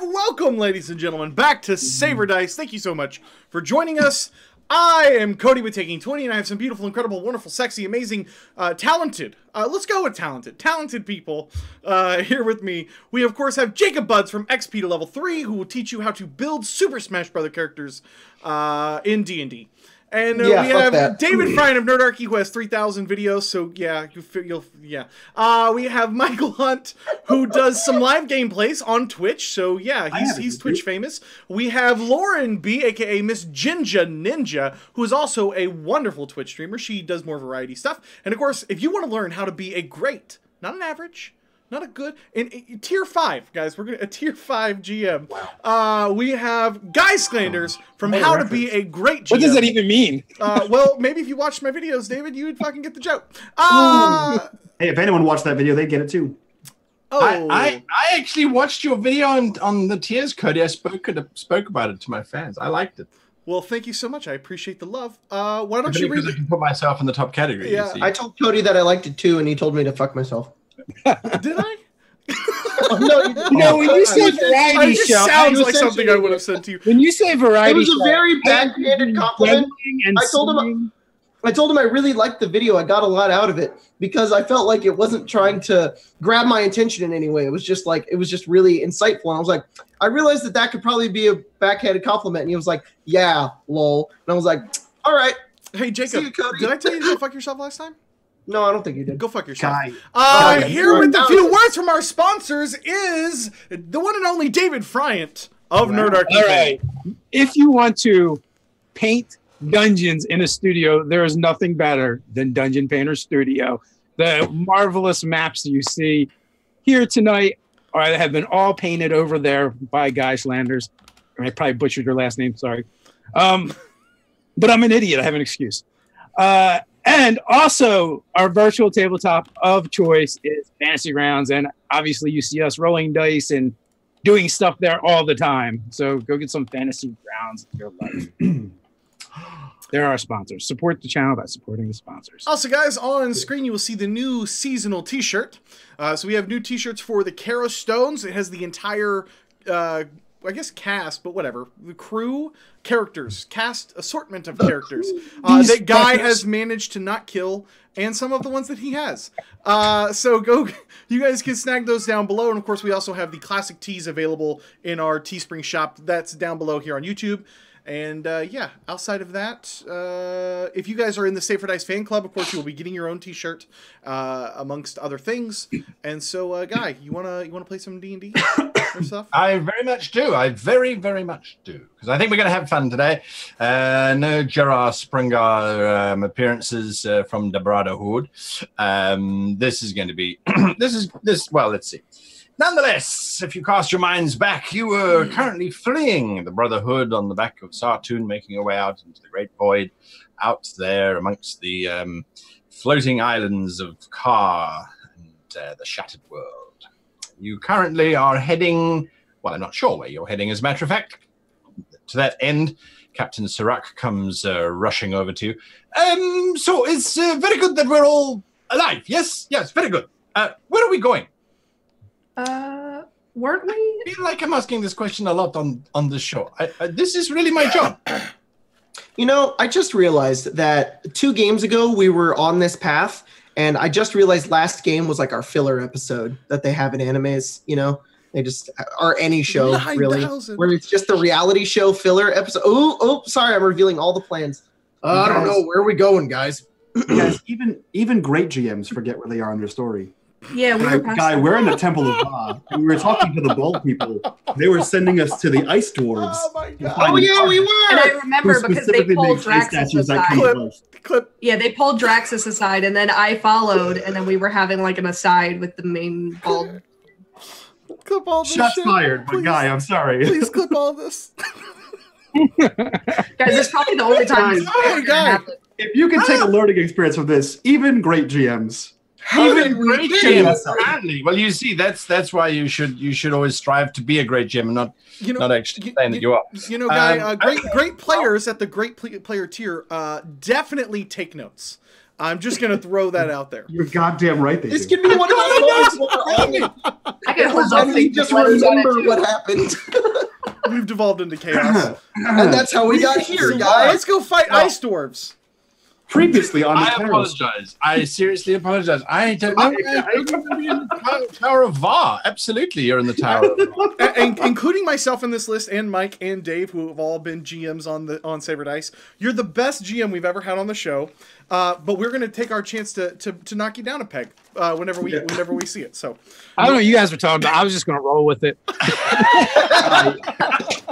Welcome, ladies and gentlemen, back to Saber Dice. Thank you so much for joining us. I am Cody with Taking 20, and I have some beautiful, incredible, wonderful, sexy, amazing, talented, let's go with talented people here with me. We, of course, have Jacob BUDZ from XP to level 3, who will teach you how to build Super Smash Bros. Characters in D&D. And we have David FRIANT of Nerdarchy, who has 3,000 videos, so yeah, we have Michael Hunt, who does some live gameplays on Twitch, so yeah, he's Twitch famous. We have Lauren B, aka xMsGinjaNinja, who is also a wonderful Twitch streamer. She does more variety stuff. And of course, if you want to learn how to be a great, not an average, not a good, in tier 5, guys. We're gonna a tier 5 GM. Wow. We have SCLANDERS from How to Be a Great GM. What does that even mean? Well, maybe if you watched my videos, David, you would fucking get the joke. Hey, if anyone watched that video, they'd get it too. Oh, I actually watched your video on the tiers, Cody. I spoke about it to my fans. I liked it. Well, thank you so much. I appreciate the love. Why don't you read? Because I can put myself in the top category. Yeah. I told Cody that I liked it too, and he told me to fuck myself. Did I? No, when you say variety it show, sounds like something I would have said to you. When you say variety, it was a very backhanded compliment. I told him I really liked the video. I got a lot out of it because I felt like it wasn't trying to grab my attention in any way. It was just really insightful. And I was like, I realized that could probably be a backhanded compliment. And he was like, yeah, lol. And I was like, all right. Hey, Jacob, did I tell you to go fuck yourself last time? No, I don't think you did. Go fuck yourself. Here with a few words from our sponsors is the one and only David FRIANT of Nerdarchy. All right. If you want to paint dungeons in a studio, there is nothing better than Dungeon Painter Studio. The marvelous maps you see here tonight have been all painted over there by SCLANDERS. I probably butchered your last name, sorry. But I'm an idiot. I have an excuse. And also, our virtual tabletop of choice is Fantasy Grounds, and obviously you see us rolling dice and doing stuff there all the time. So go get some Fantasy Grounds in your life. They're our sponsors. Support the channel by supporting the sponsors. Also, guys, on screen you will see the new seasonal T-shirt. So we have new T-shirts for the Kharos Stones. It has the entire, I guess cast, but whatever. The crew, characters, cast assortment of characters that Guy has managed to not kill, and some of the ones that he has. So you guys can snag those down below. And of course, we also have the classic tees available in our Teespring shop. That's down below here on YouTube. And yeah, outside of that, if you guys are in the Saber Dice fan club, of course, you will be getting your own T-shirt, amongst other things. And so, Guy, you wanna play some D&D or stuff? I very much do. I very, very much do, because I think we're gonna have fun today. No Gerard Springer appearances from the Brotherhood. This is going to be Well, let's see. Nonetheless, if you cast your minds back, you were currently fleeing the Brotherhood on the back of Sartoon, making your way out into the Great Void, out there amongst the floating islands of Kar and the Shattered World. You currently are heading, well, I'm not sure where you're heading, as a matter of fact. To that end, Captain Sirac comes rushing over to you. So it's very good that we're all alive. Yes, very good. Where are we going? Weren't we? I feel like I'm asking this question a lot on the show. This is really my job. You know, I just realized that 2 games ago we were on this path, and I just realized last game was like our filler episode that they have in animes, you know? They just, or any show, really, where it's just the reality show filler episode. Oh, sorry, I'm revealing all the plans. I don't know. Where are we going, guys? Guys, even great GMs forget where they are in their story. Yeah, we're in the Temple of Ba. We were talking to the bald people. They were sending us to the ice dwarves. Oh my god! Oh yeah, we were. And I remember because they pulled Draxus aside. Clip. Yeah, they pulled Draxus aside, and then I followed, and then we were having like an aside with the main bald. Clip all this Shots shit. fired, but Please. Guy, I'm sorry. Please clip all this. Guys, this is probably the only time this Oh, Guy. If you can take a learning experience from this, even great GMs. Even great GM, apparently. Well, you see, that's why you should always strive to be a great GM and not actually saying that you are. You know, Guy, great players at the great player tier definitely take notes. I'm just going to throw that out there. You're goddamn right. They This do. could be one of those moments where I can hold all we just remember what happened. We've devolved into chaos. And that's how we got here, guys. Let's go fight ice dwarves. Previously on the I apologize. I seriously apologize. I don't know. You're going to be in the Tower of Va. Absolutely, you're in the Tower of Va. Including myself in this list, and Mike and Dave, who have all been GMs on Saber Dice. You're the best GM we've ever had on the show. But we're going to take our chance to knock you down a peg whenever we see it. So I don't know what you guys were talking about. I was just going to roll with it.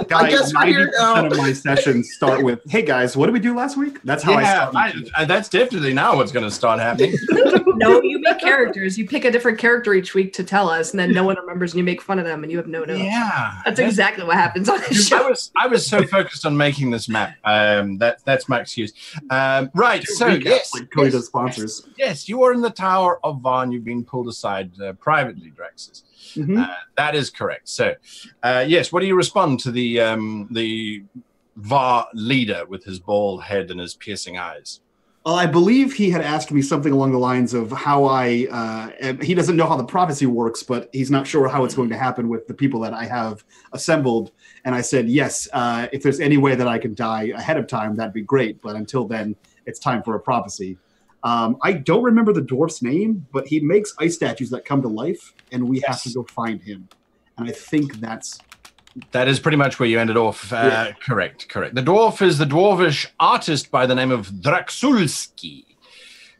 Guys, I guess we're here now. 90% of my sessions start with, "Hey guys, what did we do last week?" That's how I start. That's definitely now what's going to start happening. No, you make characters. You pick a different character each week to tell us, and then no one remembers, and you make fun of them, and you have no notes. Yeah, That's exactly what happens on the show. I was so focused on making this map. That's my excuse. Right. So yes, like Cody does sponsors. Yes, you are in the Tower of Va. You've been pulled aside privately, Draxus. That is correct. So, yes, what do you respond to the Va leader with his bald head and his piercing eyes? I believe he had asked me something along the lines of how he doesn't know how the prophecy works, but he's not sure how it's going to happen with the people that I have assembled. And I said, yes, if there's any way that I can die ahead of time, that'd be great. But until then, it's time for a prophecy. I don't remember the dwarf's name, but he makes ice statues that come to life, and we have to go find him. And I think that is pretty much where you ended off. Correct. The dwarf is the dwarvish artist by the name of Draxulski,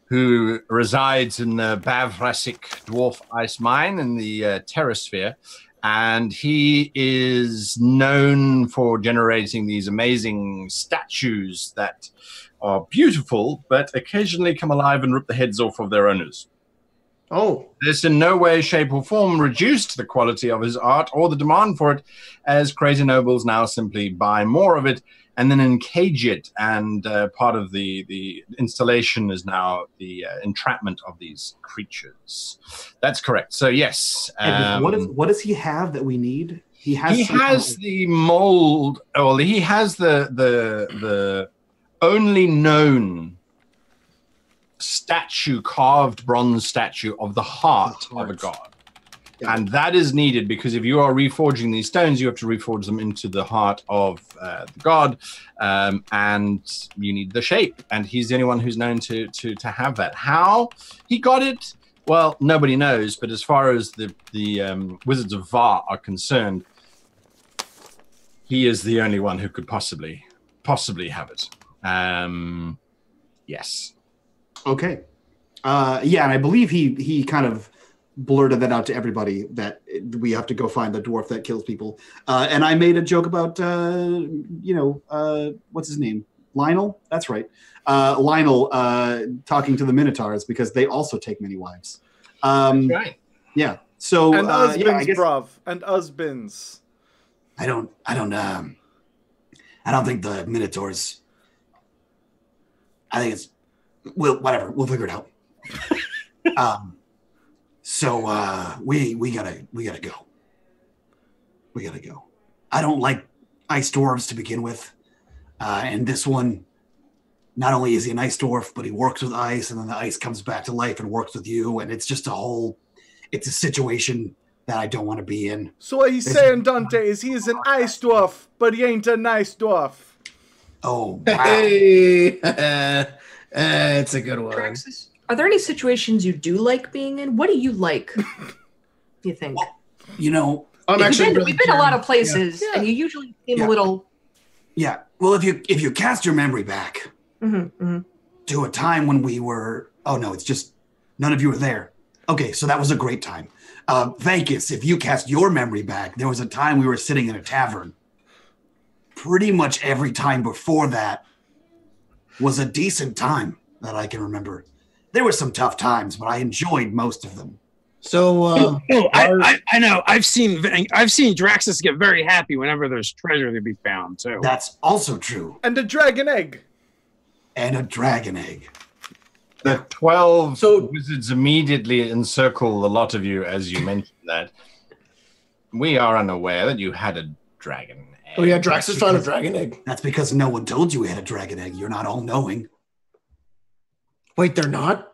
who resides in the Bavrasic dwarf ice mine in the Terrasphere. And he is known for generating these amazing statues that are beautiful, but occasionally come alive and rip the heads off of their owners. Oh. This in no way, shape, or form reduced the quality of his art or the demand for it, as crazy nobles now simply buy more of it and then encage it. And part of the installation is now the entrapment of these creatures. That's correct. So yes. What does he have that we need? He has the mold. Well, he has the only known carved bronze statue of the heart of a god. Yeah. And that is needed because if you are reforging these stones, you have to reforge them into the heart of the god, and you need the shape. And he's the only one who's known to have that. How he got it, well, nobody knows. But as far as the Wizards of Va are concerned, he is the only one who could possibly have it. Yes. Okay. Yeah, and I believe he kind of blurted that out to everybody that we have to go find the dwarf that kills people. And I made a joke about, what's his name? Lionel? That's right. Lionel talking to the Minotaurs because they also take many wives. That's right. Yeah. So and husbands, I guess, bruv. And husbands. I don't think the Minotaurs. I think it's whatever. We'll figure it out. So we gotta go. We gotta go. I don't like ice dwarves to begin with, and this one. Not only is he an ice dwarf, but he works with ice, and then the ice comes back to life and works with you, and it's just it's a situation that I don't want to be in. So what he's saying, Dante, is he is an ice dwarf, but he ain't a nice dwarf. Oh, wow. Hey, it's a good one. Praxis, are there any situations you do like being in? What do you like? You think? Well, we've been a lot of places, and you usually seem a little. Yeah. Well, if you cast your memory back to a time when we were, oh no, it's just none of you were there. Okay, so that was a great time. Vegas, if you cast your memory back, there was a time we were sitting in a tavern. Pretty much every time before that was a decent time that I can remember. There were some tough times, but I enjoyed most of them. So I know I've seen Draxus get very happy whenever there's treasure to be found. So that's also true. And a dragon egg. The 12 wizards immediately encircle the lot of you as you mentioned that. We are unaware that you had a dragon egg. Oh yeah, Draxus found a dragon egg. That's because no one told you we had a dragon egg. You're not all knowing. Wait, they're not?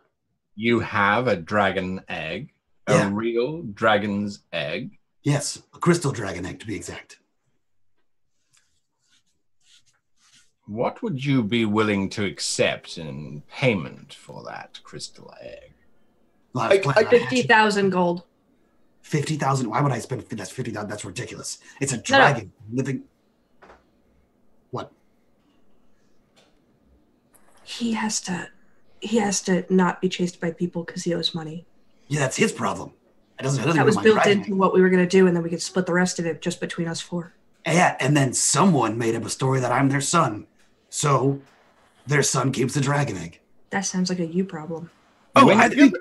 You have a dragon egg, a real dragon's egg. Yes, a crystal dragon egg to be exact. What would you be willing to accept in payment for that crystal egg? Well, I was planning on 50,000 gold. 50,000. Why would I spend that's 50,000? That's ridiculous. It's a dragon living. What? He has to not be chased by people because he owes money. Yeah, that's his problem. That was built into what we were going to do, and then we could split the rest of it just between us four. Yeah, and then someone made up a story that I'm their son. So their son keeps the dragon egg. That sounds like a you problem. Oh, I think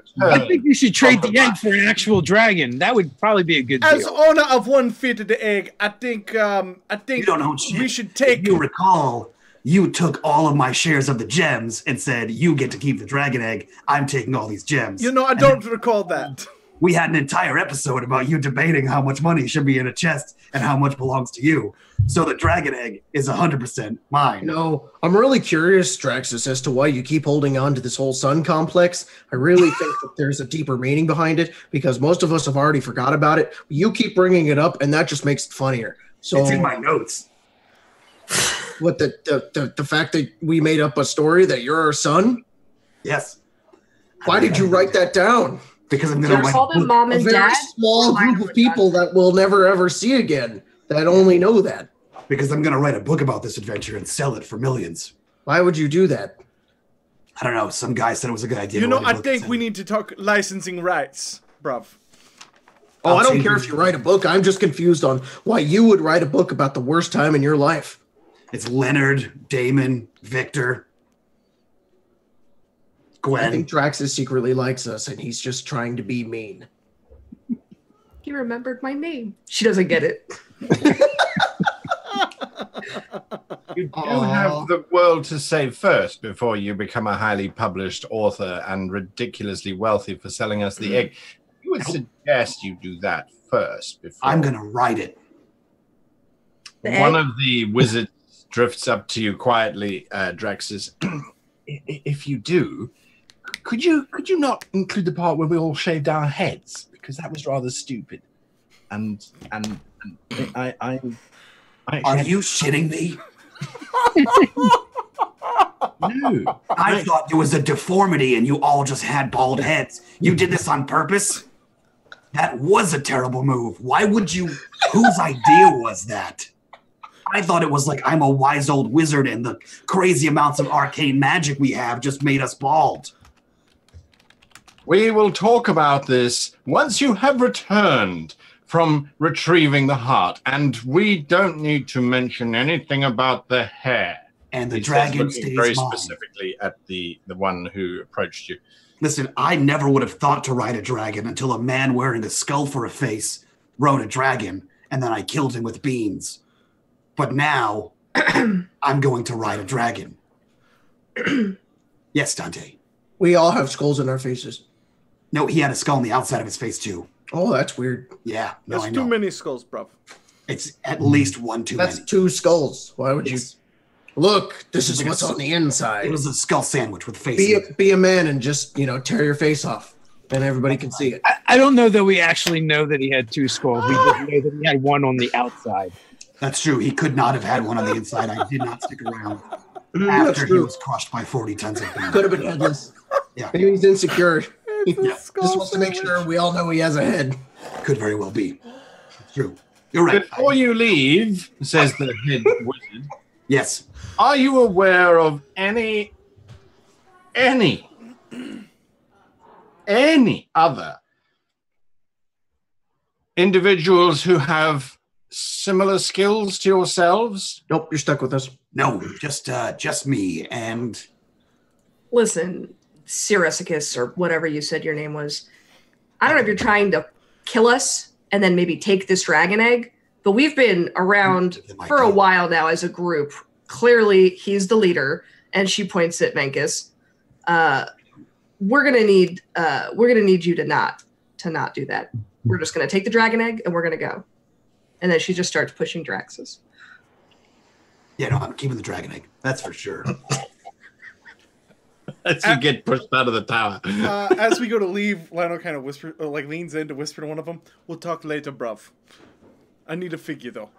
you should trade the egg for an actual dragon. That would probably be a good deal. As owner of one fifth of the egg, I think You don't know shit. we should take. If you recall, you took all of my shares of the gems and said you get to keep the dragon egg. I'm taking all these gems. You know, I don't recall that. We had an entire episode about you debating how much money should be in a chest and how much belongs to you. So the dragon egg is 100% mine. No, I'm really curious, Draxus, as to why you keep holding on to this whole sun complex. I really think that there's a deeper meaning behind it because most of us have already forgot about it. You keep bringing it up, and that just makes it funnier. So It's in my notes. what the fact that we made up a story that you're our son? Yes. Why did you write that down? Because I'm going to There's write all the mom A and very dad. small group of people that we'll never ever see again that only know that. because I'm going to write a book about this adventure and sell it for millions. Why would you do that? I don't know. Some guy said it was a good idea. You to know, write a I book think and we sell it. need to talk licensing rights, bruv. Oh, I don't take care it. if you write a book. I'm just confused on why you would write a book about the worst time in your life. It's Leonard, Damon, Victor, Gwen. I think Draxus secretly likes us, and he's just trying to be mean. He remembered my name. She doesn't get it. You do have the world to save first before you become a highly published author and ridiculously wealthy for selling us the egg. You would suggest you do that first before. I'm going to write it. One of the wizards drifts up to you quietly, Draxus. If you do, could you not include the part where we all shaved our heads? Because that was rather stupid. And I Are you shitting me? No. I thought there was a deformity and you all just had bald heads. You did this on purpose? That was a terrible move. Why would you? Whose idea was that? I thought it was like I'm a wise old wizard and the crazy amounts of arcane magic we have just made us bald. We will talk about this once you have returned from retrieving the heart, and we don't need to mention anything about the hair. And the He says, dragon looking stays very mine. specifically at the one who approached you. Listen, I never would have thought to ride a dragon until a man wearing a skull for a face rode a dragon, and then I killed him with beans. But now, I'm going to ride a dragon. Yes, Dante. We all have skulls in our faces. No, he had a skull on the outside of his face, too. Oh, that's weird. Yeah, no, I That's know. too many skulls, bruv. It's at least one too That's many. 2 skulls. Why would Yes. you? Look, this is Like what's a- on the It inside. was a skull sandwich with face. in it. Be a man and just, tear your face off. And everybody can see it. I don't know that we actually know that he had 2 skulls. We just know that he had one on the outside. That's true. He could not have had one on the inside. I did not stick around That's after he true. was crushed by 40 tons of beans. Could have been headless. Yeah. Maybe he's insecure. He It's a just wants to make sure we all know he has a head. Could very well be. It's true. You're right. Before you leave, says the head wizard, Yes. are you aware of any other individuals who have similar skills to yourselves? Nope, you're stuck with us. No, just me. And Listen, Siracicus, or whatever you said your name was. I don't know if you're trying to kill us and then maybe take this dragon egg, but we've been around for a while now as a group. Clearly, he's the leader, and she points at Venkus. We're gonna need you to not do that. We're just gonna take the dragon egg and we're gonna go. And then she just starts pushing Draxus. yeah, no, I'm keeping the dragon egg. That's for sure. As you get pushed out of the tower. As we go to leave, Lionel kind of leans in to whisper to one of them. We'll talk later, bruv. I need a figure, though.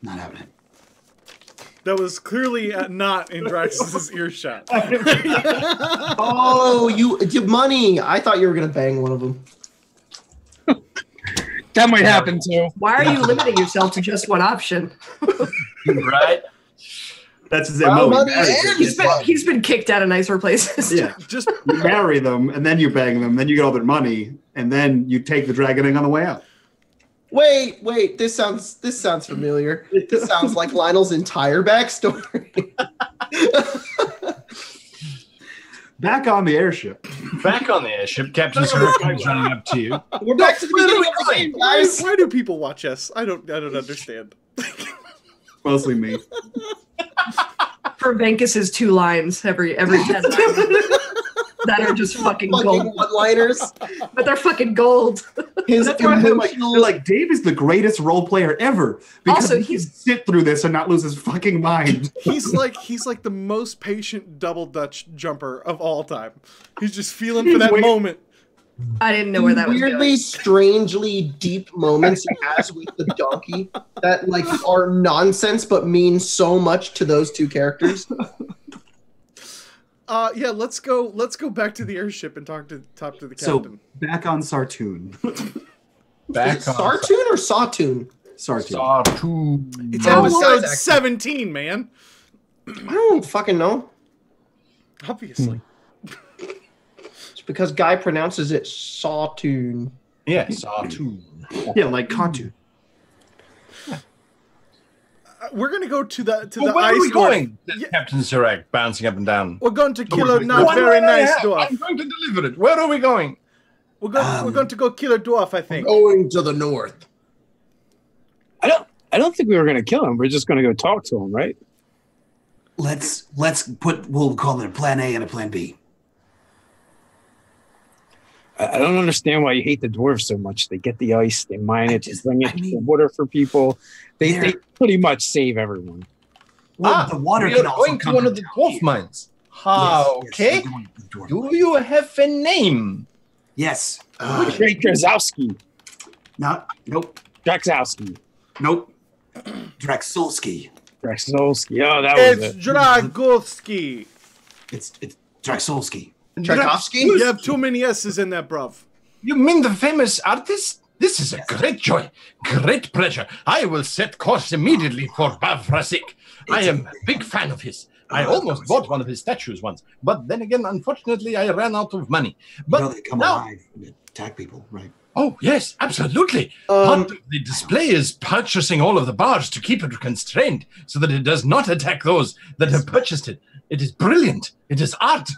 Not happening. That was clearly not in Drax's earshot. Oh, you money. I thought you were going to bang one of them. That might happen too. Why are you limiting yourself to just one option? Right? That's his Well, MO. money He's been kicked out of nicer places. Yeah, Just you marry them, and then you bang them, then you get all their money, and then you take the dragon egg on the way out. Wait. This sounds familiar. This sounds like Lionel's entire backstory. Back on the airship. Back on the airship, Captain Sarek comes running up to you. We're back to the beginning of the game, guys. why do people watch us? I don't understand. Mostly me. For Venkis's 2 lines every 10 lines that are just fucking Fucking gold. one-liners. But they're fucking gold. His That's why they're emotional. like, Dave is the greatest role player ever. Because Also, he can sit through this and not lose his fucking mind. He's like the most patient double Dutch jumper of all time. He's just feeling for that Wait. moment. I didn't know where that was weirdly, going. strangely deep moments he has with the donkey that like are nonsense but mean so much to those 2 characters. Yeah, let's go back to the airship and talk to the captain. So, back on Sartoon. Back on Sartoon or Sawtoon? Sartoon. Sartoon. It's Oh, episode guys, 17, man. I don't fucking know. Obviously. It's because Guy pronounces it Sawtoon. Yeah, Sartoon. Yeah, like Kantu. We're gonna go to the Well, the where ice are we dwarf. going? Yeah. Captain Sarek bouncing up and down. We're going to kill a we're not going- very nice I'm dwarf. going to deliver it. Where are we going? We're going to go kill a dwarf, I think. Going to the north. I don't think we were going to kill him. We're just going to go talk to him, right? We'll call it a plan A and a plan B. I don't understand why you hate the dwarves so much. They get the ice, they mine it, they bring it to the water for people. They pretty much save everyone. Well, the water we can are also going to come one from of the down dwarf here. mines. Yes, Okay. we're going to the dwarf Do mine. you have a name? Yes. Great Drazowski. Nope. Drazowski. Nope. Draxulski. Drazowski. Oh, that was It's it. Dragowski. It's Draxulski. Tchaikovsky? You have too many S's in that, bruv. You mean the famous artist? This is a great joy, great pleasure. I will set course immediately for Bavrasik. I am a big fan of his. I almost bought one of his statues once, but then again, unfortunately, I ran out of money. But they come now, alive and attack people, right? oh yes, absolutely. Part of the display is purchasing all of the bars to keep it constrained so that it does not attack those that have purchased it. It is brilliant. It is art.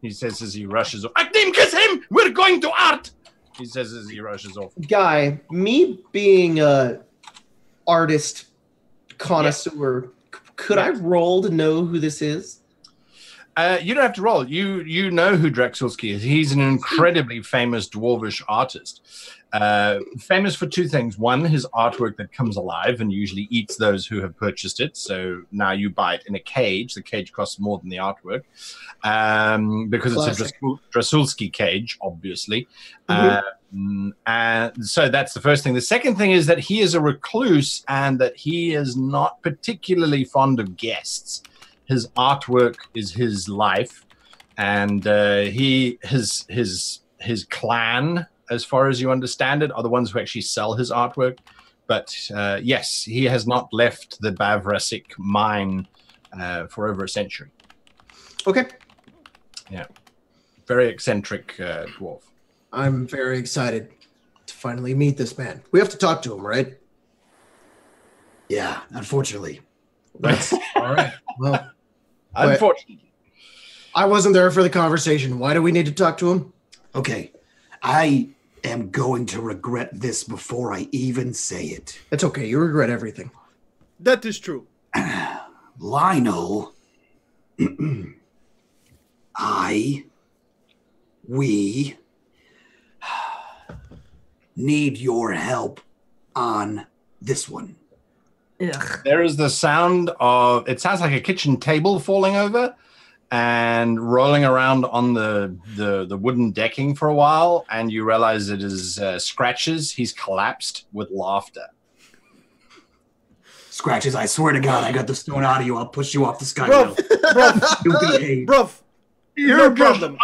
He says as he rushes off. Akdim Kasim, we're going to art. He says as he rushes off. Guy, me being a artist connoisseur, could I roll to know who this is? You don't have to roll. You know who Draxulski is. He's an incredibly famous dwarvish artist. Famous for 2 things. One, his artwork that comes alive and usually eats those who have purchased it. So now you buy it in a cage. The cage costs more than the artwork because Classic. it's a Drasulski cage, obviously. Mhm. And so that's the first thing. The second thing is that he is a recluse and that he is not particularly fond of guests. His artwork is his life, and his clan, as far as you understand it, are the ones who actually sell his artwork. But yes, he has not left the Bavrasik mine for over a century. Okay. Yeah, very eccentric dwarf. I'm very excited to finally meet this man. We have to talk to him, right? Yeah, unfortunately. That's all right. Well, Unfortunately. I wasn't there for the conversation. Why do we need to talk to him? Okay. I am going to regret this before I even say it. It's okay. You regret everything. That is true. Lionel, we need your help on this one. Ugh. There is the sound of, it sounds like a kitchen table falling over, and rolling around on the wooden decking for a while, and you realize it is Scratches. He's collapsed with laughter. Scratches, I swear to God, I got the stone out of you. I'll push you off the sky. Bruv, bruv, You behave. bruv. You're No a problem.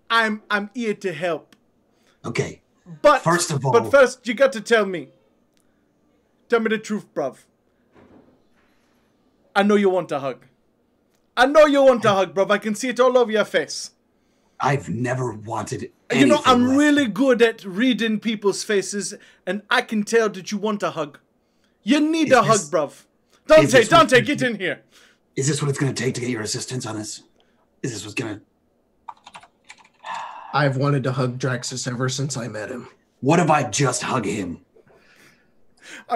problem. I'm here to help. Okay. But First of all- but first you got to tell me the truth, bruv. I know you want a hug. I know you want a hug, bruv. I can see it all over your face. I've never wanted You know, anything I'm less. really good at reading people's faces, and I can tell that you want a hug. You need Is a this- hug, bruv. is this what- Dante, get in here. Is this what it's going to take to get your assistance on this? Is this what's going to... I've wanted to hug Draxus ever since I met him. What if I just hug him?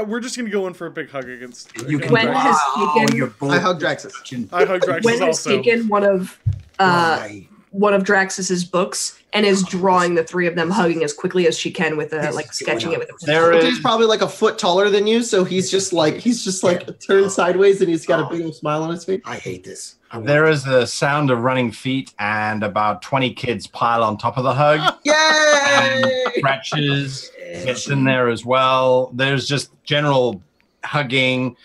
We're just gonna go in for a big hug against. You can... Gwen has taken- you're both- I hug Draxus. I hug Draxus Gwen has also. taken Why? one of Draxus's books and is drawing the three of them hugging as quickly as she can with This like is sketching going it on. with a There is He's probably like a foot taller than you, so he's just like turned sideways and he's got a big old smile on his face. I hate this. there is a sound of running feet, and about 20 kids pile on top of the hug. Yay! Scratches gets in there as well. There's just general hugging.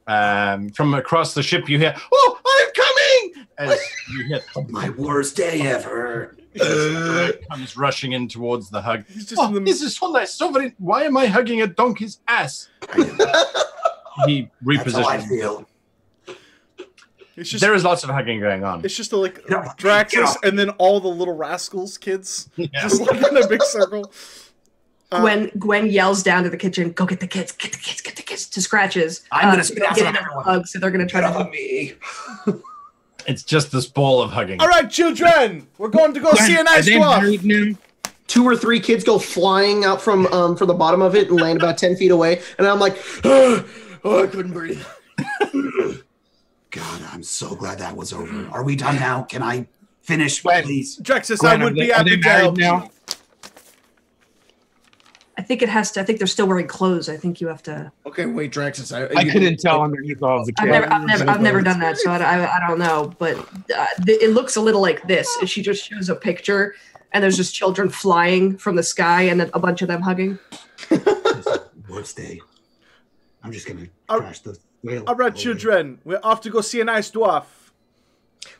From across the ship, you hear, "Oh, I'm coming!" As you hit, My worst day ever. comes rushing in towards the hug. He's just Oh, in the. this is so nice. So very, why am I hugging a donkey's ass? He That's how I repositions. feel. It's just. There is lots of hugging going on. It's just like Get off. Get Draxus off. and then all the little rascals kids, Yeah. just like in a big circle. Gwen yells down to the kitchen, "Go get the kids! Get the kids! Get the kids!" To Scratches. I'm gonna so spit they'll out get some another everyone. hug, so they're gonna try Get to off of me. It's just this ball of hugging. All right, children, we're going to go see a nice Are they dwarf. married now? 2 or 3 kids go flying out from the bottom of it and land about 10 feet away, and I'm like, oh, I couldn't breathe. God, I'm so glad that was over. Are we done now? Can I finish, Wait. please? Draxus, Gwen, I would are be they happy to married help. now? I think it has to. I think they're still wearing clothes. I think you have to. Okay, wait, Draxus. I couldn't tell underneath all of the I've never done that, so I don't know. But it looks a little like this. She just shows a picture, and there's just children flying from the sky, and then a bunch of them hugging. Worst day. I'm just gonna All- crash the whale. All right, children, we're off to go see a nice dwarf.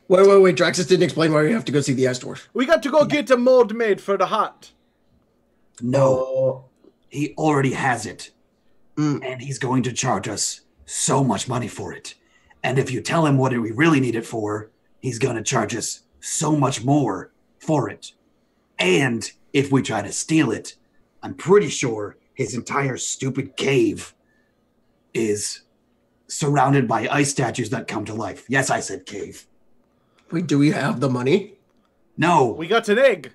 Wait. Draxus didn't explain why we have to go see the ice dwarf. We got to go get a mold made for the hut. No, he already has it. Mm. And he's going to charge us so much money for it. And if you tell him what we really need it for, he's going to charge us so much more for it. And if we try to steal it, I'm pretty sure his entire stupid cave is surrounded by ice statues that come to life. Yes, I said cave. Wait, do we have the money? No, We got an egg.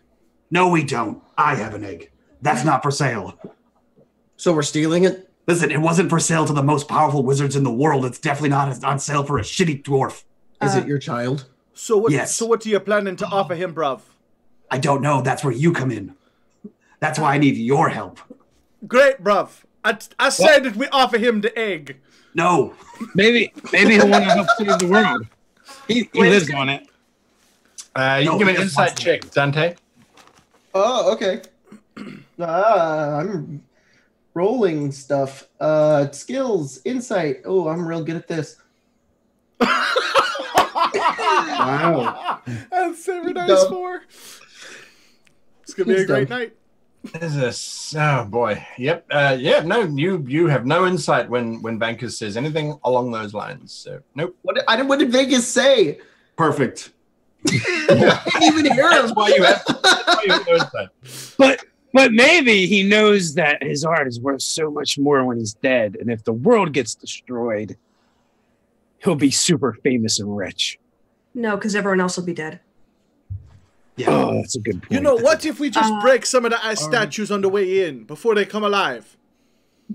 no, we don't. I have an egg. That's not for sale. So we're stealing it? Listen, it wasn't for sale to the most powerful wizards in the world. It's definitely not on sale for a shitty dwarf. Is it your child? So what? Yes. So what are you planning to offer him, bruv? I don't know. That's where you come in. That's why I need your help. Great, bruv. I said that we offer him the egg. No. Maybe he'll want to help save the world. He lives on it. You can give me an insight check, Dante. Oh, okay. I'm rolling stuff. Skills, insight. Oh, I'm real good at this. Wow. That's Saber Dice Done. 4. It's gonna be a He's great done. night. Oh boy. Yep. No. You have no insight when Bankers says anything along those lines. So nope. What did Vegas say? Perfect. I didn't even hear him. That's why you have no insight. But maybe he knows that his art is worth so much more when he's dead, and if the world gets destroyed, he'll be super famous and rich. No, because everyone else will be dead. Yeah. Oh, that's a good point. You know, what if we just break some of the ice statues on the way in before they come alive?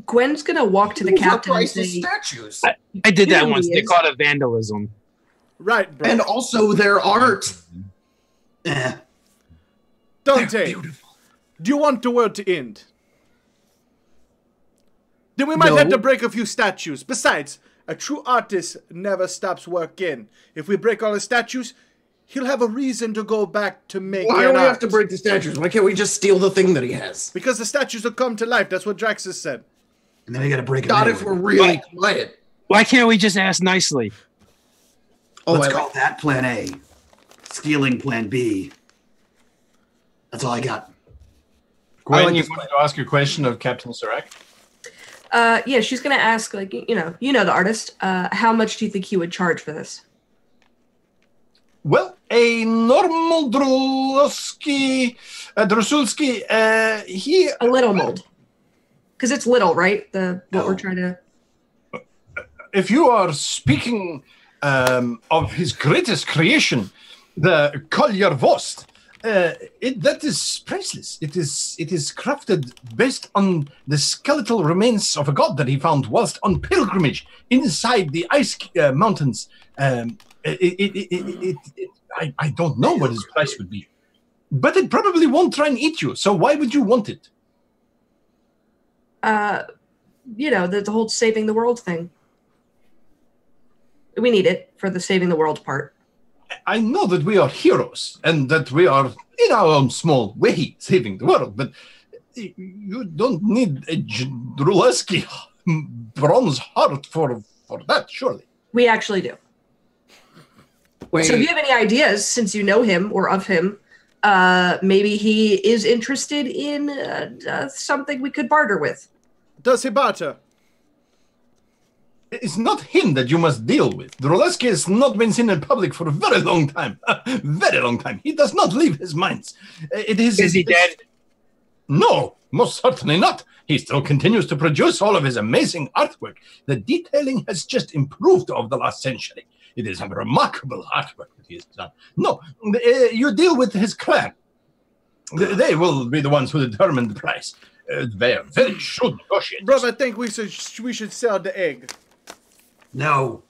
Gwen's gonna walk to the captain and say, statues. I did that Here once. he They is. called it vandalism. Right, bro. And also their art. Eh, Dante, beautiful. do you want the world to end? Then we might have No. to break a few statues. Besides, a true artist never stops working. If we break all the statues, he'll have a reason to go back to make Why it do we out. have to break the statues? Why can't we just steal the thing that he has? Because the statues will come to life. That's what Draxus said. And then we got to break it. God, anyway. if we're really quiet. Why can't we just ask nicely? Oh, Let's I call like that Plan A. Stealing Plan B. That's all I got. Gwen, like you this wanted to ask a question of Captain Serac? Yeah, she's gonna ask, like, you know the artist. How much do you think he would charge for this? Well, a normal Drusulski, he... A little mold, because it's little, right? What we're trying to. If you are speaking of his greatest creation, the Collier Vost, that is priceless. It is crafted based on the skeletal remains of a god that he found whilst on pilgrimage inside the ice mountains. I don't know what his price would be, but it probably won't try and eat you. So why would you want it? The whole saving the world thing. We need it for the saving the world part. I know that we are heroes and that we are, in our own small way, saving the world, but you don't need a Druleski bronze heart for that, surely. We actually do. Wait. So if you have any ideas, since you know him or of him, maybe he is interested in something we could barter with. Does he barter? It's not him that you must deal with. Druleski has not been seen in public for a very long time. Very long time. He does not leave his mines. Is he dead? No, most certainly not. He still continues to produce all of his amazing artwork. The detailing has just improved over the last century. It is a remarkable artwork that he has done. No, you deal with his clan. They will be the ones who determine the price. They are very shrewd negotiators. Brother, I think we should sell the egg. No.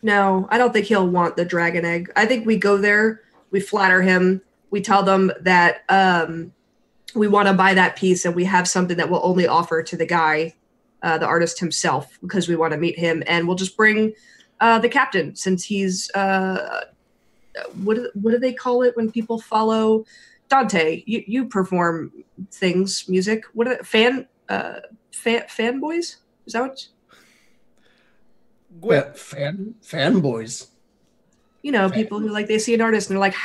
No, I don't think he'll want the dragon egg. I think we go there, we flatter him, we tell them that we want to buy that piece and we have something that we'll only offer to the guy, the artist himself, because we want to meet him. And we'll just bring the captain, since he's, what do they call it when people follow? Dante, you perform things, music. What are fanboys? Is that what? Gwen. Fanboys. People who they see an artist and they're like,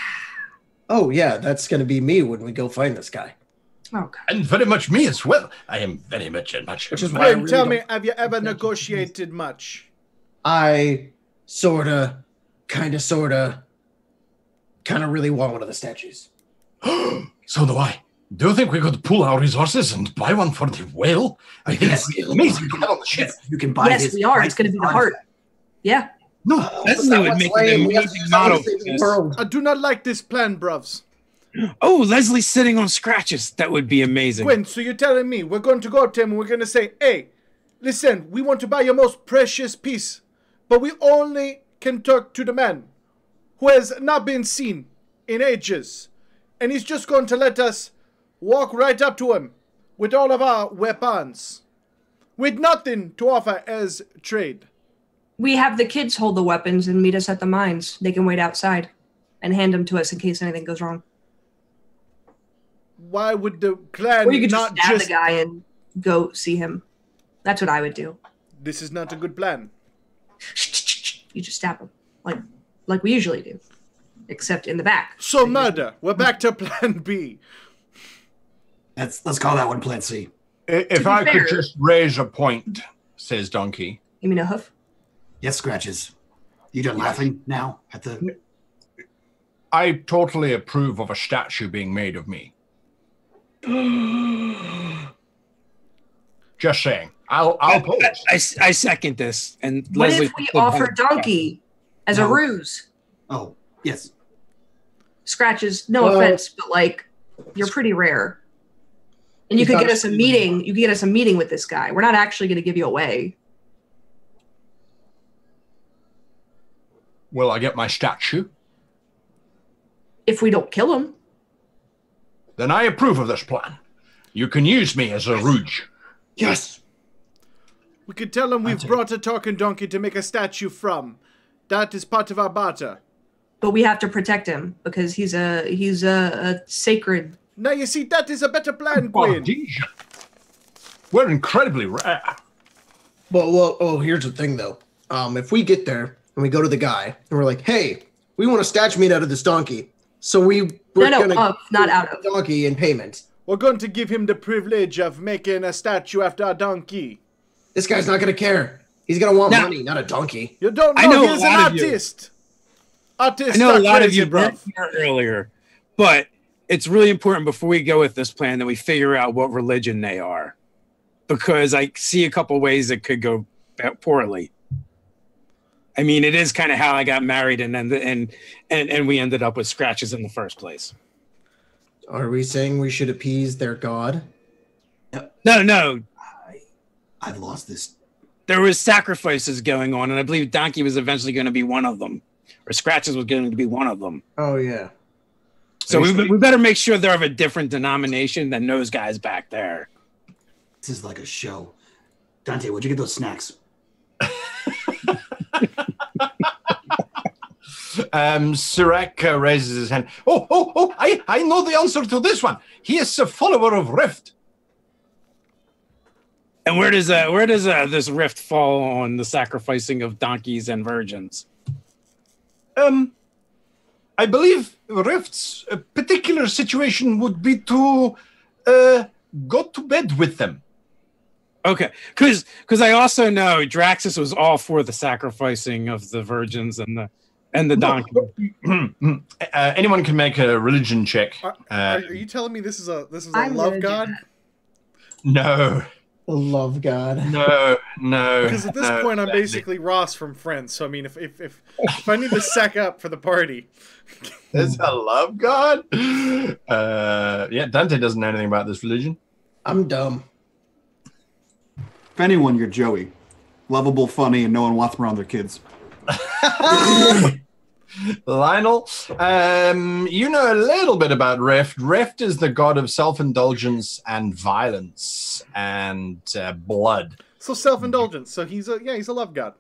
Oh yeah, that's gonna be me when we go find this guy. oh god. And very much me as well. I am very much. Which is why I Gwen, really tell don't- me, have you ever negotiated much? I kinda really want one of the statues. So do I. Do you think we could pool our resources and buy one for the whale? I think Yes. it's amazing to have on the ship. You can buy Yes, his we are. It's going to be the heart. Yeah. No, Leslie would make an amazing model for this. I do not like this plan, bruvs. Oh, Leslie's sitting on scratches. That would be amazing. Gwen, so you're telling me we're going to go up to him and we're going to say, hey, listen, we want to buy your most precious piece, but we only can talk to the man who has not been seen in ages. And he's just going to let us walk right up to him with all of our weapons, with nothing to offer as trade. We have the kids hold the weapons and meet us at the mines. They can wait outside and hand them to us in case anything goes wrong. Why would the clan Or you could just not stab just... the guy and go see him. That's what I would do. This is not a good plan. You just stab him. Like we usually do. Except in the back. So murder. We're back to plan B. Let's call that one Plan C. If be I fair- could just raise a point, says Donkey. You mean a hoof? Yes, Scratches. You done laughing now at the... I totally approve of a statue being made of me. Just saying. I'll post. I second this. And What Leslie if we offer Donkey as a No. ruse? Oh, yes. Scratches, no Well- offense, but you're pretty rare. And you He's could not get a us a student. meeting. You could get us a meeting with this guy. We're not actually going to give you away. Will I get my statue? If we don't kill him. Then I approve of this plan. You can use me as a rouge. Yes. We could tell him we've Answer. brought a talking donkey to make a statue from. That is part of our barter. but we have to protect him because he's a sacred. Now you see, that is a better plan, Queen. We're incredibly rare. Well, here's the thing though. If we get there and we go to the guy and we're like, "Hey, we want a statue made out of this donkey," so we're gonna not out of donkey in payment. We're going to give him the privilege of making a statue after a donkey. This guy's not gonna care. He's gonna want money, not a donkey. You don't know, I know he's a an lot of you. artist. Artists I know a are lot of crazy, you bruv. weren't here earlier, but it's really important before we go with this plan that we figure out what religion they are, because I see a couple ways it could go poorly. I mean, it is kind of how I got married, and we ended up with scratches in the first place. Are we saying we should appease their god? No. I've lost this. There was sacrifices going on, and I believe Donkey was eventually going to be one of them, or Scratches was going to be one of them. Oh yeah. So we better make sure they're of a different denomination than those guys back there. This is like a show. Dante, where'd you get those snacks? Sirach raises his hand. I know the answer to this one. He is a follower of Rift. And where does this rift fall on the sacrificing of donkeys and virgins? I believe Rift's particular situation would be to go to bed with them. Okay, because I also know Draxus was all for the sacrificing of the virgins and the donkey. Anyone can make a religion check. Are you telling me this is a I'm love gonna do god? that. No. The love god. No. Because at this point, I'm basically Ross from Friends. So I mean, if I need to sack up for the party, There's a love god. Yeah, Dante doesn't know anything about this religion. I'm dumb. If anyone, you're Joey. Lovable, funny, and no one wants them around their kids. Lionel, you know a little bit about Rift. Rift is the god of self-indulgence and violence and blood. so self-indulgence. So he's a love god.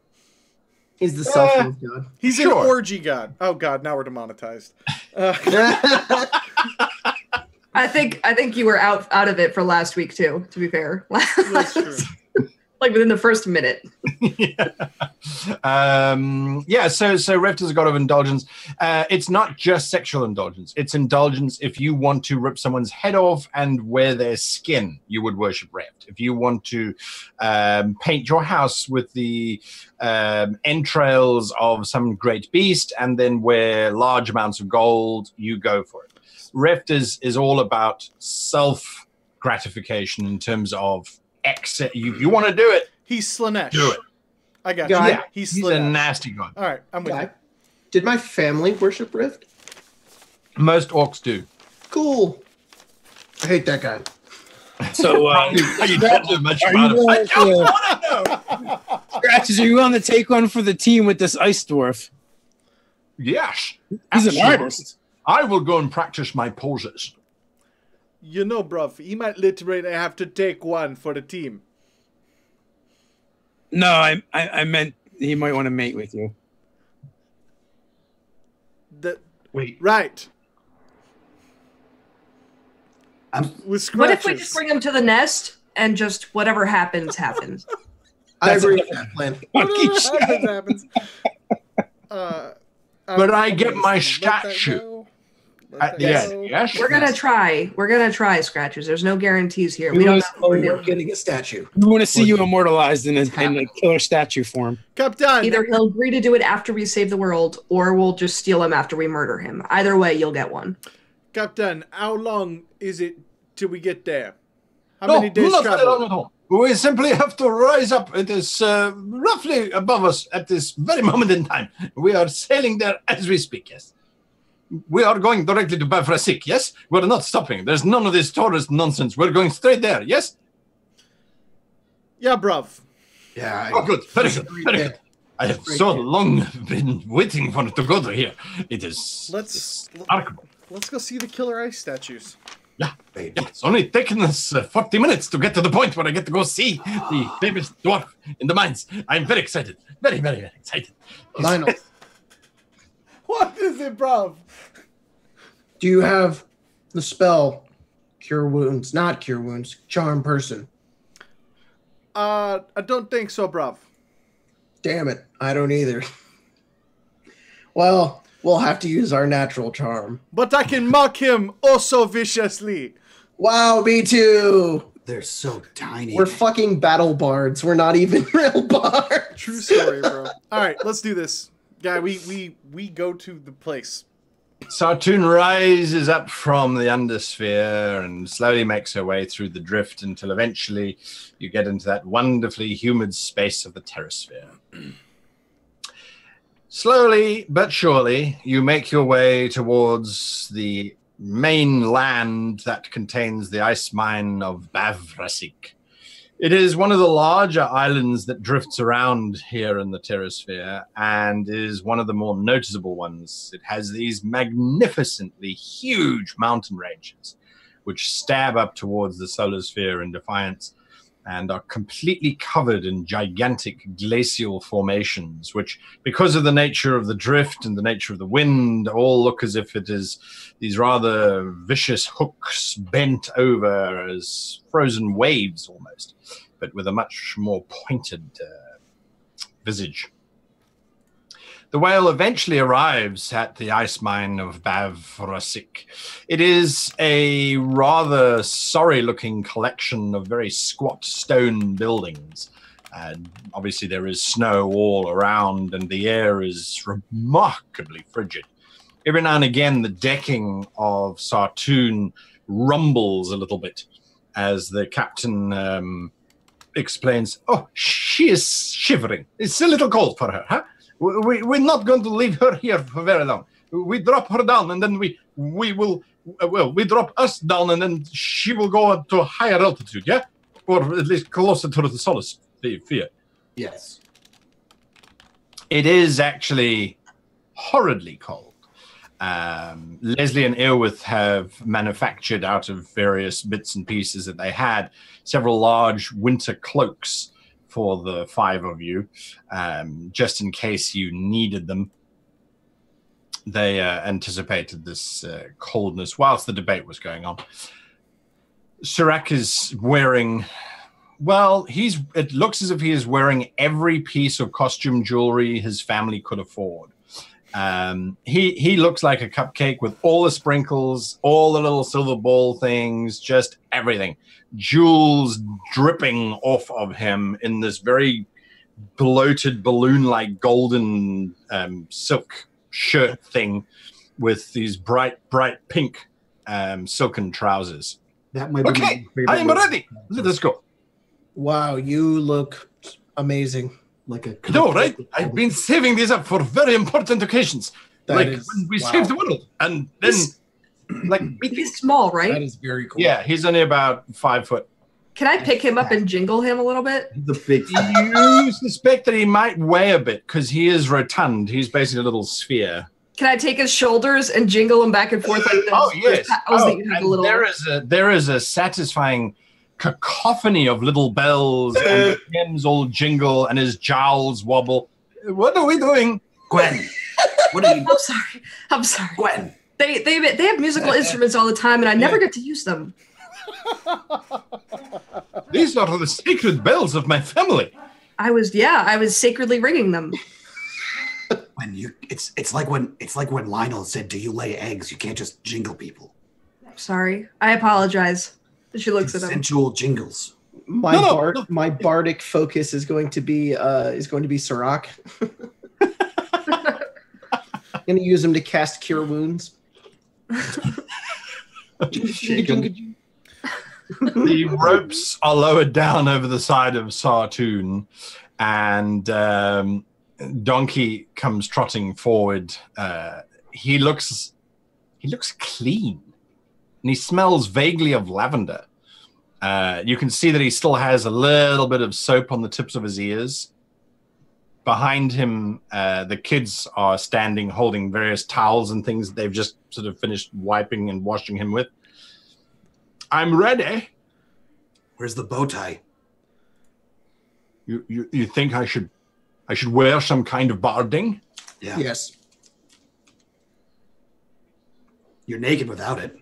He's the self-love god. He's Sure. an orgy god. Oh god, now we're demonetized. I think you were out of it for last week too. To be fair, That's true. like within the first minute. So Rift is a god of indulgence. It's not just sexual indulgence. It's indulgence if you want to rip someone's head off and wear their skin, you would worship Rift. If you want to paint your house with the entrails of some great beast and then wear large amounts of gold, you go for it. Rift is all about self-gratification in terms of exit. You want to do it, He's Slanesh. do it. I got you. Guy. Yeah, he's a Slanesh. nasty god. All right, I'm with you. Guy. Did my family worship Rift? Most orcs do. Cool. I hate that guy. So, You don't do much are about you it. I willing don't to- want to know. Scratches, are you willing to take one for the team with this ice dwarf? Yes. He's absolutely. an artist. I will go and practice my poses. You know, bruv, he might literally have to take one for the team. No, I meant he might want to mate with you. Wait. Right. With What scratches. if we just bring him to the nest and just whatever happens happens? I agree with that plan. Whatever happens. But I get my let that statue. go. Let that Yes. go. Yes. We're gonna try. We're gonna try, Scratchers. There's no guarantees here. We don't know what we're We're doing. getting a statue. We want to see you immortalized in a killer statue form. Captain. Either he'll agree to do it after we save the world, or we'll just steal him after we murder him. Either way, you'll get one. Captain, how long is it till we get there? How No, many days not very long travel? at all. We simply have to rise up. It is roughly above us at this very moment in time. We are sailing there as we speak, yes. We are going directly to Bafrasik, yes? We're not stopping. There's none of this tourist nonsense. We're going straight there, yes? Yeah, bruv. Yeah. Oh, good. Very good. Very good. I have so long been waiting for it to go to here. It is Let's remarkable. let's go see the killer ice statues. Yeah, it's only taken us 40 minutes to get to the point where I get to go see the famous dwarf in the mines. I'm very excited. Very, very, very excited. Lionel, What is it, bruv? Do you have the spell Cure Wounds? Not Cure Wounds. Charm Person. I don't think so, bruv. Damn it. I don't either. Well, we'll have to use our natural charm. But I can mock him oh so viciously. Wow, me too. They're so tiny. We're fucking battle bards. We're not even real bards. True story, bro. All right, let's do this. Guy, we go to the place. Sartoon rises up from the undersphere and slowly makes her way through the drift until eventually you get into that wonderfully humid space of the terrasphere. Slowly but surely, you make your way towards the main land that contains the ice mine of Bavrasik. It is one of the larger islands that drifts around here in the terrasphere and is one of the more noticeable ones. It has these magnificently huge mountain ranges which stab up towards the solar sphere in defiance and are completely covered in gigantic glacial formations, which, because of the nature of the drift and the nature of the wind, all look as if it is these rather vicious hooks bent over as frozen waves almost, but with a much more pointed visage. The whale eventually arrives at the ice mine of Bavrasik. It is a rather sorry-looking collection of very squat stone buildings. Obviously, there is snow all around, and the air is remarkably frigid. Every now and again, the decking of Sartoon rumbles a little bit as the captain explains, "Oh, she is shivering. It's a little cold for her, huh? We're not going to leave her here for very long. We drop her down, and then we drop us down, and then she will go to a higher altitude, yeah? Or at least closer to the solar sphere." Yes. It is actually horridly cold. Leslie and Eowith have manufactured out of various bits and pieces that they had several large winter cloaks for the 5 of you, just in case you needed them. They anticipated this coldness whilst the debate was going on. Sirac is wearing, well, it looks as if he is wearing every piece of costume jewelry his family could afford. He looks like a cupcake with all the sprinkles, all the little silver ball things, just everything. Jewels dripping off of him in this very bloated, balloon-like golden silk shirt thing with these bright pink silken trousers. That might be Okay, I am ready. Let us go. Wow, you look amazing. like a. No, right? I've been saving these up for very important occasions. Like when we saved the world. And then, like, He's small, That right? is very cool. yeah, he's only about 5 foot. Can I pick him up and jingle him a little bit? The big. You suspect that he might weigh a bit because he is rotund. He's basically a little sphere. Can I take his shoulders and jingle him back and forth like this? Oh, yes. I was thinking of a little. There is a satisfying cacophony of little bells and hymns all jingle and his jowls wobble. What are we doing? Gwen, what are you? I'm sorry. Gwen, They have musical instruments all the time, and I never get to use them. These are the sacred bells of my family. I was sacredly ringing them. when you, it's like when Lionel said, "Do you lay eggs?" You can't just jingle people. Sorry, I apologize. She looks at him. Sensual jingles. My bardic focus is going to be Sirac. I'm gonna use him to cast Cure Wounds. The ropes are lowered down over the side of Sartoon, and Donkey comes trotting forward. He looks clean, and he smells vaguely of lavender. You can see that he still has a little bit of soap on the tips of his ears. Behind him, the kids are standing holding various towels and things they've just sort of finished wiping and washing him with. I'm ready. Where's the bow tie? You think I should wear some kind of barding? Yeah. Yes. You're naked without it.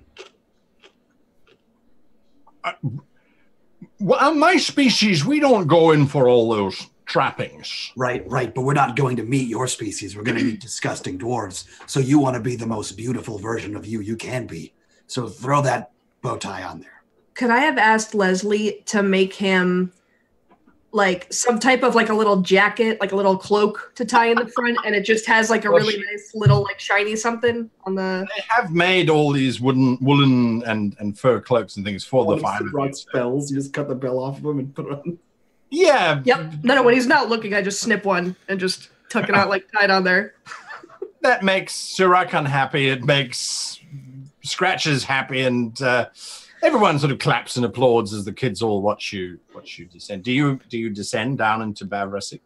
Well, my species, we don't go in for all those trappings. Right. But we're not going to meet your species. We're going to meet disgusting dwarves. So you want to be the most beautiful version of you can be. So throw that bow tie on there. Could I have asked Leslie to make him like some type of like a little jacket, like a little cloak to tie in the front, and it just has like a really nice little like shiny something on the. They have made all these woolen and fur cloaks and things for the fire. Brought spells. You just cut the bell off of them and put it on. Yeah. Yep. No, when he's not looking, I just snip one and just tuck it out like tied on there. That makes Sirakan happy. It makes Scratches happy, and everyone sort of claps and applauds as the kids all watch you descend. Do you descend down into Bavresic?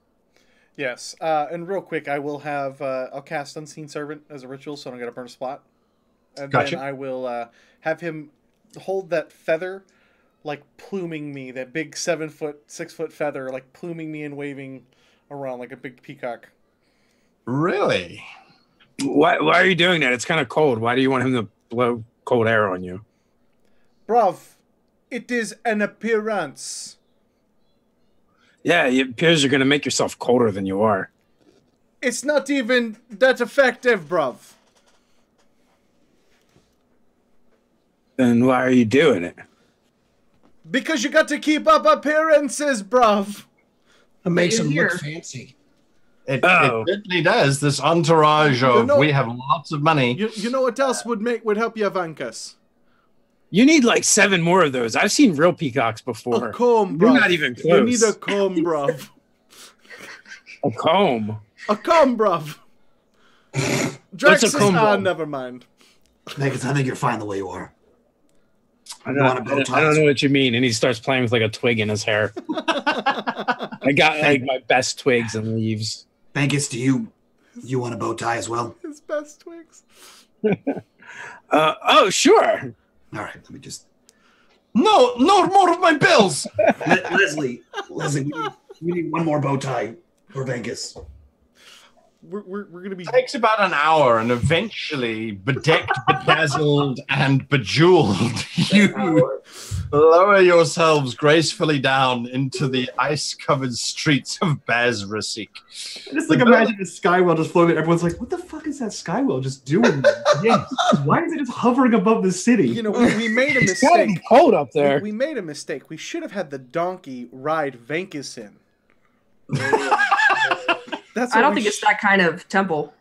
Yes. And real quick, I will have I'll cast Unseen Servant as a ritual, so I don't get a burn spot. And Gotcha. then I will have him hold that feather, like pluming me, that big 6 foot feather, like pluming me and waving around like a big peacock. Really? Why are you doing that? It's kind of cold. Why do you want him to blow cold air on you? Bruv, it is an appearance. Yeah, it appears you're going to make yourself colder than you are. It's not even that effective, bruv. Then why are you doing it? Because you got to keep up appearances, bruv. It makes him Here. look fancy. It certainly does. This entourage of we have lots of money. You know what else would help you, Vankas? You need like 7 more of those. I've seen real peacocks before. A comb, bruv. You're not even close. You need a comb, bruv. A comb. A comb, bruv. What's a comb, bruv? Never mind. Vegas, I think you're fine the way you are. I don't know what you mean. And he starts playing with like a twig in his hair. I got like my best twigs and leaves. Vegas, do you want a bow tie as well? His best twigs. Oh, sure. All right, let me just. No more of my bills. Leslie, we need one more bow tie for Vegas. We're gonna be. It takes about an hour, and eventually, bedecked, bedazzled, and bejeweled, you lower yourselves gracefully down into the ice-covered streets of Bazrasik. I just like imagine the skywell just floating. Everyone's like, "What the fuck is that skywell just doing?" Yes. Why is it just hovering above the city? You know, we made a It's gotta be mistake. cold up there. We made a mistake. We should have had the donkey ride Venkus in. That's I don't think it's that kind of temple.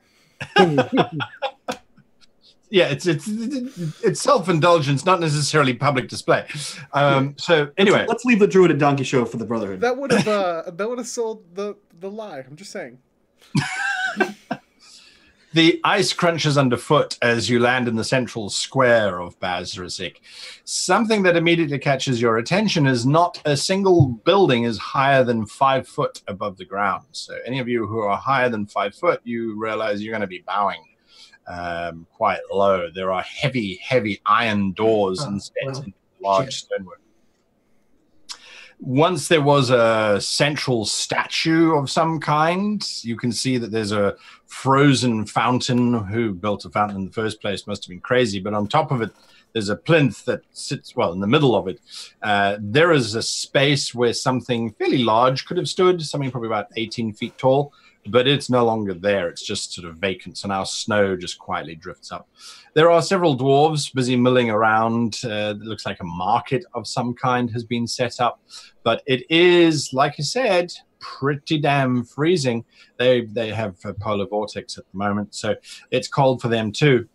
Yeah, it's self-indulgence, not necessarily public display. So anyway, let's leave the druid and donkey show for the Brotherhood. That would have sold the lie. I'm just saying. the ice crunches underfoot as you land in the central square of Bazrasik. Something that immediately catches your attention is not a single building is higher than 5 foot above the ground. So any of you who are higher than 5 foot, you realize you're going to be bowing quite low. There are heavy, heavy iron doors instead in large stonework. Once there was a central statue of some kind. You can see that there's a frozen fountain. Who built a fountain in the first place must have been crazy. But on top of it, there's a plinth that sits, well, in the middle of it. There is a space where something fairly large could have stood, something probably about 18 feet tall, but it's no longer there. It's just sort of vacant. So now snow just quietly drifts up. There are several dwarves busy milling around. It looks like a market of some kind has been set up, but it is, like I said, pretty damn freezing. They have a polar vortex at the moment, so it's cold for them too.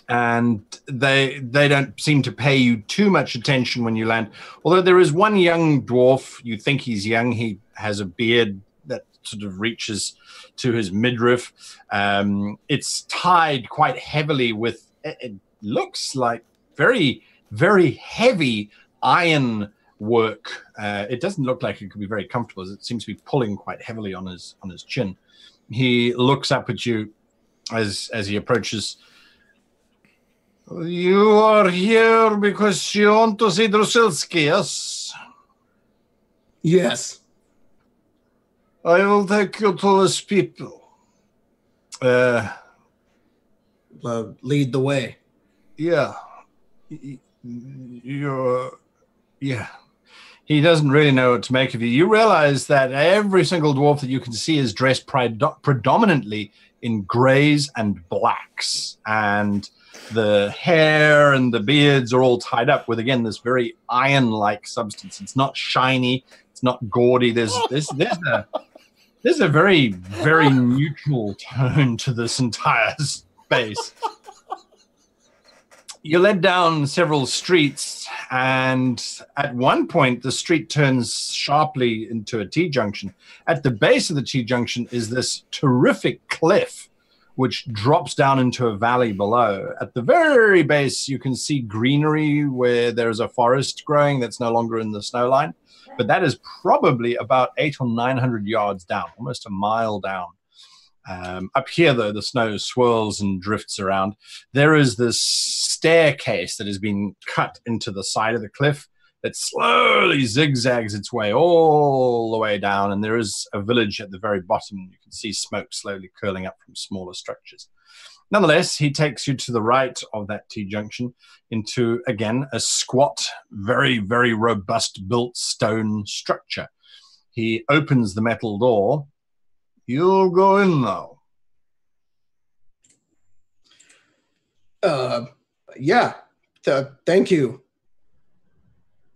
And they don't seem to pay you too much attention when you land. Although there is one young dwarf, you think he's young. He has a beard that sort of reaches to his midriff. It's tied quite heavily with, it looks like very, very heavy iron work. It doesn't look like it could be very comfortable, as it seems to be pulling quite heavily on his chin. He looks up at you as he approaches. You are here because you want to see Drusilski, yes? Yes. I will take you to his people. lead the way. Yeah. Yeah. He doesn't really know what to make of you. You realize that every single dwarf that you can see is dressed predominantly in grays and blacks. And the hair and the beards are all tied up with, again, this very iron-like substance. It's not shiny. It's not gaudy. There's a very, very neutral tone to this entire space. You led down several streets, and at one point, the street turns sharply into a T-junction. At the base of the T-junction is this terrific cliff, which drops down into a valley below. At the very base, you can see greenery where there's a forest growing that's no longer in the snow line. But that is probably about 800 or 900 yards down, almost a mile down. Up here, though, the snow swirls and drifts around. There is this staircase that has been cut into the side of the cliff that slowly zigzags its way all the way down, and there is a village at the very bottom. You can see smoke slowly curling up from smaller structures. Nonetheless, he takes you to the right of that T-junction into, again, a squat, very, very robust built stone structure. He opens the metal door. You'll go in now. Yeah. Thank you.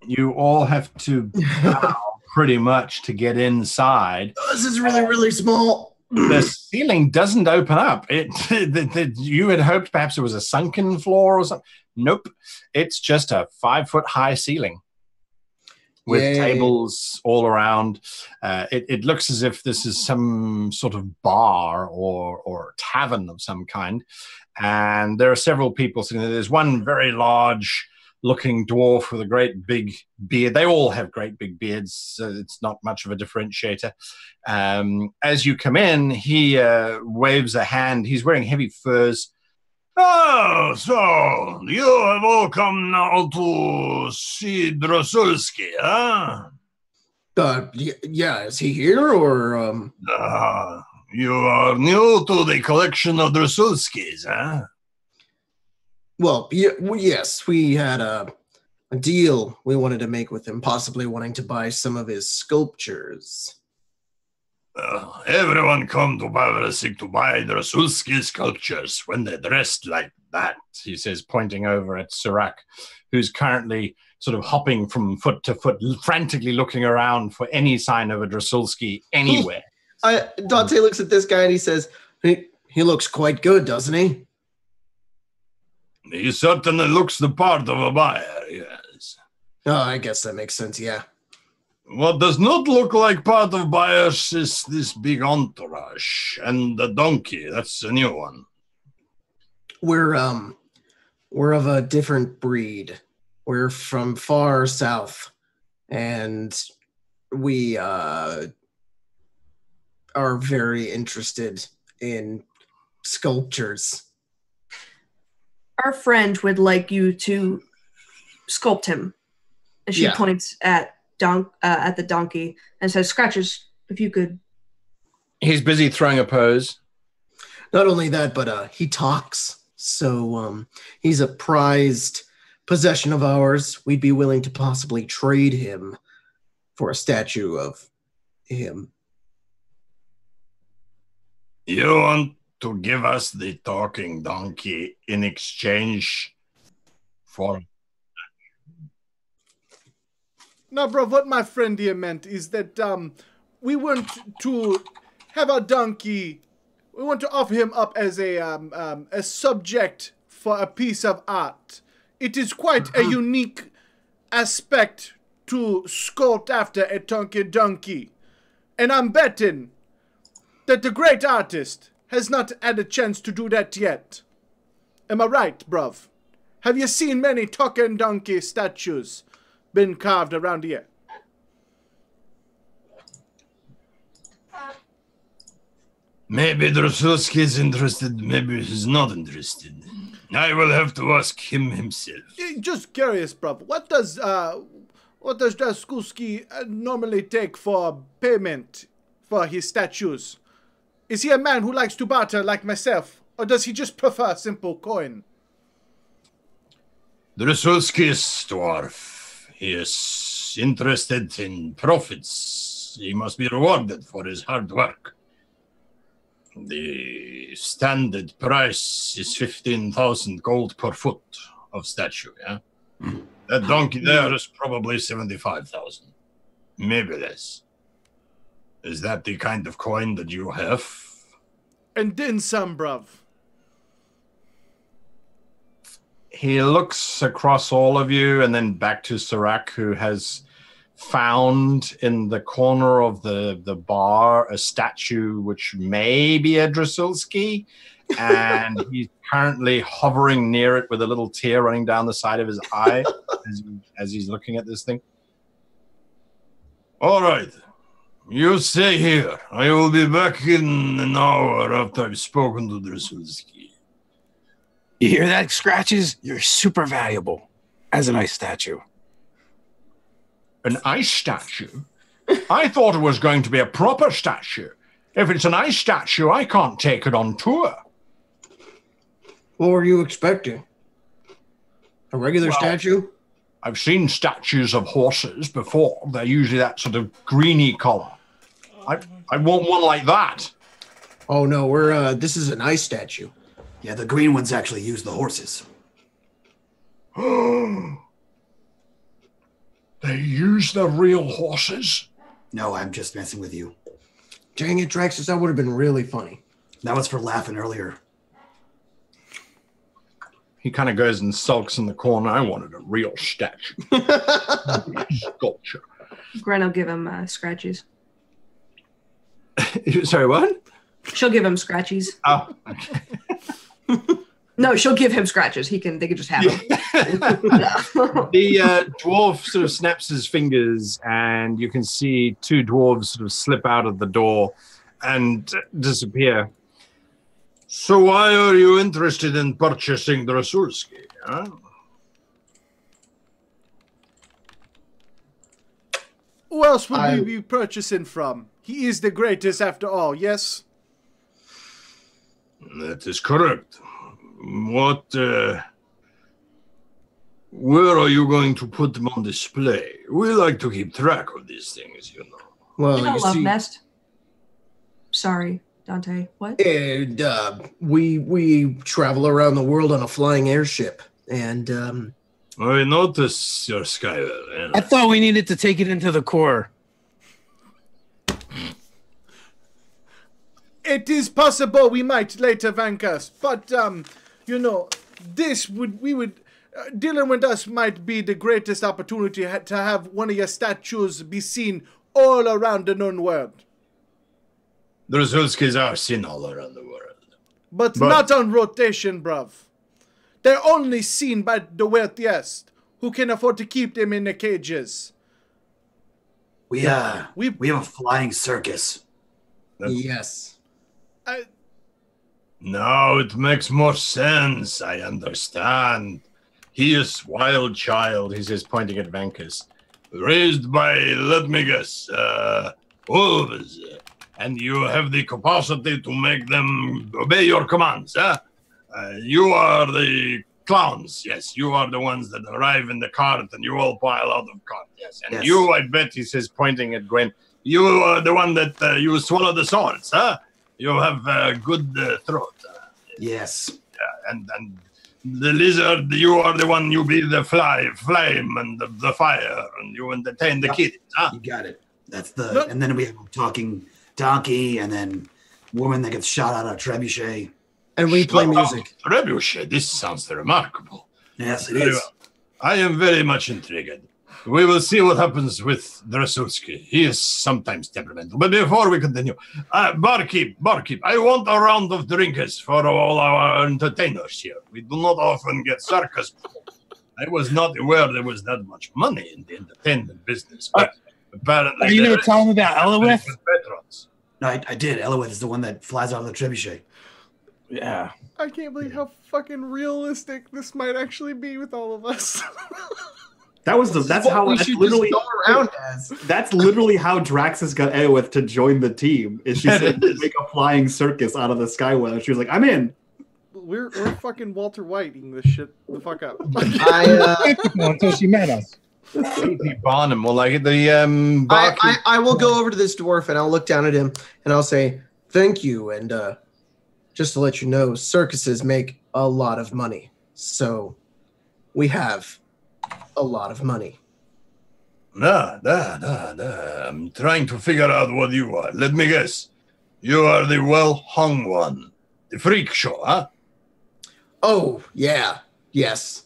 You all have to bow pretty much to get inside. This is really, really small. The ceiling doesn't open up. You had hoped perhaps it was a sunken floor or something. Nope. It's just a 5-foot high ceiling with tables all around. It looks as if this is some sort of bar or tavern of some kind. And there are several people sitting there. There's one very large looking dwarf with a great big beard. They all have great big beards, so it's not much of a differentiator. As you come in, he waves a hand. He's wearing heavy furs. Oh, so you have all come now to see Drosulski, huh? Yeah, is he here or you are new to the collection of Drosulskis, huh? Well, yes, we had a deal we wanted to make with him, possibly wanting to buy some of his sculptures. Everyone come to Bavrasik to buy Drosulski sculptures when they're dressed like that, he says, pointing over at Surak, who's currently sort of hopping from foot to foot, frantically looking around for any sign of a Drosulski anywhere. Dante looks at this guy and he says, he looks quite good, doesn't he? He certainly looks the part of a buyer, yes. Oh, I guess that makes sense, yeah. What does not look like part of buyers is this big entourage and the donkey. That's a new one. We're of a different breed. We're from far south, and we are very interested in sculptures. Our friend would like you to sculpt him. And she points at the donkey and says, Scratches, if you could. He's busy throwing a pose. Not only that, but he talks. So he's a prized possession of ours. We'd be willing to possibly trade him for a statue of him. You want to give us the talking donkey in exchange for... No, bro, what my friend here meant is that we want to have a donkey. We want to offer him up as a subject for a piece of art. It is quite a unique aspect to sculpt after a donkey. And I'm betting that the great artist has not had a chance to do that yet. Am I right, bruv? Have you seen many talking donkey statues been carved around here? Maybe Drosulski is interested, maybe he's not interested. I will have to ask him himself. Just curious, bruv. What does Drosulski normally take for payment for his statues? Is he a man who likes to barter like myself? Or does he just prefer simple coin? Drasulski's dwarf. He is interested in profits. He must be rewarded for his hard work. The standard price is 15,000 gold per foot of statue, yeah? That donkey there is probably 75,000. Maybe less. Is that the kind of coin that you have? And then some, bruv. He looks across all of you and then back to Serac, who has found in the corner of the bar a statue which may be a Drasulski, and he's currently hovering near it with a little tear running down the side of his eye as he's looking at this thing. All right. You stay here. I will be back in an hour after I've spoken to Drasulski. You hear that, Scratches? You're super valuable as an ice statue. An ice statue? I thought it was going to be a proper statue. If it's an ice statue, I can't take it on tour. What were you expecting? A regular statue? I've seen statues of horses before. They're usually that sort of greeny color. I want one like that. Oh no, we're this is an ice statue. Yeah, the green ones actually use the horses. They use the real horses? No, I'm just messing with you. Dang it, Draxus, that would have been really funny. That was for laughing earlier. He kind of goes and sulks in the corner. I wanted a real statue. Sculpture. Gren will give him scratchies. Sorry, what? She'll give him scratchies. Oh, okay. No, she'll give him scratches. They can just have them. The dwarf sort of snaps his fingers, and you can see two dwarves sort of slip out of the door and disappear. So why are you interested in purchasing Drasulski, huh? Who else would we be purchasing from? He is the greatest after all, yes? That is correct. What, where are you going to put them on display? We like to keep track of these things, you know. Well, You know you Love see, Nest? Sorry, Dante. What? and we travel around the world on a flying airship, and I notice your Skywell. I thought we needed to take it into the core. It is possible we might later vanquish, but, you know, dealing with us might be the greatest opportunity to have one of your statues be seen all around the known world. The Drasulskis are seen all around the world. But not on rotation, bruv. They're only seen by the wealthiest, who can afford to keep them in the cages. We have a flying circus. yes. Now it makes more sense. I understand. He is wild child, he says, pointing at Vankus. Raised by, let me guess, wolves. And you have the capacity to make them obey your commands, huh? You are the clowns, yes. You are the ones that arrive in the cart and you all pile out of cart, yes. And Yes. you, I bet, he says, pointing at Gwen, you are the one that you swallow the swords, huh? You have a good throat. Yes. And the lizard, you are the one, you be the flame and the fire, and you entertain the kids, huh? You got it. That's the, and then we have a talking donkey, and then woman that gets shot out of a trebuchet. And we play music. Trebuchet, this sounds remarkable. Yes, it Very is. well. I am very much intrigued. We will see what happens with Drasulski. He is sometimes temperamental. But before we continue, barkeep, I want a round of drinkers for all our entertainers here. We do not often get circus. I was not aware there was that much money in the entertainment business. But apparently, Are you going to tell him about Elowith? Patrons. No, I did. Elowith is the one that flies out of the trebuchet. Yeah. I can't believe how fucking realistic this might actually be with all of us. That's how we that's should literally just go around as. That's literally how Draxus got Eowith to join the team. Is she said It is. make a flying circus out of the Skywell. She was like, "I'm in." we're fucking Walter Whiting this shit the fuck up. Until she met us. Barnum will like it. The barkeep. I will go over to this dwarf and I'll look down at him and I'll say, thank you. And just to let you know, circuses make a lot of money. So we have a lot of money. Nah. I'm trying to figure out what you are. Let me guess. You are the well-hung one. The freak show, huh? Oh, yeah. Yes.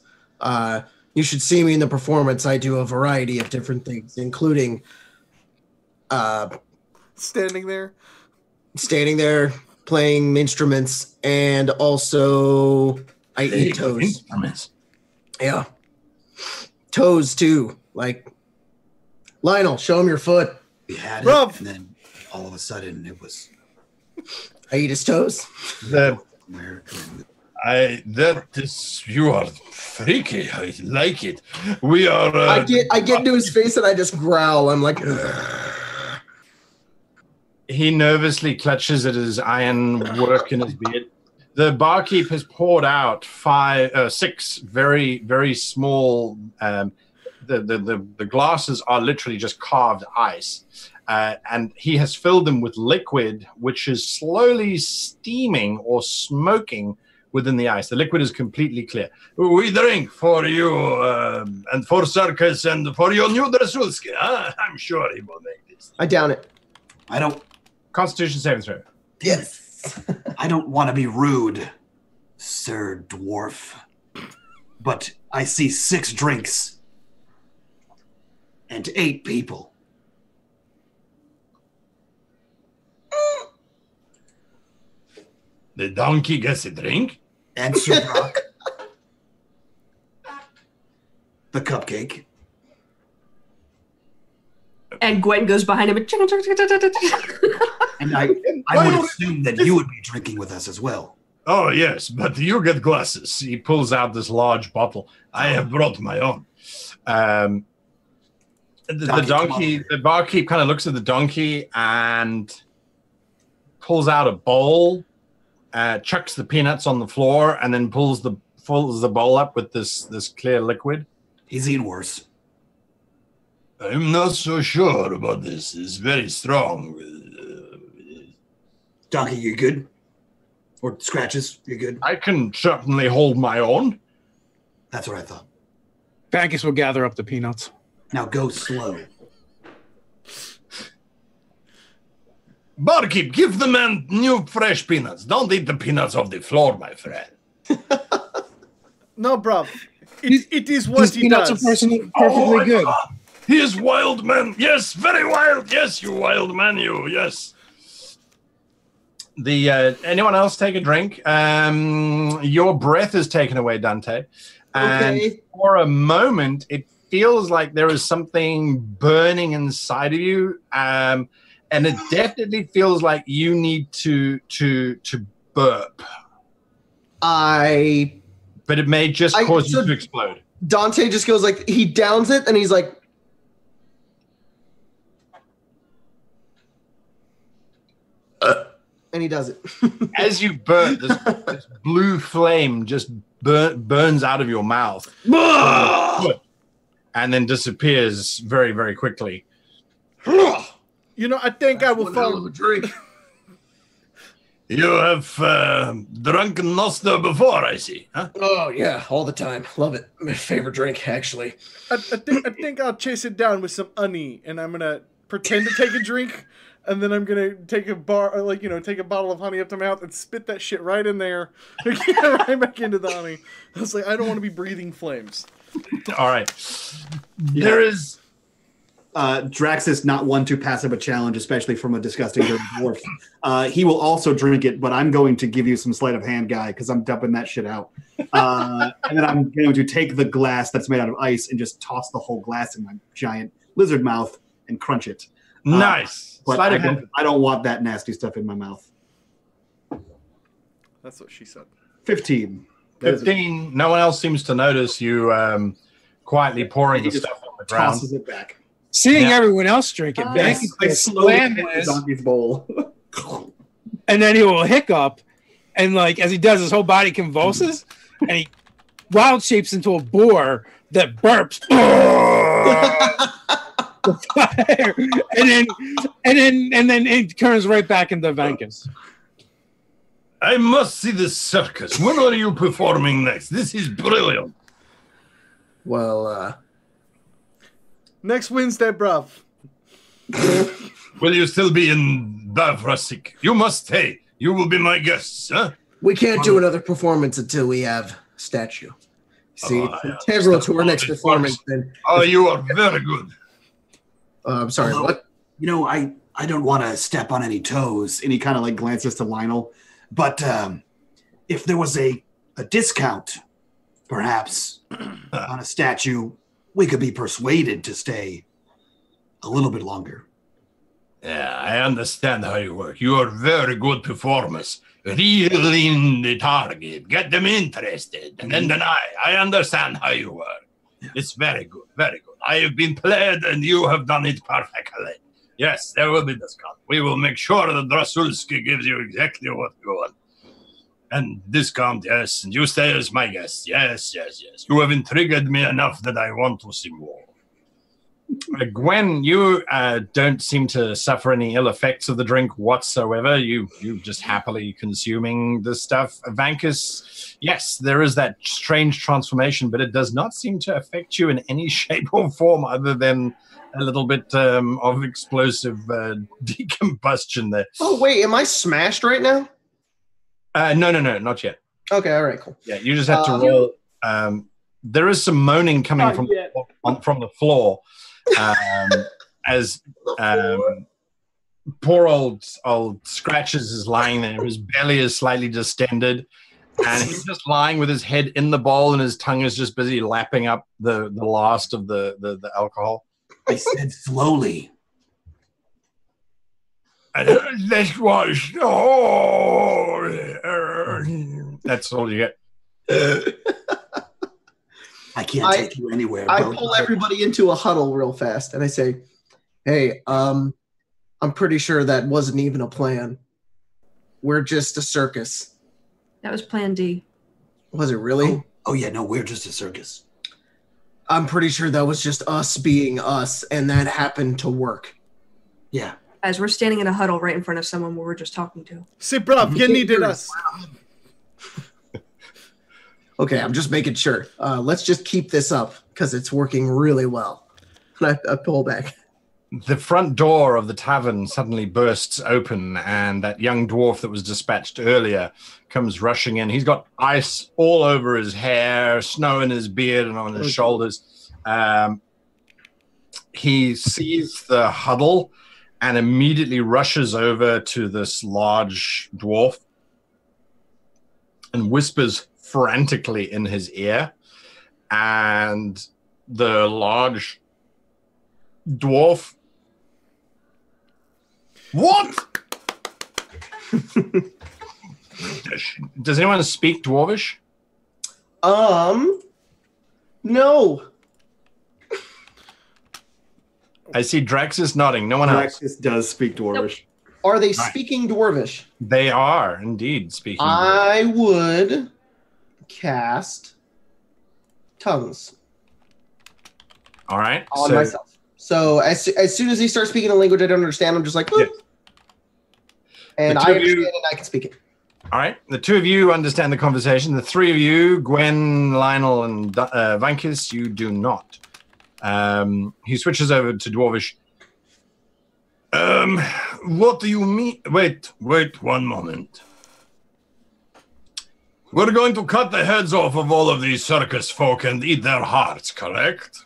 You should see me in the performance. I do a variety of different things, including standing there, playing instruments, and also I eat toes. Instruments. Yeah. Toes, too. Like, Lionel, show him your foot. We had Bruv. it, and then all of a sudden it was I eat his toes. You are freaky. I like it. We are. I get into his face and I just growl. I'm like, ugh. He nervously clutches at his iron work in his beard. The barkeep has poured out 6 very, very small. The glasses are literally just carved ice. And he has filled them with liquid, which is slowly steaming or smoking within the ice. The liquid is completely clear. We drink for you and for Circus and for your new Drasulski. Huh? I'm sure he will make this. I down it. I don't. Constitution saving throw. Yes. I don't want to be rude, Sir Dwarf, but I see 6 drinks and 8 people. The donkey gets a drink? And Sir Brock. The cupcake. And Gwen goes behind him. And I would assume that you would be drinking with us as well. Oh, yes, but you get glasses. He pulls out this large bottle. I have brought my own. The barkeep kind of looks at the donkey and pulls out a bowl, chucks the peanuts on the floor, and then fills the bowl up with this clear liquid. He's eaten worse. I'm not so sure about this. It's very strong. Donkey, you good? Or Scratches, you good? I can certainly hold my own. That's what I thought. Bacchus will gather up the peanuts. Now go slow. Barkeep, give the man new fresh peanuts. Don't eat the peanuts off the floor, my friend. No, bruv. It is what he peanuts does. are perfectly good. God. He is wild, man. Yes, very wild. Yes, you wild man, you. Yes. Anyone else take a drink? Your breath is taken away, Dante. And for a moment, it feels like there is something burning inside of you. And it definitely feels like you need to burp. But it may just cause you to explode. Dante just goes like, he downs it and he's like, and he does it. As you burn, this blue flame just burns out of your mouth. And then disappears very, very quickly. You know, I think I will follow a drink. You have drunk Noster before, I see. Huh? Oh, yeah, all the time. Love it. My favorite drink, actually. I think I'll chase it down with some honey, and I'm gonna pretend to take a drink, and then I'm gonna take take a bottle of honey up to my mouth and spit that shit right in there, right back into the honey. I was like, I don't want to be breathing flames. All right. There is. Drax is not one to pass up a challenge, especially from a disgusting dirty dwarf. He will also drink it, but I'm going to give you some sleight of hand, guy, because I'm dumping that shit out. And then I'm going to take the glass that's made out of ice and just toss the whole glass in my giant lizard mouth and crunch it. Nice. But I don't want that nasty stuff in my mouth. That's what she said. 15. 15. No one else seems to notice you quietly pouring the stuff on the ground. Tosses it back. Seeing everyone else drink it, Yes, Bacchus I will slowly slam hit the this, donkey's bowl. and then he will hiccup, And like as he does, his whole body convulses, and he wild shapes into a boar that burps. Fire. And then it turns right back into Vankus. I must see this circus. When are you performing next? This is brilliant. Well, Next Wednesday, bruv. Will you still be in Bavrasik? You must stay. You will be my guests, huh? we can't do another performance until we have statue. See, Oh, it's integral to our next performance. Then, Oh, you are very good. I'm sorry, what? You know, I don't want to step on any toes. And he kind of like glances to Lionel. But if there was a discount, perhaps, on a statue, we could be persuaded to stay a little bit longer. Yeah, I understand how you work. You are very good performers. Reel in the target, get them interested, and then deny. I understand how you work. It's very good, very good. I have been played, and you have done it perfectly. Yes, there will be discount. We will make sure that Drasulski gives you exactly what you want. And discount, yes, and you stay as my guest. Yes, yes, yes. You have intrigued me enough that I want to see more. Gwen, you don't seem to suffer any ill effects of the drink whatsoever. You just happily consuming the stuff. Vankus, yes, there is that strange transformation, but it does not seem to affect you in any shape or form other than a little bit of explosive decombustion there. Oh, wait, am I smashed right now? No, not yet. Okay, all right, cool. Yeah, you just have to roll. There is some moaning coming from the floor. As poor old Scratches is lying there. His belly is slightly distended, and he's just lying with his head in the bowl, and his tongue is just busy lapping up the last of the alcohol. I said slowly. Let's watch. Oh, that's all you get. I can't take you anywhere. I pull everybody into a huddle real fast, and I say, hey, I'm pretty sure that wasn't even a plan. We're just a circus. That was Plan D. Was it really? Oh yeah, no, we're just a circus. I'm pretty sure that was just us being us, and that happened to work. Yeah. As we're standing in a huddle right in front of someone we were just talking to. See, bruv, you needed us. Okay, I'm just making sure. Let's just keep this up because it's working really well. And I pull back. The front door of the tavern suddenly bursts open, and that young dwarf that was dispatched earlier comes rushing in. He's got ice all over his hair, snow in his beard and on his shoulders. He sees the huddle and immediately rushes over to this large dwarf and whispers frantically in his ear, and the large dwarf, what? Does anyone speak Dwarvish? No. I see Draxus nodding. No one else. Draxus does speak Dwarvish. Are they speaking Dwarvish? They are indeed speaking. I would cast tongues. All right. On myself. So as soon as he starts speaking a language I don't understand, I'm just like, boop. And I understand and I can speak it. All right. The two of you understand the conversation. The three of you, Gwen, Lionel, and Vankus, you do not. He switches over to Dwarvish. What do you mean? Wait 1 moment. We're going to cut the heads off of all of these circus folk and eat their hearts, correct?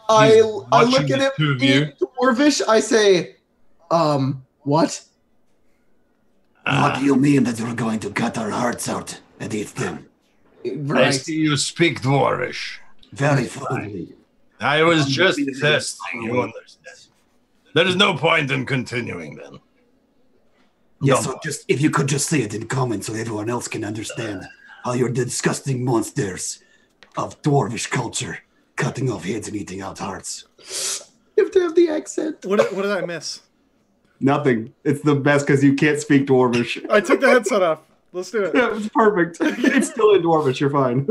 I look at him in Dwarvish. I say, what? What do you mean that we're going to cut our hearts out and eat them? I see you speak Dwarvish. Very fluently. I was just testing, you understand. There is no point in continuing then. Yes, so just if you could just say it in comments so everyone else can understand how you're the disgusting monsters of Dwarvish culture, cutting off heads and eating out hearts. You have to have the accent. What did I miss? Nothing. It's the best because you can't speak Dwarvish. I took the headset off. Let's do it. Yeah, it's perfect. It's still in Dwarvish. You're fine.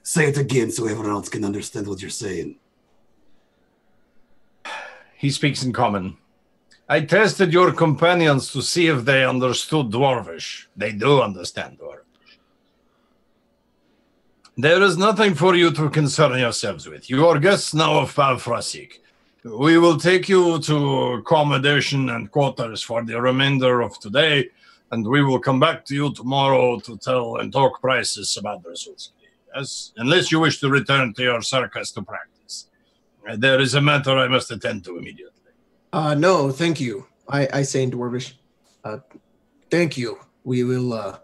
Say it again so everyone else can understand what you're saying. He speaks in common. I tested your companions to see if they understood Dwarvish. They do understand Dwarvish. There is nothing for you to concern yourselves with. You are guests now of Palfrasik. We will take you to accommodation and quarters for the remainder of today, and we will come back to you tomorrow to tell and talk prices about the results. Unless you wish to return to your circus to practice. There is a matter I must attend to immediately. No, thank you. I say in Dwarvish. Thank you. We will,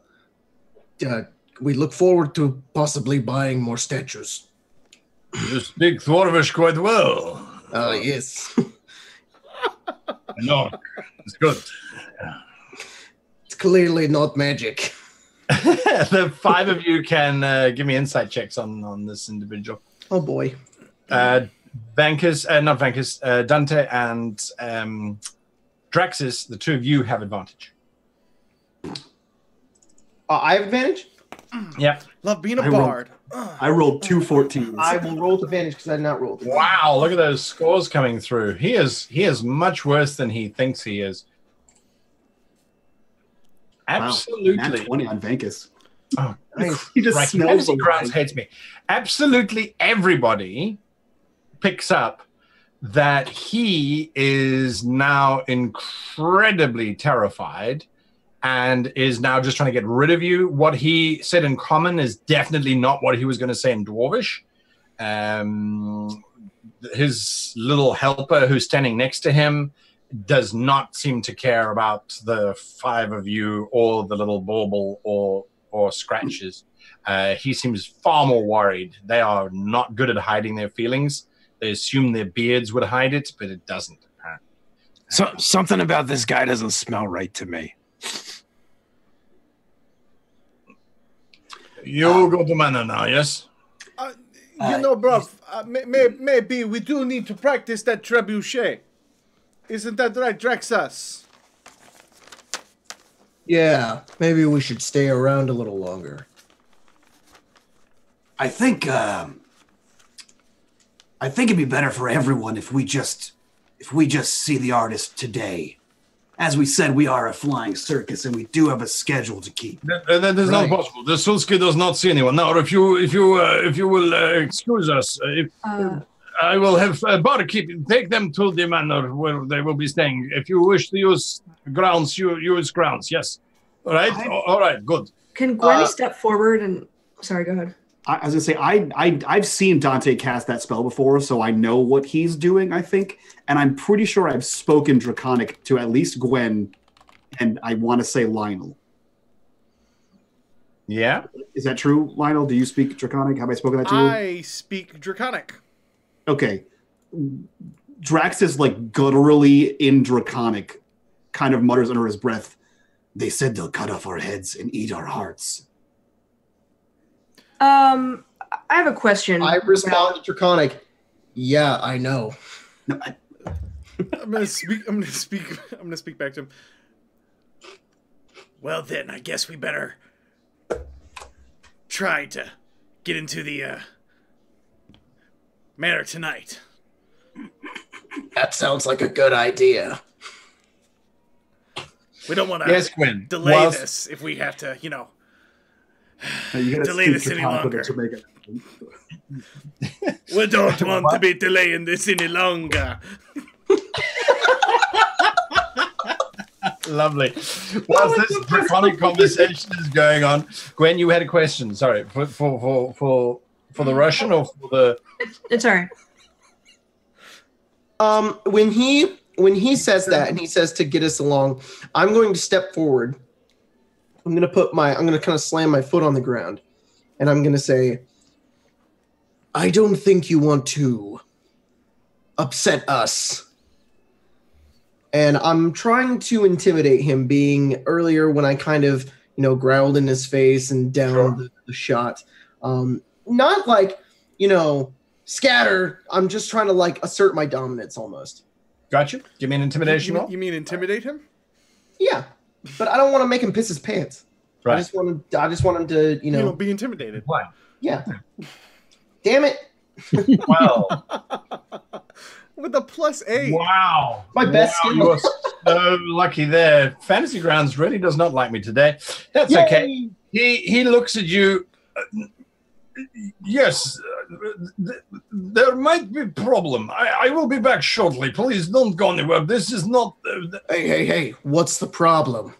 we look forward to possibly buying more statues. You speak Dwarvish quite well. Yes. No, it's good. It's clearly not magic. The five of you can give me insight checks on this individual. Oh boy. Not Vankus, Dante and Draxus, the two of you have advantage. I have advantage? Yep. Love being a bard. I rolled 2 14s. I will roll with advantage because I did not roll. Wow, look at those scores coming through. He is much worse than he thinks he is. Absolutely. Wow, nat 20 on Vankus. Oh, He just right. smells MC Grounds hates me. Absolutely everybody picks up that he is now incredibly terrified and is now just trying to get rid of you. What he said in common is definitely not what he was going to say in Dwarvish. His little helper who's standing next to him does not seem to care about the five of you or the little bauble or scratches. He seems far more worried. They are not good at hiding their feelings. They assume their beards would hide it, but it doesn't. So something about this guy doesn't smell right to me. You go to manor now, yes? You know, bro, maybe we do need to practice that trebuchet. Isn't that right, Draxus? Yeah, maybe we should stay around a little longer. I think it'd be better for everyone if we just see the artist today. As we said, we are a flying circus, and we do have a schedule to keep. That is not possible. The Sulski does not see anyone. Now, if you will excuse us, I will have a barkeep take them to the manor where they will be staying. If you wish to use grounds, you use grounds. Yes. All right. All right. Good. Can Gwen step forward and? Sorry, go ahead. I was gonna say I've seen Dante cast that spell before, so I know what he's doing. I think, and I'm pretty sure I've spoken Draconic to at least Gwen, and I want to say Lionel. Yeah, is that true, Lionel? Do you speak Draconic? Have I spoken that to you? I speak Draconic. Okay, Drax is like gutturally in Draconic, kind of mutters under his breath. They said they'll cut off our heads and eat our hearts. I have a question. I respond to Draconic. Yeah, I know. No, I'm gonna speak back to him. Well then, I guess we better try to get into the manor tonight. That sounds like a good idea. We don't want to delay this if we have to, delay this any longer. We don't want to be delaying this any longer. Lovely. Whilst this draconic conversation is going on, Gwen, you had a question. Sorry, for the Russian or for the? It's all right. When he says that and he says to get us along, I'm going to step forward. I'm going to kind of slam my foot on the ground, and I'm going to say, I don't think you want to upset us. And I'm trying to intimidate him, being earlier when I kind of, growled in his face and down the shot. Not like, scatter. I'm just trying to assert my dominance almost. Got you. Give me an intimidation roll. You mean intimidate him? Yeah, but I don't want to make him piss his pants. Right. I just want him to, You know, be intimidated. Why? Yeah. Damn it. Well, With a +8. wow. My best skill. You're so lucky there. Fantasy Grounds really does not like me today. That's Yay! okay. He looks at you. Yes, there might be a problem. I will be back shortly. Please don't go anywhere. This is not... Hey, what's the problem?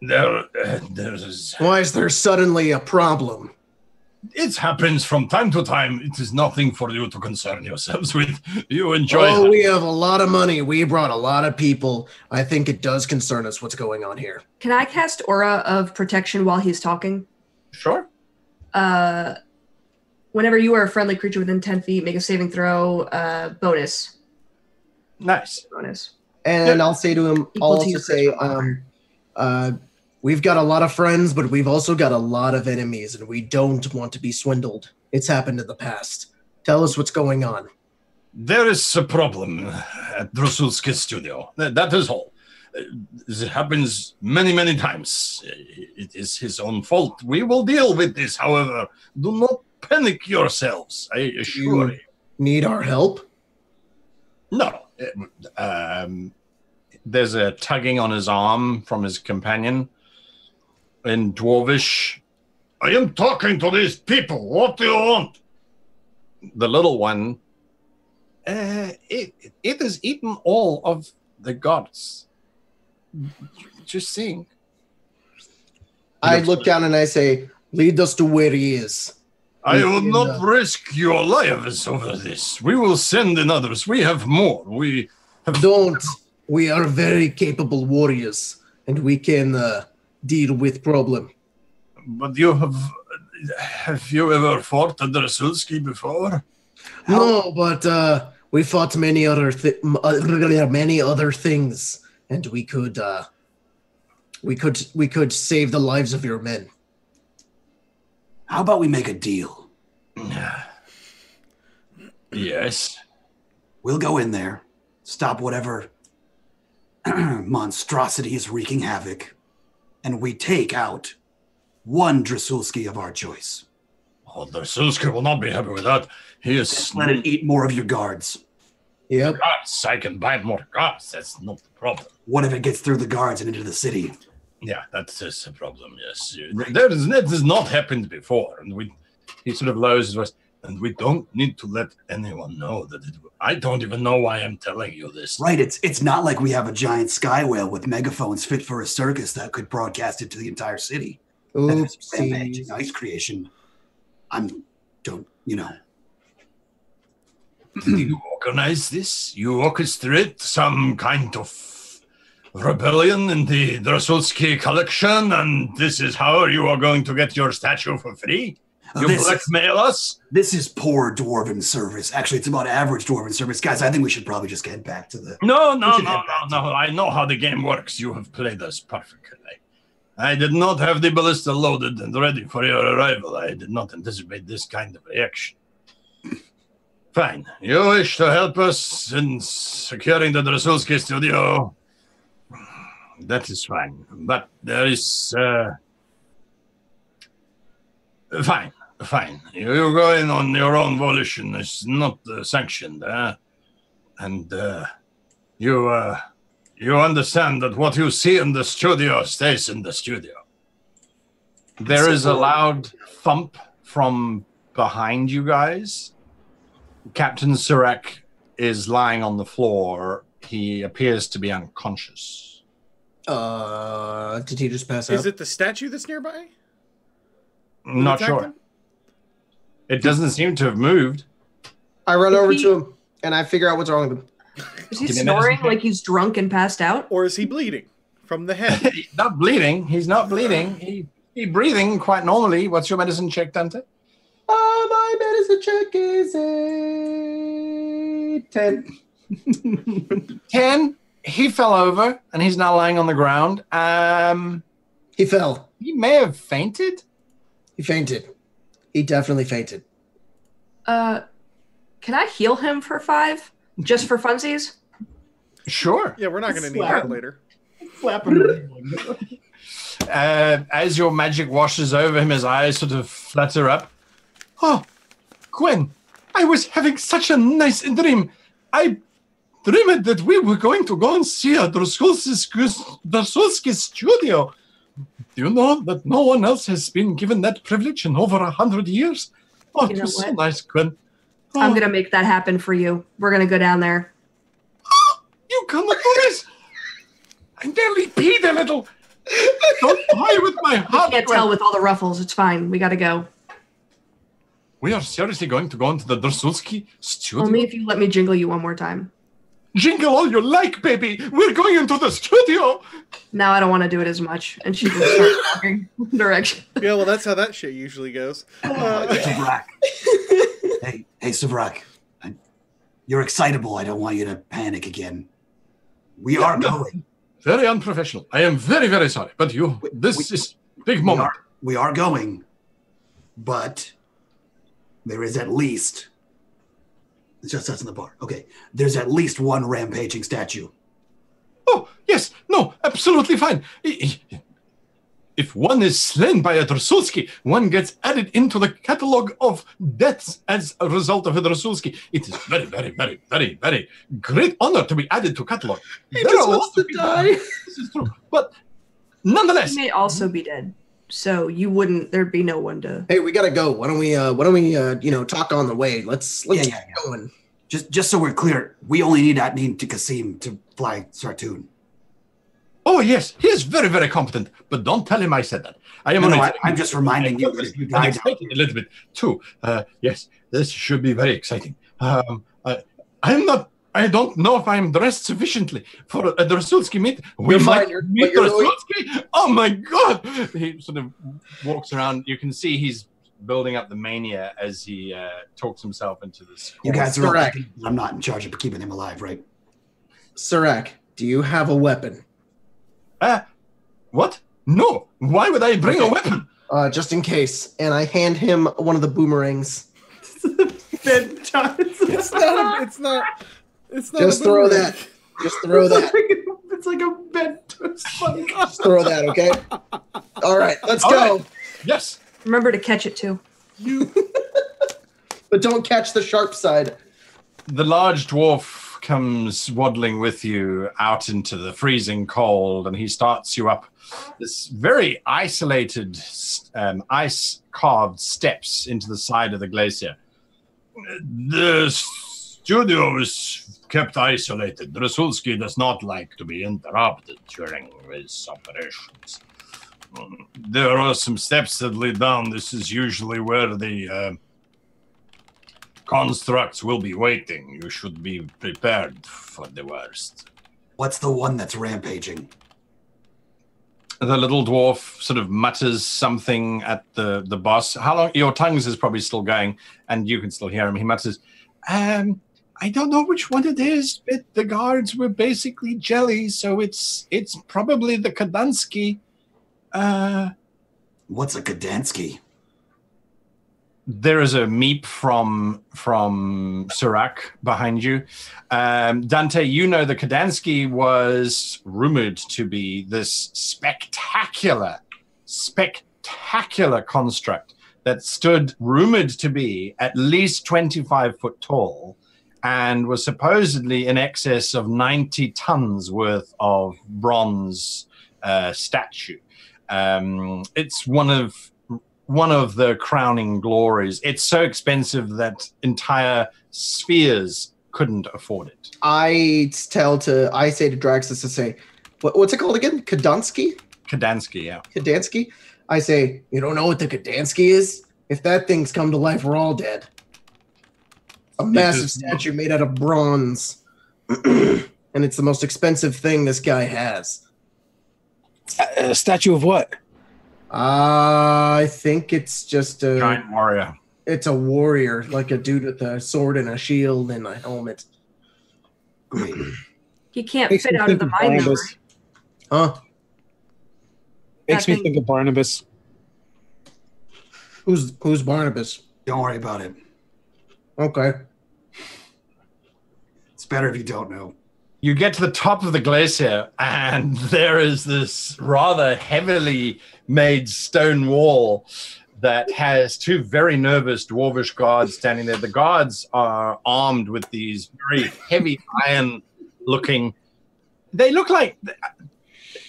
There's... Why is there suddenly a problem? It happens from time to time. It is nothing for you to concern yourselves with. You enjoy Oh, that. we have a lot of money. We brought a lot of people. I think it does concern us what's going on here. Can I cast Aura of Protection while he's talking? Sure. Whenever you are a friendly creature within 10 feet, make a saving throw, bonus. Nice. Bonus. And I'll say to him, I'll Equal to also your say, charisma. we've got a lot of friends, but we've also got a lot of enemies, and we don't want to be swindled. It's happened in the past. Tell us what's going on. There is a problem at Drosulski's studio. That is all. It happens many, many times. It is his own fault. We will deal with this, however. Do not panic yourselves, I assure you. Need our help? No. There's a tugging on his arm from his companion in Dwarvish. I am talking to these people. What do you want? The little one, it has eaten all of the gods. Just saying. I look down and I say, lead us to where he is. I will not risk your lives over this. We will send in others. We have more. We have... Don't. We are very capable warriors, and we can deal with problem. But have you ever fought under Sulski before? No, but we fought many other things, and we could save the lives of your men. How about we make a deal? Yes. We'll go in there, stop whatever monstrosity is wreaking havoc, and we take out one Drosulski of our choice. Oh, Drosulski will not be happy with that. He is... Let it eat more of your guards. Yep. Gods, I can buy more gods. That's not the problem. What if it gets through the guards and into the city? Yeah, that's just a problem, yes. That has not happened before. And he sort of lowers his voice. And we don't need to let anyone know that I don't even know why I'm telling you this. Right, it's not like we have a giant sky whale with megaphones fit for a circus that could broadcast it to the entire city. That's Oopsies. nice creation. You organize this? You orchestrate some kind of rebellion in the Drosulski collection, and this is how you are going to get your statue for free? You blackmail us? This is poor dwarven service. Actually, it's about average dwarven service. Guys, I think we should probably just get back to the... No. I know how the game works. You have played us perfectly. I did not have the ballista loaded and ready for your arrival. I did not anticipate this kind of reaction. Fine. You wish to help us in securing the Drosulski studio. That is fine. But there is... Fine. You go in on your own volition. It's not sanctioned. And you understand that what you see in the studio stays in the studio. There is a loud thump from behind you guys. Captain Surek is lying on the floor. He appears to be unconscious. Did he just pass out? Is it the statue that's nearby? Not sure. Him? It doesn't seem to have moved. I run over to him and I figure out what's wrong with him. Is he snoring like he's drunk and passed out? Or is he bleeding from the head? He's not bleeding. He's breathing quite normally. What's your medicine check, Dante? My medicine check is a 10. 10. He fell over and he's now lying on the ground. He fell. He may have fainted. He fainted. He definitely fainted. Can I heal him for 5? Just for funsies? Sure. Yeah, we're not going to need that later. Slap him. As your magic washes over him, his eyes sort of flutter up. Oh, Gwen, I was having such a nice dream. I dreamed that we were going to go and see Darsulski's studio. Do you know that no one else has been given that privilege in over 100 years? Oh, it was so nice, Gwen. Oh. I'm going to make that happen for you. We're going to go down there. You cannot do this. I nearly peed a little. Don't toy with my heart. I can't tell with all the ruffles. It's fine. We got to go. We are seriously going to go into the Darsulski studio? Only if you let me jingle you one more time. Jingle all you like, baby. We're going into the studio. Now I don't want to do it as much. And she can start walking direction. Yeah, well, that's how that shit usually goes. Savrak. Hey, Savrak. You're excitable. I don't want you to panic again. We are going. Very unprofessional. I am very, very sorry. But this is big moment. We are going. But there is at least... It's just us in the bar. Okay. There's at least one rampaging statue. Oh, yes. No, absolutely fine. If one is slain by a Darsulski, one gets added into the catalog of deaths as a result of a Darsulski. It is very, very, very, very, very great honor to be added to catalog. He just wants to die. This is true. But nonetheless... He may also be dead. So there'd be no one to... Hey, we got to go. Why don't we talk on the way? Let's get going. Just so we're clear, we only need Atneen to Kasim to fly Sartoon. Oh, yes, he is very, very competent, but don't tell him I said that. I'm just reminding you that you died a little bit, too. Yes, this should be very exciting. I don't know if I'm dressed sufficiently for a Darsulski meet. We might meet Darsulski. Oh, my God. He sort of walks around. You can see he's building up the mania as he talks himself into this. You guys are all I'm not in charge of keeping him alive, right? Sarak, do you have a weapon? What? No. Why would I bring a weapon? Just in case. And I hand him one of the boomerangs. It's not. Just throw that. Just throw that. It's like a bed toast. Just throw that, okay? All right, let's go. Right. Yes. Remember to catch it, too. But don't catch the sharp side. The large dwarf comes waddling with you out into the freezing cold, and he starts you up this very isolated, ice-carved steps into the side of the glacier. The studio is kept isolated. Darsulski does not like to be interrupted during his operations. There are some steps that lead down. This is usually where the constructs will be waiting. You should be prepared for the worst. What's the one that's rampaging? The little dwarf sort of mutters something at the boss. How long? Your tongues is probably still going, and you can still hear him. He mutters, I don't know which one it is, but the guards were basically jelly, so it's probably the Kadansky. What's a Kadansky? There is a meep from Surak behind you. Dante, you know the Kadansky was rumored to be this spectacular construct that stood rumored to be at least 25 foot tall and was supposedly in excess of 90 tons worth of bronze statue. It's one of the crowning glories. It's so expensive that entire spheres couldn't afford it. I say to Draxus to say, what's it called again? Kadansky? Kadansky, yeah. Kadansky? I say, you don't know what the Kadansky is? If that thing's come to life, we're all dead. A massive statue made out of bronze. And it's the most expensive thing this guy has. A statue of what? I think it's just a giant warrior. It's a warrior, like a dude with a sword and a shield and a helmet. Great. He can't fit out of the mine, though, right? Huh? Makes me think of Barnabas. Who's Barnabas? Don't worry about it. Okay. It's better if you don't know. You get to the top of the glacier, and there is this rather heavily made stone wall that has two very nervous dwarvish guards standing there. The guards are armed with these very heavy iron-looking. They look like.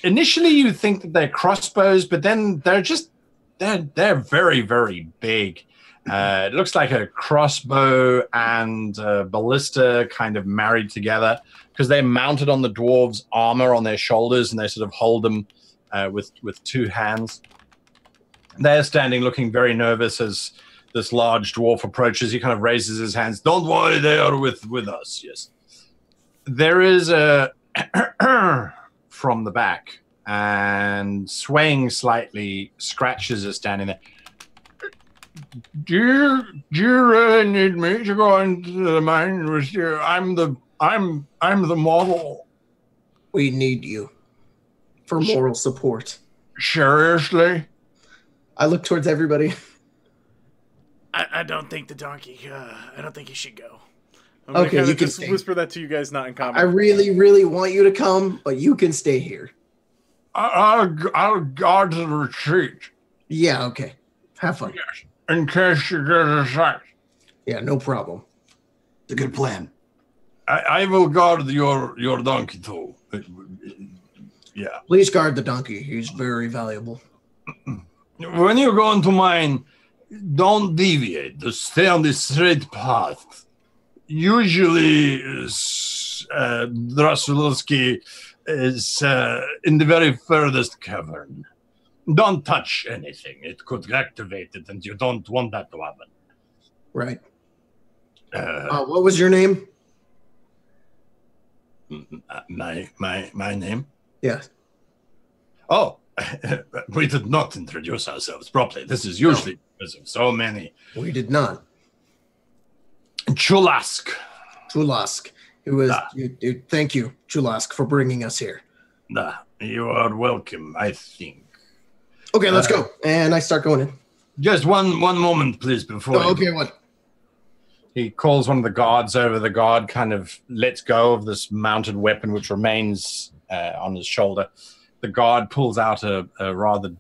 Initially, you think that they're crossbows, but then they're very, very big. It looks like a crossbow and a ballista kind of married together, because they're mounted on the dwarves' armor on their shoulders, and they sort of hold them with two hands. They're standing looking very nervous as this large dwarf approaches. He kind of raises his hands. Don't worry, they are with us, yes. There is a from the back, and swaying slightly, Scratches is standing there. Do you really need me to go into the mine with you? I'm the model. We need you for moral support. Seriously? I look towards everybody. I don't think the donkey. I don't think he should go. I'm Okay, gonna you can just stay. whisper that to you guys, not in comment. I really, really want you to come, but you can stay here. I'll guard the retreat. Yeah, okay. Have fun. Yes. In case you get attacked. Yeah, no problem. It's a good plan. I will guard your donkey too. Yeah. Please guard the donkey. He's very valuable. When you go into mine, don't deviate. Just stay on the straight path. Usually, Drasulowski is in the very furthest cavern. Don't touch anything. It could activate it, and you don't want that to happen. Right. What was your name? My name? Yeah. Oh, we did not introduce ourselves properly. This is usually because of so many. We did not. Chulask. Chulask. It was. Thank you, Chulask, for bringing us here. You are welcome, I think. Okay, let's go. And I start going in. Just one moment, please, before. Oh, okay, what? He calls one of the guards over. The guard kind of lets go of this mounted weapon, which remains on his shoulder. The guard pulls out a rather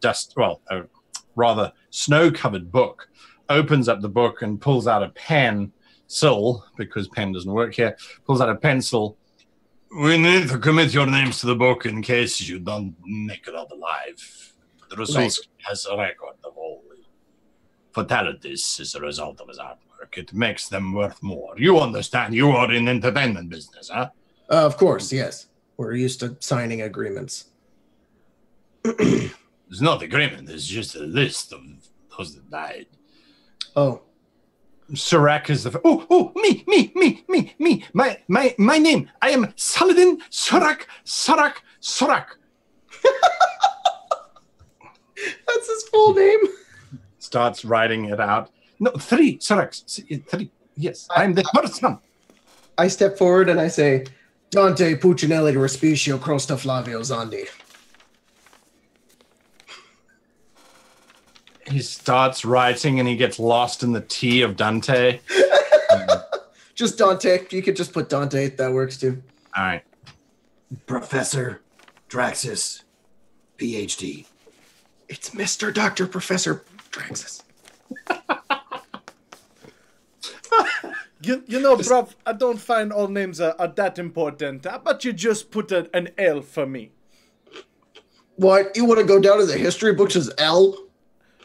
snow-covered book, opens up the book and pulls out a pencil, because pen doesn't work here, pulls out a pencil. We need to commit your names to the book in case you don't make it out alive. The result has a record of all the fatalities as a result of his artwork. It makes them worth more. You understand, you are in entertainment business, huh? Of course, yes. We're used to signing agreements. It's not agreement, it's just a list of those that died. Oh. Serac is the... Me. My name. I am Saladin Sorak. That's his full name. Starts writing it out. No, 3 Soraks. 3. Yes, I'm the first one. I step forward and I say, Dante Puccinelli Respicio Crosta Flavio Zandi. He starts writing and he gets lost in the T of Dante. Just Dante. You could just put Dante. That works too. All right. Professor Draxus, PhD. It's Mr. Dr. Professor Draxus. You know, bruv, I don't find all names are that important. How about you just put an L for me? What? You want to go down to the history books as L?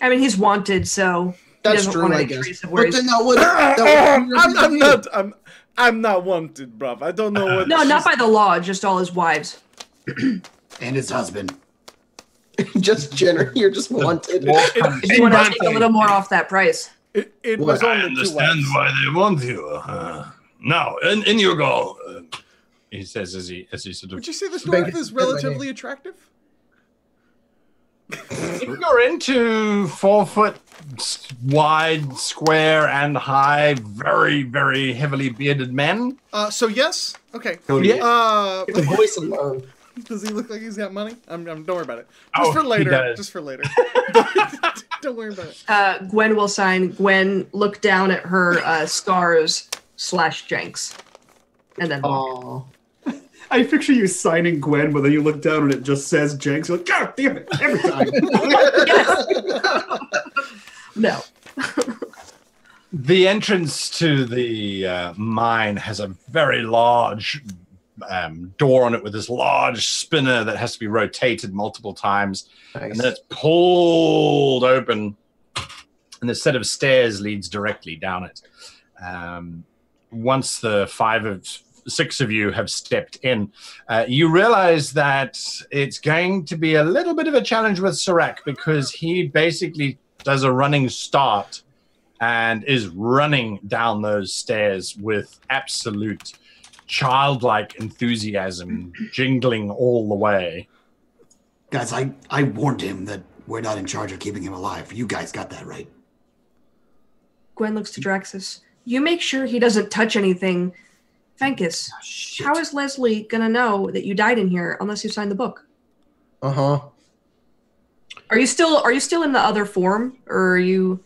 I mean, he's wanted, so That's he doesn't true, want I any guess. trace of But where he's... then that would I'm not wanted, bruv. I don't know what. No, not by the law, just all his wives. And his husband. just general. You're just wanted. If you want to take a little more off that price. It was I only 2 understand wives. why they want you. Now, in you go. He says as he sort of... Would you say this dwarf is relatively attractive? If you're into 4 foot wide, square, and high, very, very heavily bearded men. So yes. Okay. Yeah. The voice alone. Does he look like he's got money? Don't worry about it. Oh, Just for later. he does. Just for later. Don't worry about it. Gwen will sign. Gwen, look down at her scars / Jenks. And then Oh. I picture you signing Gwen, but then you look down and it just says Jenks. You're like, God damn it, every time. No. The entrance to the mine has a very large door on it with this large spinner that has to be rotated multiple times. Nice. And then it's pulled open, and the set of stairs leads directly down it. Once the 6 of you have stepped in, you realize that it's going to be a little bit of a challenge with Serac because he basically does a running start and is running down those stairs with absolute childlike enthusiasm, jingling all the way. Guys, I warned him that we're not in charge of keeping him alive. You guys got that right. Gwen looks to Draxus. You make sure he doesn't touch anything. Fenkus, how is Leslie gonna know that you died in here unless you signed the book? Are you still in the other form, or are you?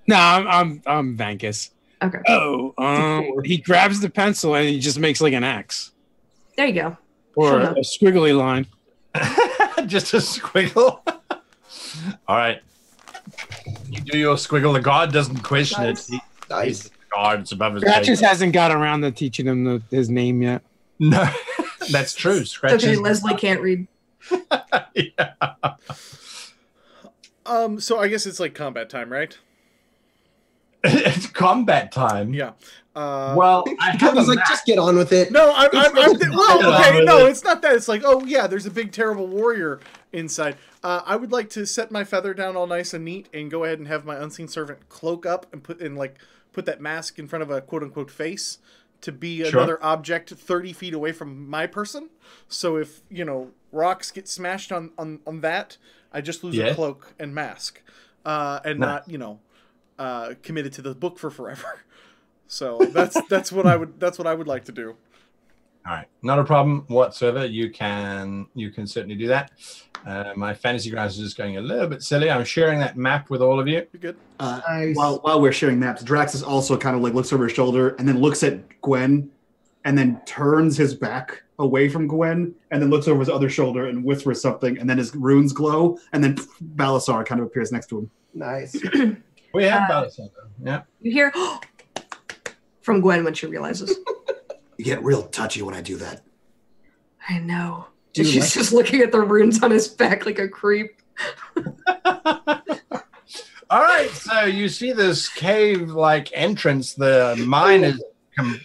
No, I'm Vankus. Okay. Oh, he grabs the pencil and he just makes like an X There you go. or a squiggly line. Just a squiggle. All right. You do your squiggle. The guard doesn't question it. He's the guard. It's above his head. Scratches hasn't got around to teaching him his name yet. No, that's true. Scratches. Okay, Leslie can't read. Yeah. So I guess it's like combat time, right? It's combat time. Yeah. Well, Cody's like, just get on with it. No, well, okay, no, it's not that. It's like, oh yeah, there's a big terrible warrior inside. I would like to set my feather down all nice and neat and go ahead and have my unseen servant cloak up and put that mask in front of a quote unquote face to be another object 30 feet away from my person. So if, rocks get smashed on that, I just lose a cloak and mask. And not, committed to the book for forever. So that's what I would like to do. All right, not a problem whatsoever. You can certainly do that. My fantasy grounds is just going a little bit silly. I'm sharing that map with all of you. You're good. Nice. While we're sharing maps, Draxus also kind of like looks over his shoulder and then looks at Gwen and then turns his back away from Gwen and then looks over his other shoulder and whispers something and then his runes glow and then Balasar kind of appears next to him. Nice. We have Balasar. Yeah. You hear from Gwen when she realizes. You get real touchy when I do that. I know. She's just looking at the runes on his back like a creep. All right, so you see this cave-like entrance. The mine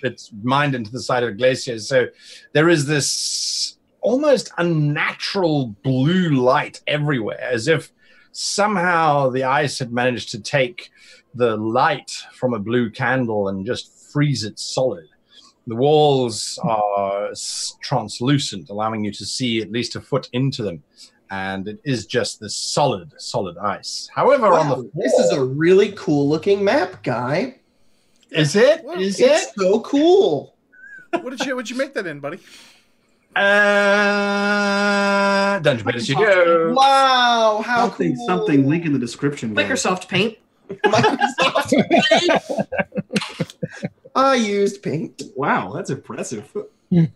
it's mined into the side of the glacier. So there is this almost unnatural blue light everywhere, as if somehow the ice had managed to take the light from a blue candle and just freeze it solid. The walls are translucent, allowing you to see at least a foot into them. And it is just this solid ice. However, on the floor, this is a really cool looking map, guy. Is it? Well, Is It's it? so cool. What'd you make that in, buddy? Dungeon Beta Studio. Wow, how Something, cool. something. Link in the description. guys. Microsoft Paint. Microsoft Paint. I used Paint. Wow, that's impressive. I'm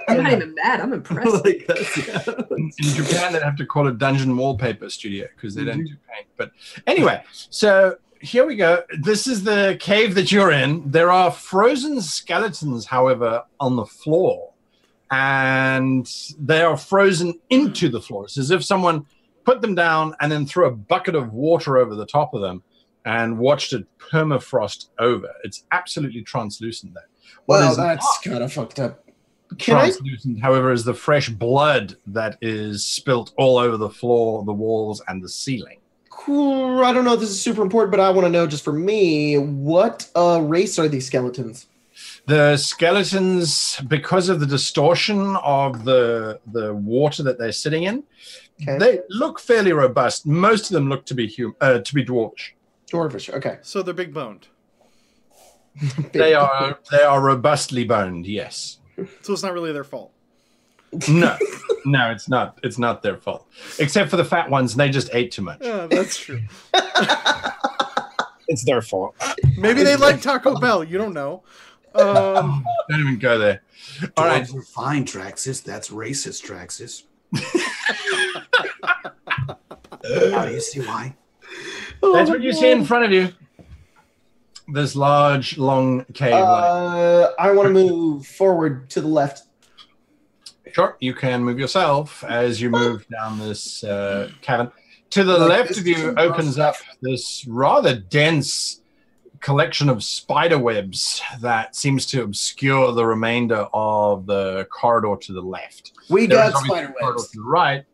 not even mad. I'm impressed. Like that's, yeah. In Japan, they'd have to call it Dungeon Wallpaper Studio because they don't do paint. But anyway, so here we go. This is the cave that you're in. There are frozen skeletons, however, on the floor. And they are frozen into the floor. It's as if someone put them down and then threw a bucket of water over the top of them and watched it permafrost over. It's absolutely translucent, though. What Well, is that's kind of fucked up. translucent, however, is the fresh blood that is spilt all over the floor, the walls, and the ceiling. Cool. I don't know if this is super important, but I want to know just for me, what race are these skeletons? The skeletons, because of the distortion of the water that they're sitting in, Okay. they look fairly robust. Most of them look to be dwarvish. Dwarvish. Okay. So they're big boned. They are robustly boned. Yes. So it's not really their fault. No, it's not. It's not their fault, except for the fat ones. They just ate too much. Yeah, that's true. It's their fault. Maybe they like Taco Bell. You don't know. Don't even go there. All right. Dwarves are fine, Traxxas. That's racist, Traxxas. Now do you see why? That's what you see in front of you. This large, long cave. I want to move forward to the left. Sure, you can move yourself as you move down this cavern. To the left of you opens up this rather dense collection of spider webs that seems to obscure the remainder of the corridor to the left. We There got is obviously spider a corridor webs. to the right.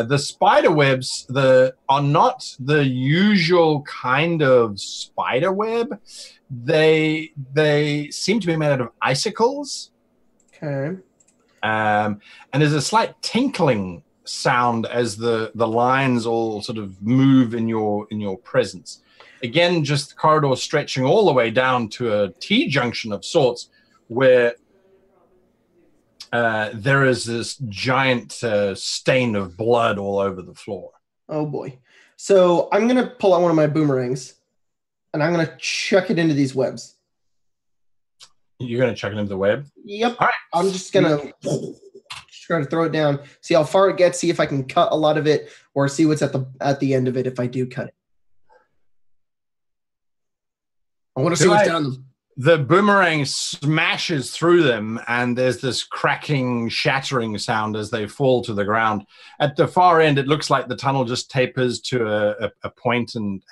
The spider webs are not the usual kind of spider web. They seem to be made out of icicles. Okay. And there's a slight tinkling sound as the lines all sort of move in your presence. Again, just the corridor stretching all the way down to a T-junction of sorts where there is this giant stain of blood all over the floor. Oh boy. So I'm gonna pull out one of my boomerangs, and I'm gonna chuck it into these webs. You're going to chuck it into the web? Yep. All right. I'm just gonna try to throw it down, see how far it gets, see if I can cut a lot of it, or see what's at the end of it if I do cut it. I want to see what's down them. The boomerang smashes through them, and there's this cracking, shattering sound as they fall to the ground. At the far end, it looks like the tunnel just tapers to a point and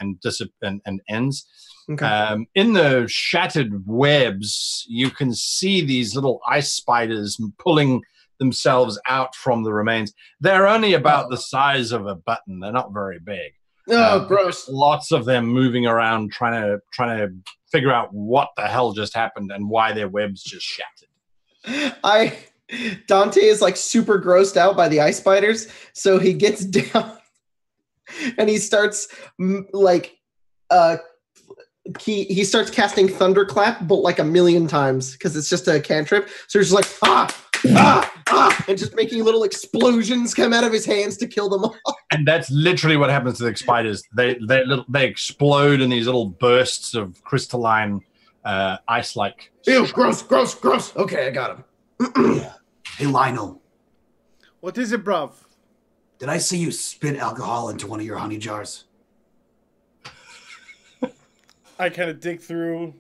ends. Okay. In the shattered webs, you can see these little ice spiders pulling themselves out from the remains. They're only about the size of a button. They're not very big. Oh, gross. Lots of them moving around trying to figure out what the hell just happened and why their webs just shattered. Dante is like super grossed out by the ice spiders, so he gets down and he starts he starts casting Thunderclap, but like 1,000,000 times because it's just a cantrip. So he's just like and just making little explosions come out of his hands to kill them all. And that's literally what happens to the spiders. They explode in these little bursts of crystalline ice-like. Ew, gross. Okay, I got him. Hey, Lionel, What is it, bruv? did I see you spit alcohol into one of your honey jars? I kind of dig through,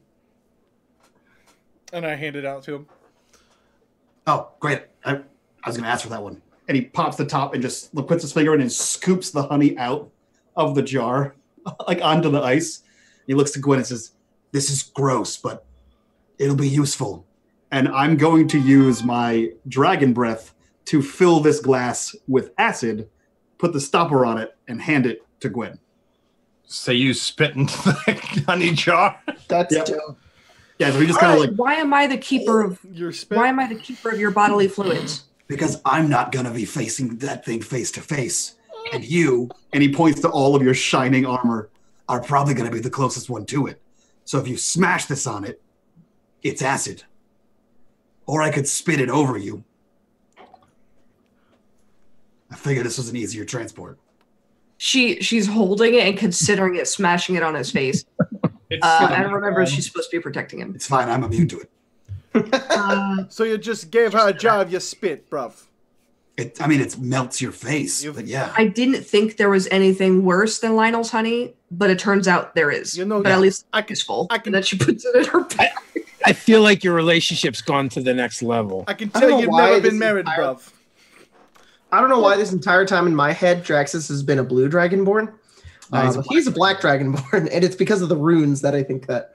and I hand it out to him. Oh, great. I was going to ask for that one. And he pops the top and just puts his finger in and scoops the honey out of the jar, like onto the ice. He looks to Gwen and says, "This is gross, but it'll be useful." And I'm going to use my dragon breath to fill this glass with acid, put the stopper on it, and hand it to Gwen. So you spit into the honey jar? That's Yep. dope. Yeah, so he just kind of Why am I the keeper of Your spit. Why am I the keeper of your bodily fluids? Because I'm not going to be facing that thing face to face. And you and he points to all of your shining armor. are probably going to be the closest one to it. So if you smash this on it, it's acid. Or I could spit it over you. I figured this was an easier transport. She's holding it and considering it, smashing it on his face. And remember, she's supposed to be protecting him. It's fine. I'm immune to it. So you just gave her a jar of your spit, bruv. It melts your face. But yeah. I didn't think there was anything worse than Lionel's honey, but it turns out there is. You know, but at least I it's can- useful. I can- And then she puts it in her bag. I feel like your relationship's gone to the next level. I can I don't tell know you've why never this been married, entire- bruv. I don't know why this entire time in my head, Draxus has been a blue dragonborn. He's a black dragonborn, and it's because of the runes that I think that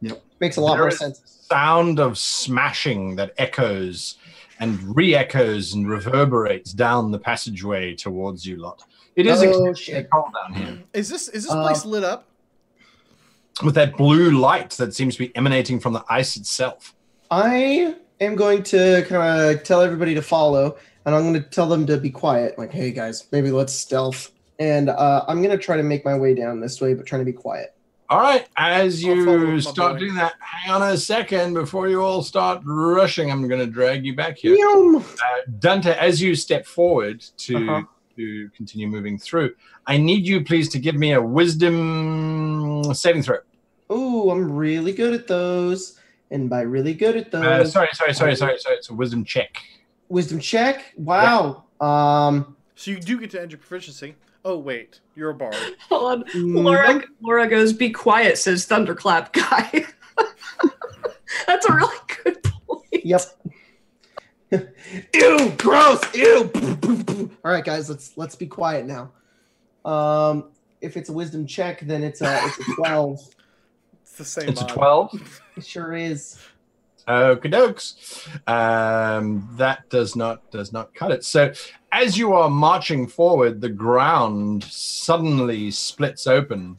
Yep. makes a lot There more is sense. sound of smashing that echoes and re-echoes and reverberates down the passageway towards you lot. It is Oh, extremely shit. cold down here. Is this place lit up? With that blue light that seems to be emanating from the ice itself. I am going to kind of tell everybody to follow, and I'm going to tell them to be quiet. Like, hey guys, maybe let's stealth. And I'm going to try to make my way down this way, but trying to be quiet. All right, as I'll follow you my start boy. doing that, hang on a second before you all start rushing. I'm going to drag you back here. Yum. Dante, as you step forward to Uh-huh. continue moving through, I need you please to give me a wisdom saving throw. Ooh, Ooh, I'm really good at those. And by really good at those... Sorry. It's a wisdom check. Wisdom check? Wow. So you do get to end your proficiency. Oh, wait. You're a bard. Hold on. Laura goes, be quiet, says Thunderclap guy. That's a really good point. Yep. Ew, gross. Ew. All right, guys, let's be quiet now. If it's a wisdom check, then it's a 12. It's the same. It's a 12. It sure is. Okie dokes. That does not cut it. So as you are marching forward, the ground suddenly splits open.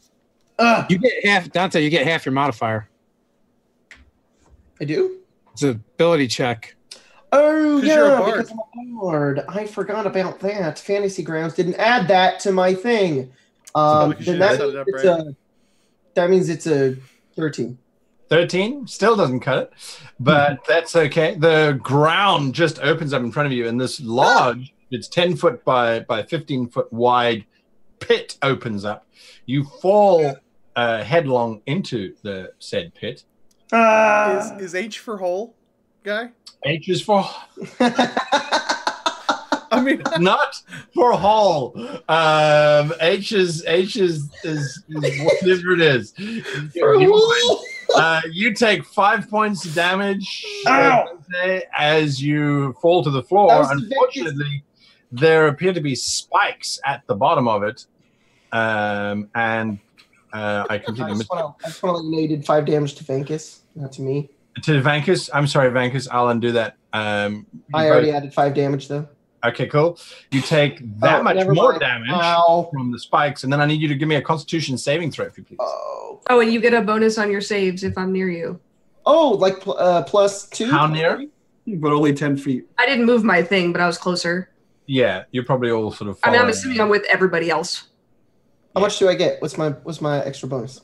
You get half, Dante. You get half your modifier. I do? It's an ability check. Oh, you're a yeah, bard. because I'm a bard. I forgot about that. Fantasy Grounds didn't add that to my thing. Then that means it's a 13. 13 still doesn't cut it, but that's okay. The ground just opens up in front of you, and this large, it's 10 foot by 15 foot wide pit opens up. You fall headlong into the said pit. Is H for hole, guy? H is for I mean, not for hole. H is whatever it is. You take 5 points of damage as you fall to the floor. Unfortunately, there appear to be spikes at the bottom of it, and I completely missed it. I just want to let you know you did 5 damage to Vankus, not to me. To Vankus? I'm sorry, Vankus. I'll undo that. I already added 5 damage, though. Okay, cool. You take that much more damage from the spikes, and then I need you to give me a Constitution saving throw, if you please. Oh, and you get a bonus on your saves if I'm near you. Oh, like +2? How near? But only 10 feet. I didn't move my thing, but I was closer. Yeah, you're probably all sort of. I mean, I'm assuming I'm with everybody else. How much do I get? What's my extra bonus?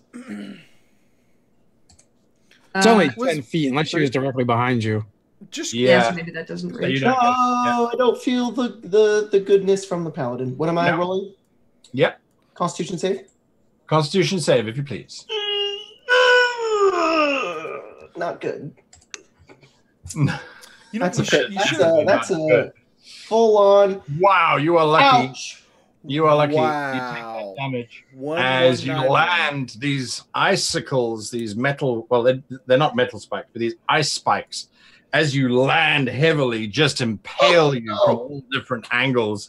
It's only 10 feet, unless she was directly behind you. Just so maybe that doesn't So reach. I don't feel the goodness from the paladin. What am I rolling? Yep. Constitution save? Constitution save, if you please. Not good. You know, That's a full-on. Wow, you are lucky. Ouch. You are lucky. Wow. You take that damage as you land these icicles, these metal. Well, they're not metal spikes, but these ice spikes. As you land heavily, just impale you from all different angles,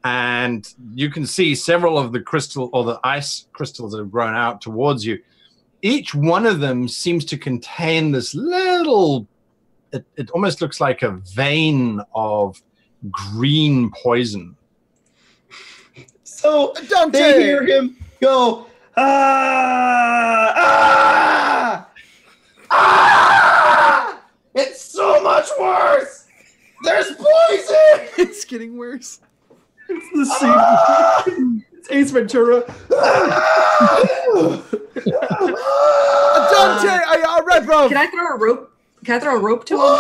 and you can see several of the crystal or the ice crystals that have grown out towards you. Each one of them seems to contain this little. It almost looks like a vein of green poison. So Dante! They hear him go, It's so much worse! There's poison! It's getting worse. It's the same. It's Ace Ventura. Dante, Red Bro. Can I throw a rope? Can I throw a rope to him?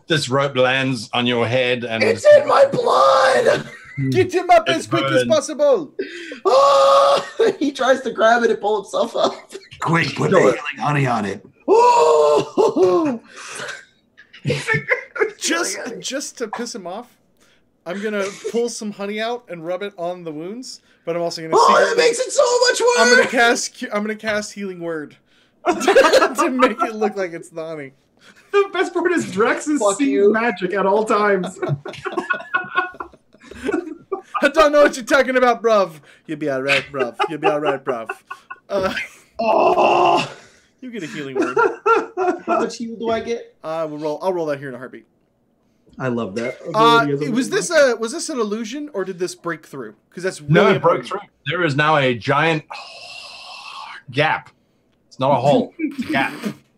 This rope lands on your head, and It's in my blood! Get him up as quick as possible. He tries to grab it and pull himself up. Quick, put the healing honey on it. Just to piss him off, I'm gonna pull some honey out and rub it on the wounds. But I'm also gonna. That makes it so much worse. I'm gonna cast Healing Word to make it look like it's the honey. The best part is Drex is seeing magic at all times. I don't know what you're talking about, bruv. You'll be alright, bruv. You'll be alright, bruv. You get a Healing Word. How much heal do I get? I'll roll that here in a heartbeat. I love that. Was this an illusion or did this break through? Because that's really no, it broke through. There is now a giant gap. It's not a hole. It's a gap.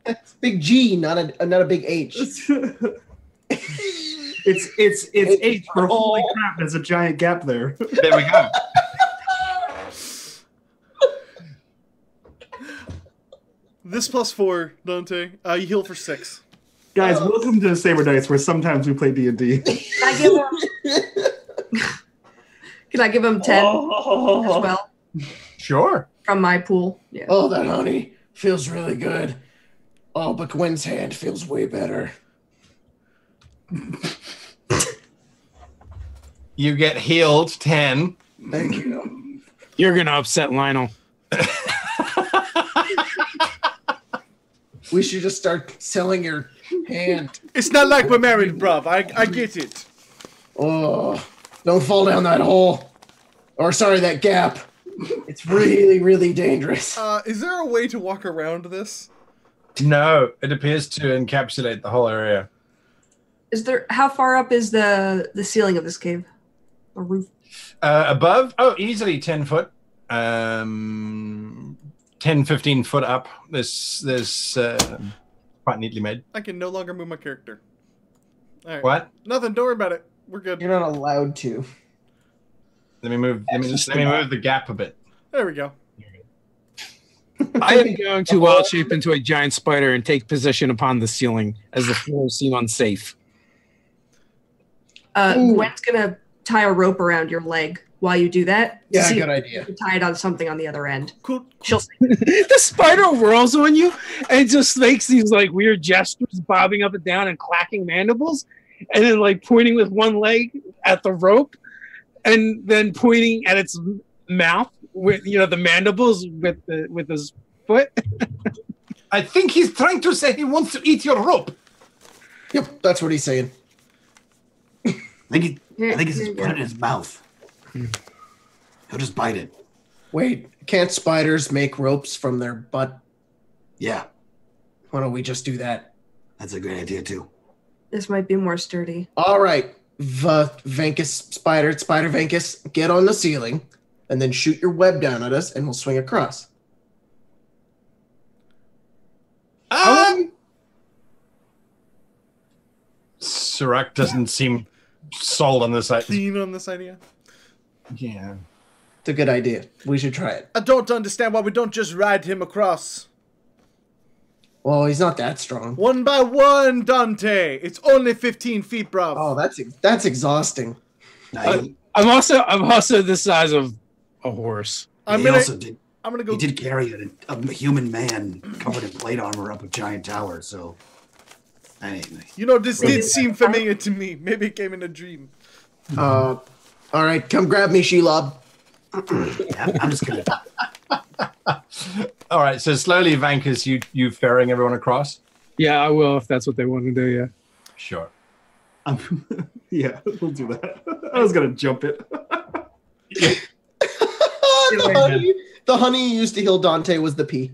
It's big G, not a big H. It's H for holy crap. There's a giant gap there. There we go. This +4, Dante. You heal for 6. Guys, welcome to Saber Dice, where sometimes we play D&D. Can I give him 10 as well? Sure. From my pool. Yeah. Oh, that honey. Feels really good. Oh, but Gwen's hand feels way better. You get healed 10. Thank you. You're gonna upset Lionel. We should just start selling your hand. It's not like we're married, bruv. I get it. Oh, don't fall down that hole. Or sorry, that gap. It's really, really dangerous. Is there a way to walk around this? No, it appears to encapsulate the whole area. Is there? How far up is the ceiling of this cave? Or roof? Above? Oh, easily 10 foot. 10, 15 foot up. This quite neatly made. I can no longer move my character. All right. What? Nothing. Don't worry about it. We're good. You're not allowed to. Let me move. Let me move the gap a bit. There we go. I am going to wild shape into a giant spider and take position upon the ceiling as the floors seem unsafe. Gwen's gonna tie a rope around your leg while you do that. Yeah, See good if idea. you can tie it on something on the other end. Cool. She'll The spider whirls on you and just makes these like weird gestures, bobbing up and down and clacking mandibles, and then like pointing with one leg at the rope, and then pointing at its mouth with the mandibles with his foot. I think he's trying to say he wants to eat your rope. Yep, that's what he's saying. I think he's just put it in his mouth. He'll just bite it. Wait, can't spiders make ropes from their butt? Yeah, Why don't we just do that? that's a great idea too. This might be more sturdy. All right, Venkus Spider Venkus, get on the ceiling and then shoot your web down at us and we'll swing across. Sirach doesn't seem sold on this idea. Keen on this idea. Yeah. It's a good idea. We should try it. I don't understand why we don't just ride him across. Well, he's not that strong. One by one, Dante. It's only 15 feet, bruv. Oh, that's exhausting. No, I'm also the size of a horse. I'm he gonna also did. go. He did carry a human man covered in plate armor up a giant tower. So, anyway. You know, this did seem familiar to me. Maybe it came in a dream. All right, come grab me, Shelob. Yeah, I'm just gonna. All right. So slowly, Vankus, you ferrying everyone across. Yeah, I will if that's what they want to do. Yeah. Sure. Yeah, we'll do that. I was gonna jump it. The honey you used to heal Dante was the pee.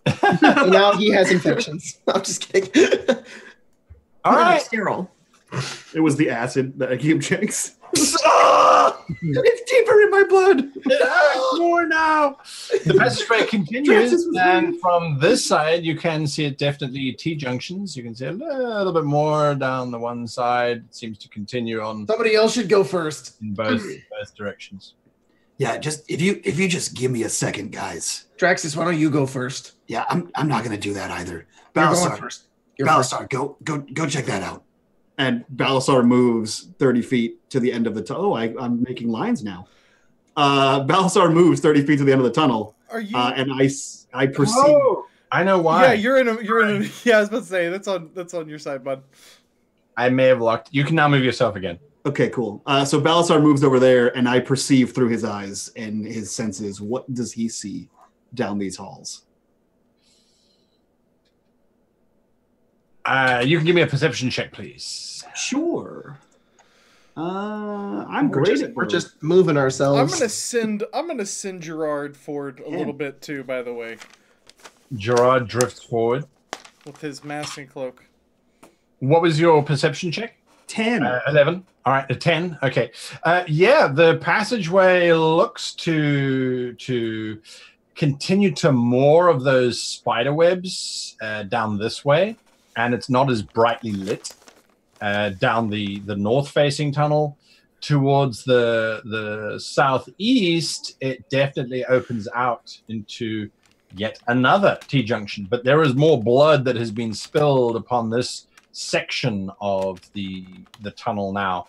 And now he has infections. I'm just kidding. All right. Sterile. It was the acid that I gave Jenks. It's deeper in my blood. It hurts more now. The passageway continues, and from this side, you can see it definitely T junctions. You can see a little bit more down the one side. It seems to continue on Somebody else should go first. in both directions. Yeah, just if you just give me a second, guys. Draxus, why don't you go first? Yeah, I'm not gonna do that either. You're going Balasar, first. You're first. Balasar, go check that out. And Balasar moves 30 feet to the end of the tunnel. Oh, I'm making lines now. Balasar moves 30 feet to the end of the tunnel. Are you? And I perceive. Oh, I know why. Yeah, you're in a. Yeah, I was about to say that's on your side, bud. I may have locked. You can now move yourself again. Okay, cool. So Balasar moves over there, and I perceive through his eyes and his senses. What does he see down these halls? You can give me a perception check, please. Sure. I'm great. We're just moving ourselves. I'm gonna send Gerard forward a little bit too. By the way, Gerard drifts forward. with his mask and cloak. What was your perception check? 10. 11. All right, a 10. Okay. Yeah, the passageway looks to continue to more of those spider webs down this way, and it's not as brightly lit down the north-facing tunnel. Towards the southeast, it definitely opens out into yet another T-junction, but there is more blood that has been spilled upon this section of the tunnel now.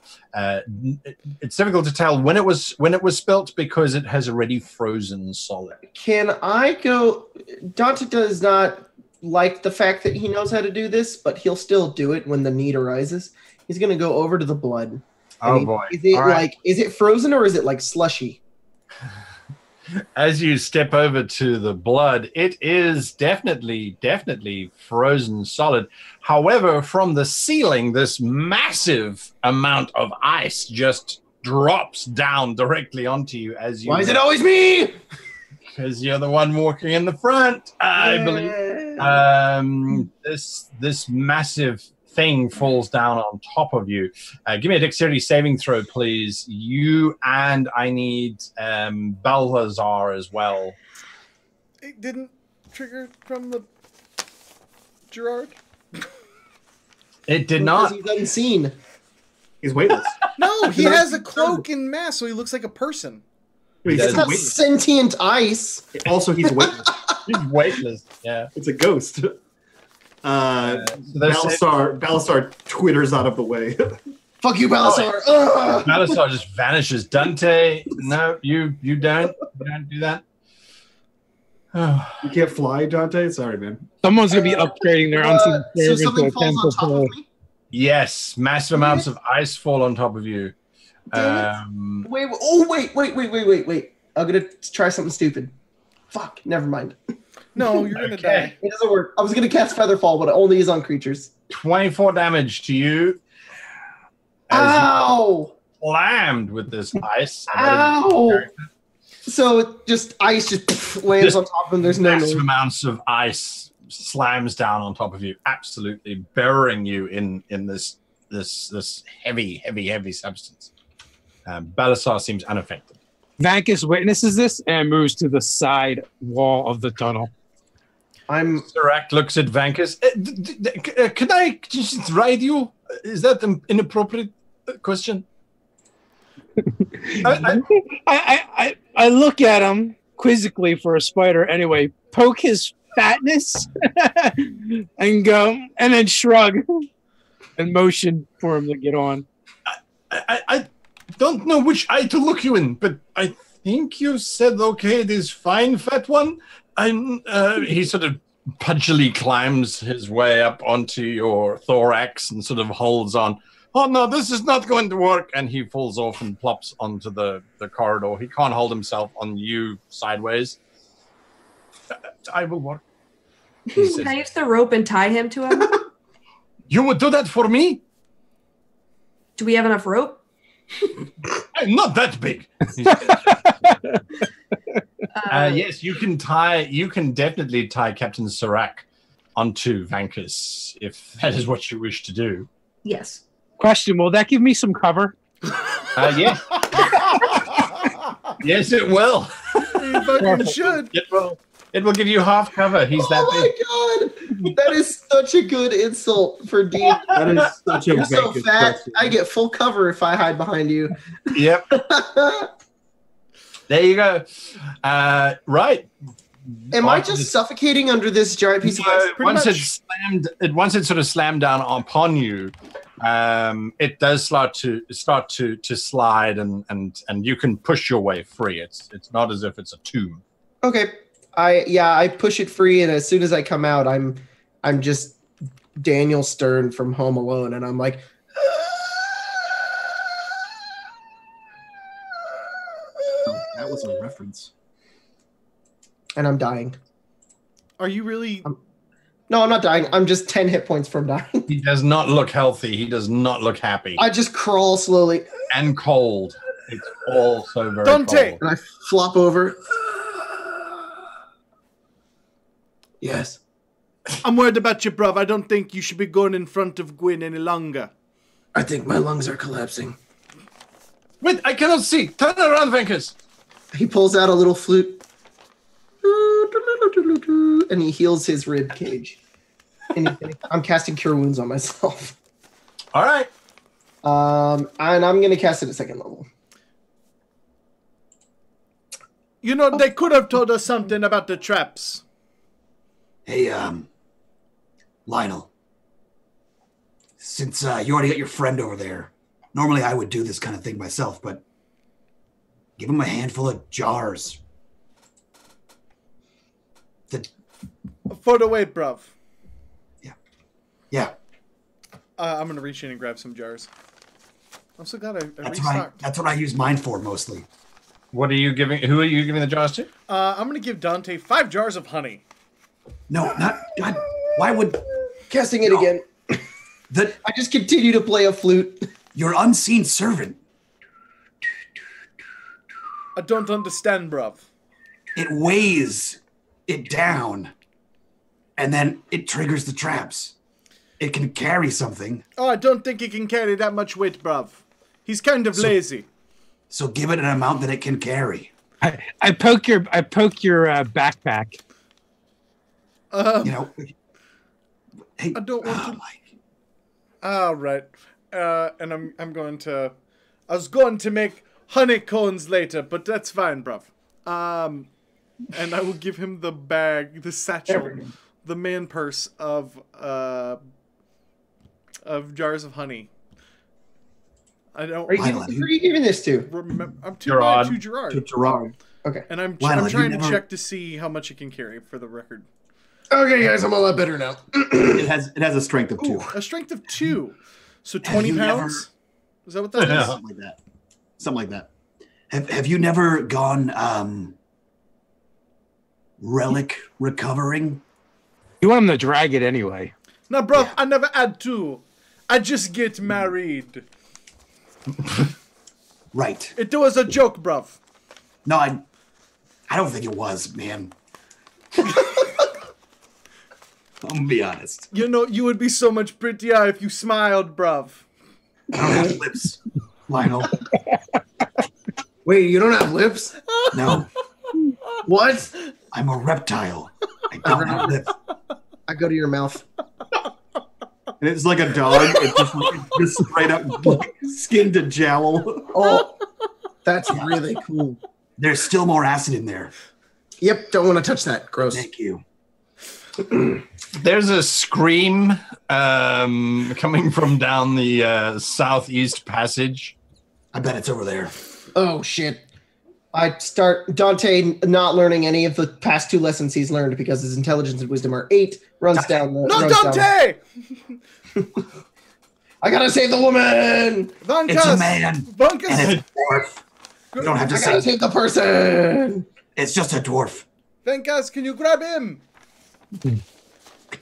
It's difficult to tell when it was built because it has already frozen solid. Can I go? Dante does not like the fact that he knows how to do this, but he'll still do it when the need arises. He's going to go over to the blood. Oh boy! Is it is it frozen or is it like slushy? As you step over to the blood, it is definitely frozen solid. However, from the ceiling, this massive amount of ice just drops down directly onto you as you. Why is it always me? Because you're the one walking in the front, I believe. This massive thing falls down on top of you. Give me a dexterity saving throw, please. You and I need Balthazar as well. It didn't trigger from the Gerard? It did not. He's unseen. He's weightless. No, he has a cloak and mask, so he looks like a person. It's not sentient ice. Also, he's weightless. He's weightless. Yeah, it's a ghost. Balasar twitters out of the way. Fuck you, Balasar. Balasar just vanishes. Dante, no, you don't do that. You can't fly, Dante? Sorry, man. Someone's going to be upgrading their unseen so something falls on top of me? Yes, massive amounts of ice fall on top of you. Wait. I'm going to try something stupid. Fuck, never mind. No, you're going to die. It doesn't work. I was going to cast Featherfall, but it only is on creatures. 24 damage to you. Ow! Slammed with this ice. Ow! So ice just lands on top of him. There's no massive amounts of ice slams down on top of you, absolutely burying you in this heavy substance. Balasar seems unaffected. Vankus witnesses this and moves to the side wall of the tunnel. Serac looks at Vankus. Can I just ride you? Is that an inappropriate question? I look at him quizzically for a spider anyway, poke his fatness and go, and then shrug and motion for him to get on. I don't know which eye to look you in, but I think you said, okay, this fine fat one. He sort of pudgily climbs his way up onto your thorax and sort of holds on. Oh, no, this is not going to work. And he falls off and plops onto the corridor. He can't hold himself on you sideways. I will work. Can I use the rope and tie him to him? You would do that for me? Do we have enough rope? I'm not that big. Yes, you can definitely tie Captain Serac onto Vankus if that is what you wish to do. Yes. Question, will that give me some cover? Yes. Yes, it will. You fucking should. It will give you half cover. He's that big. Oh my god! That is such a good insult for Dean. That is such a You're so Vankus fat, question. I get full cover if I hide behind you. Yep. There you go. Right. Am I just suffocating under this giant piece of ice? Once it sort of slammed down upon you, it does start to slide and you can push your way free. It's not as if it's a tomb. Okay. I push it free, and as soon as I come out, I'm just Daniel Stern from Home Alone, and I'm like, Oh, that was a reference. and I'm dying. Are you really? No, I'm not dying. I'm just 10 hit points from dying. He does not look healthy. He does not look happy. I just crawl slowly. And cold. It's all so very Dante! cold. And I flop over. Yes. I'm worried about you, bruv. I don't think you should be going in front of Gwyn any longer. I think my lungs are collapsing. Wait, I cannot see. Turn around, Vankus. He pulls out a little flute. And he heals his rib cage. I'm casting Cure Wounds on myself. All right. And I'm going to cast it at second level. You know, they could have told us something about the traps. Hey, Lionel. since you already got your friend over there, normally I would do this kind of thing myself, but give him a handful of jars. For the weight, bruv. Yeah. I'm gonna reach in and grab some jars. I'm so glad I restocked. That's what I use mine for mostly. What are you giving? Who are you giving the jars to? I'm gonna give Dante 5 jars of honey. No, not God. Why would Casting it again. I just continue to play a flute. your unseen servant? I don't understand, bruv. It weighs it down, and then it triggers the traps. It can carry something. Oh, I don't think he can carry that much weight, bruv. He's kind of lazy. So give it an amount that it can carry. I poke your backpack. You know. Hey, I don't want to. Mike. All right. And I'm going to. I was going to make honey cones later, but that's fine, bruv. And I will give him the bag, the satchel, the man purse of jars of honey. I don't. Who are you giving this to? I'm to Gerard. To Gerard. Okay. And I'm Lionel, trying you to never- check to see how much it can carry for the record. Okay, guys, I'm a lot better now. It has a strength of 2. A strength of 2. So Have 20 you pounds? Is that what that is? Yeah. Something like that. Something like that. Have you never gone relic recovering? You want him to drag it anyway. No, bro, I never had to. I just get married. Right. It was a joke, bruv. No, I don't think it was, man. I'm gonna be honest. You know, you would be so much prettier if you smiled, bruv. I don't have lips, Lionel. Wait, you don't have lips? No, What? I'm a reptile. I don't have lips. I go to your mouth. And it's like a dog. It's just straight up like, skin to jowl. Oh, that's really cool. There's still more acid in there. Yep, don't want to touch that. Gross. Thank you. There's a scream coming from down the southeast passage. I bet it's over there. Oh, shit. I start Dante not learning any of the past 2 lessons he's learned because his intelligence and wisdom are 8. Runs down. No, runs down. Dante! I gotta save the woman. Vankas! It's a man, Vankas! and it's a dwarf. You don't have to I gotta say. save the person. It's just a dwarf. Vankas, can you grab him?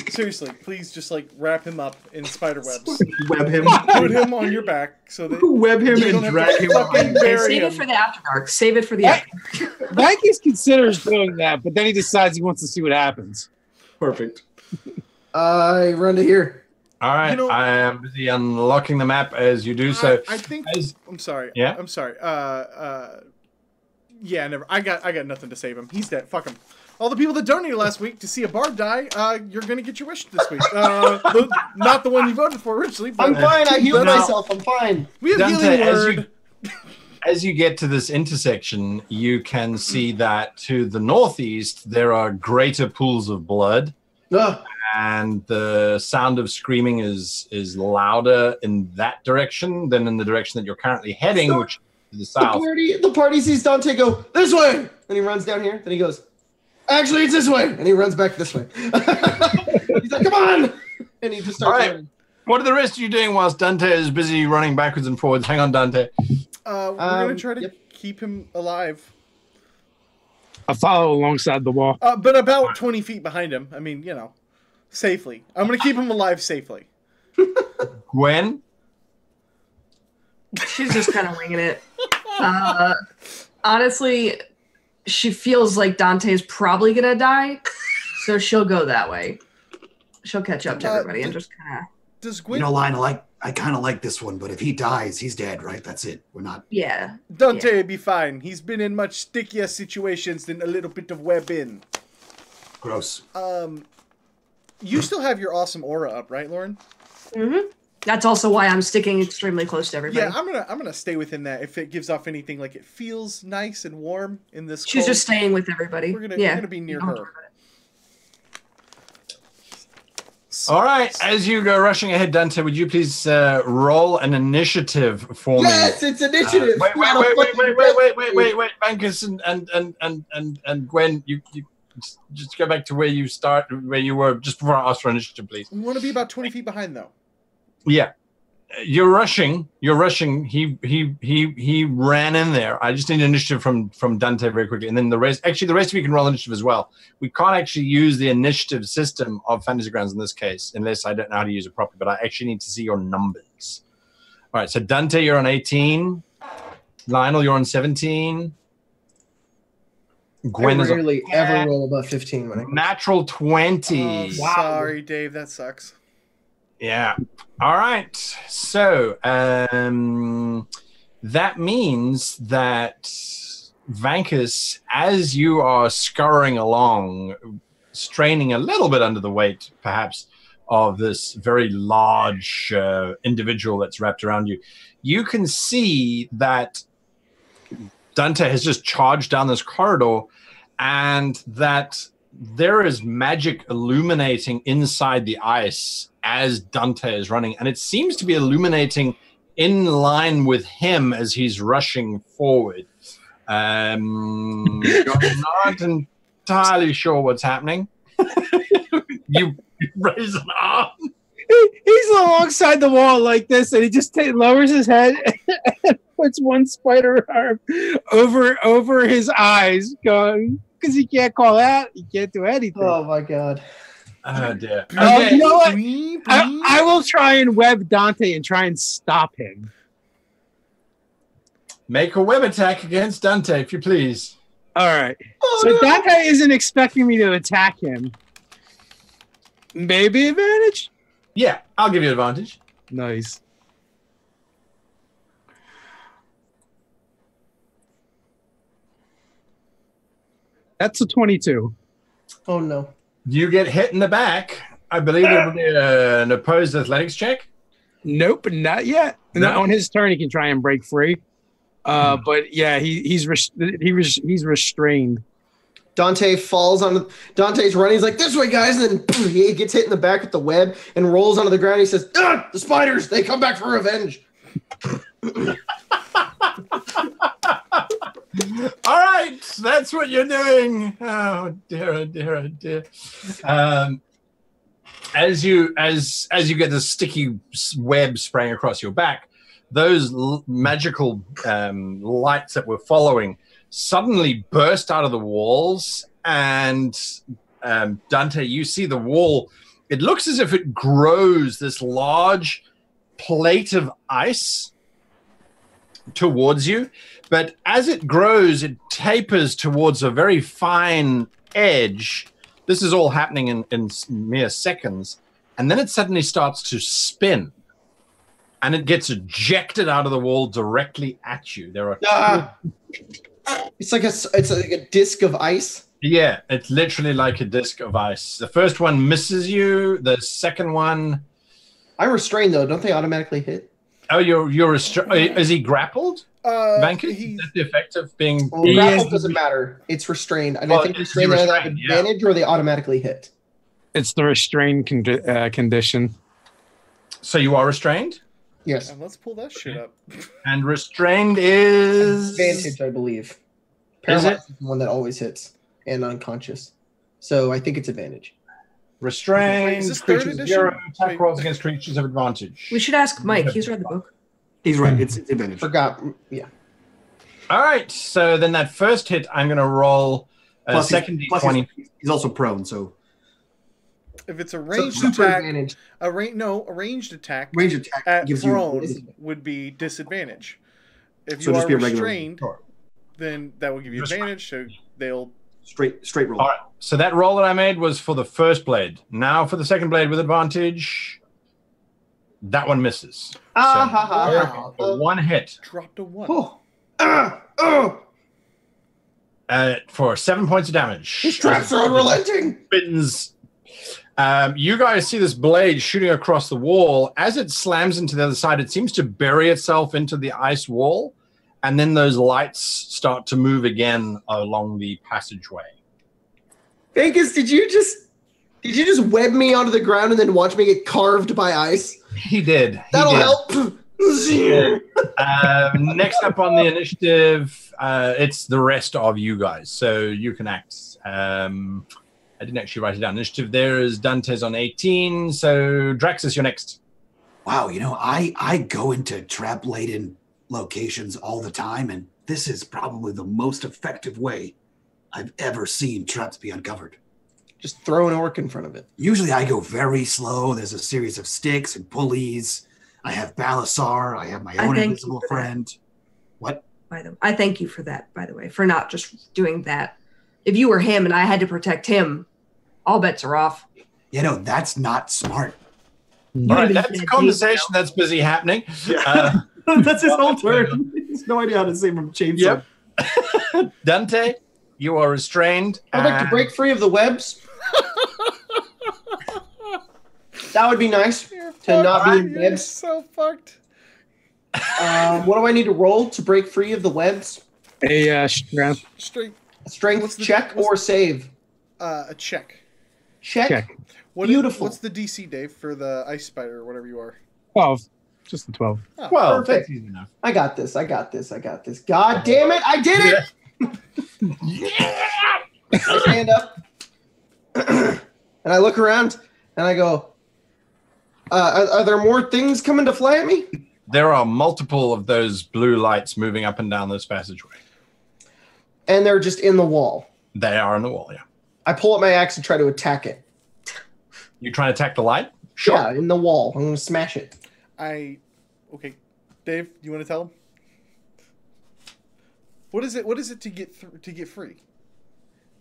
Seriously, please just like wrap him up in spider webs. Web him. Put him on your back so that Web him you don't and have drag to him. fucking bury Save him. it for the after dark. Save it for the after dark. Vankus considers doing that, but then he decides he wants to see what happens. Perfect. I run to here. All right, You know- I am busy unlocking the map as you do so. I think as- I'm sorry. Yeah? I'm sorry. Yeah, never. I got nothing to save him. He's dead. Fuck him. All the people that donated last week to see a bard die, you're gonna get your wish this week. Not the one you voted for originally. But I'm fine. I healed No. myself. I'm fine. We have Dante, healing as word. As you get to this intersection, you can see that to the northeast there are greater pools of blood, Ugh. and the sound of screaming is louder in that direction than in the direction that you're currently heading, which is to the south. The party sees Dante go this way, and he runs down here. Then he goes, actually, it's this way, and he runs back this way. He's like, come on, and he just starts All right. running. What are the rest of you doing whilst Dante is busy running backwards and forwards? Hang on, Dante. We're gonna try to Yep. keep him alive, I'll follow alongside the wall. but about 20 feet behind him. I mean, you know, safely. I'm gonna keep him alive safely. Gwen? She's just kind of winging it. Honestly, she feels like Dante's probably gonna die, so she'll go that way. She'll catch up to everybody and just kind of. Does You Gwen? know, Lionel, I kind of like this one, but if he dies, he's dead, right? That's it. We're not. Yeah. Dante be fine. He's been in much stickier situations than a little bit of web in. Gross. You still have your awesome aura up, right, Lauren? Mm-hmm. That's also why I'm sticking extremely close to everybody. Yeah, I'm gonna stay within that. If it gives off anything like it feels nice and warm in this, She's cold, just staying with everybody. we're gonna be near Don't her. worry about it. All right, as you go rushing ahead, Dante, would you please roll an initiative for me? Yes, it's initiative. Wait, Bankus and Gwen, you just go back to where you were just before I asked for initiative, please. We want to be about 20 feet behind, though. Yeah. You're rushing. He ran in there. I just need initiative from Dante very quickly, and then the rest of you can roll initiative as well. We can't actually use the initiative system of Fantasy Grounds in this case unless I don't know how to use it properly. But I actually need to see your numbers. All right. So Dante, you're on 18. Lionel, you're on 17. Gwen I is on rarely 10. ever roll above 15 when I Natural 20. Oh, sorry, Dave. That sucks. Yeah. All right. So that means that Vankus, as you are scurrying along, straining a little bit under the weight, perhaps, of this very large individual that's wrapped around you, you can see that Dante has just charged down this corridor and that there is magic illuminating inside the ice as Dante is running, and it seems to be illuminating in line with him as he's rushing forward. You're not entirely sure what's happening. You raise an arm. He's alongside the wall like this, and he just lowers his head and puts one spider arm over his eyes, going, because he can't call out, he can't do anything. Oh my god. Oh dear. Okay. You know what? I will try and web Dante and try and stop him. Make a web attack against Dante, if you please. All right. So Dante isn't expecting me to attack him. Maybe advantage? Yeah, I'll give you advantage. Nice. That's a 22. Oh no. You get hit in the back. I believe it will be an opposed athletics check. Nope, not yet. No. On his turn, he can try and break free. But yeah, he's restrained. Dante falls on. Dante's running. He's like, "This way, guys!" And then he gets hit in the back with the web and rolls onto the ground. He says, "Ah, the spiders! They come back for revenge." All right, that's what you're doing. Oh dear, oh dear, oh dear. As you get the sticky web spraying across your back, those magical lights that we're following suddenly burst out of the walls, and Dante, you see the wall. It looks as if it grows this large plate of ice towards you, but as it grows, it tapers towards a very fine edge. This is all happening in mere seconds, and then it suddenly starts to spin, and it gets ejected out of the wall directly at you. There are It's like a disc of ice. Yeah, it's literally like a disc of ice. The first one misses you. The second one, I'm restrained though. Don't they automatically hit? oh, you're restrained. Is he grappled? Vankus? Is that the effect of being? Well, grapple doesn't matter. It's restrained. And Well, I think it's restrained either have restrained, yeah. advantage or they automatically hit. It's the restrained condition. So you are restrained, Yes. And let's pull that shit up. and restrained is Advantage, I believe. Is Paralyzed is the one that always hits and unconscious. So I think it's advantage. restrained. Wait, is this third Creatures edition? zero attack Wait. rolls against creatures of advantage. We should ask Mike. He's read the book. He's right. It's advantage. Forgot. Yeah. All right. So then that first hit, I'm going to roll a Plus second he's- plus d20. he's also prone, so If it's a So ranged super attack, advantage. a ranged attack range attack at gives prone you. would be disadvantage. If So you just are be a regular restrained, then that will give you Just- advantage. So they'll. Straight roll. All right. So that roll that I made was for the first blade. Now for the second blade with advantage. That one misses. Ah, So, ha, ha, ha. one hit Drop to one. Oh. Oh. for 7 points of damage. These traps are unrelenting. Spins. You guys see this blade shooting across the wall. As it slams into the other side, it seems to bury itself into the ice wall, and then those lights start to move again along the passageway. Vegas, did you just Did you just web me onto the ground and then watch me get carved by ice? He did. That'll help. Next up on the initiative, it's the rest of you guys. So you can act. I didn't actually write it down. Initiative there is Dante's on 18. So Draxus, you're next. Wow, you know, I go into trap-laden locations all the time, and this is probably the most effective way I've ever seen traps be uncovered. Just throw an orc in front of it. Usually I go very slow. There's a series of sticks and pulleys. I have Balasar. I have my own invisible friend. What? I thank you for that, by the way, for not just doing that. If you were him and I had to protect him, all bets are off. You know, that's not smart. All right, that's a conversation that's busy happening. Yeah. That's his whole turn. He has no idea how to save from chainsaw. Yep. Dante, you are restrained. I'd like to break free of the webs. That would be nice to not be in webs. So fucked. What do I need to roll to break free of the webs? A strength. Strength check or save? A check. Check. Beautiful. What's the DC, Dave, for the ice spider or whatever you are? 12. Just the 12. Oh, 12. Perfect. That's easy enough. I got this. God damn it! I did it. I stand up and I look around and I go, are there more things coming to fly at me? There are multiple of those blue lights moving up and down this passageway. And they're just in the wall. They are in the wall, yeah. I pull up my axe and try to attack it. You trying to attack the light? Sure. Yeah, in the wall. I'm going to smash it. Okay. Dave, you want to tell him? What is it to get free?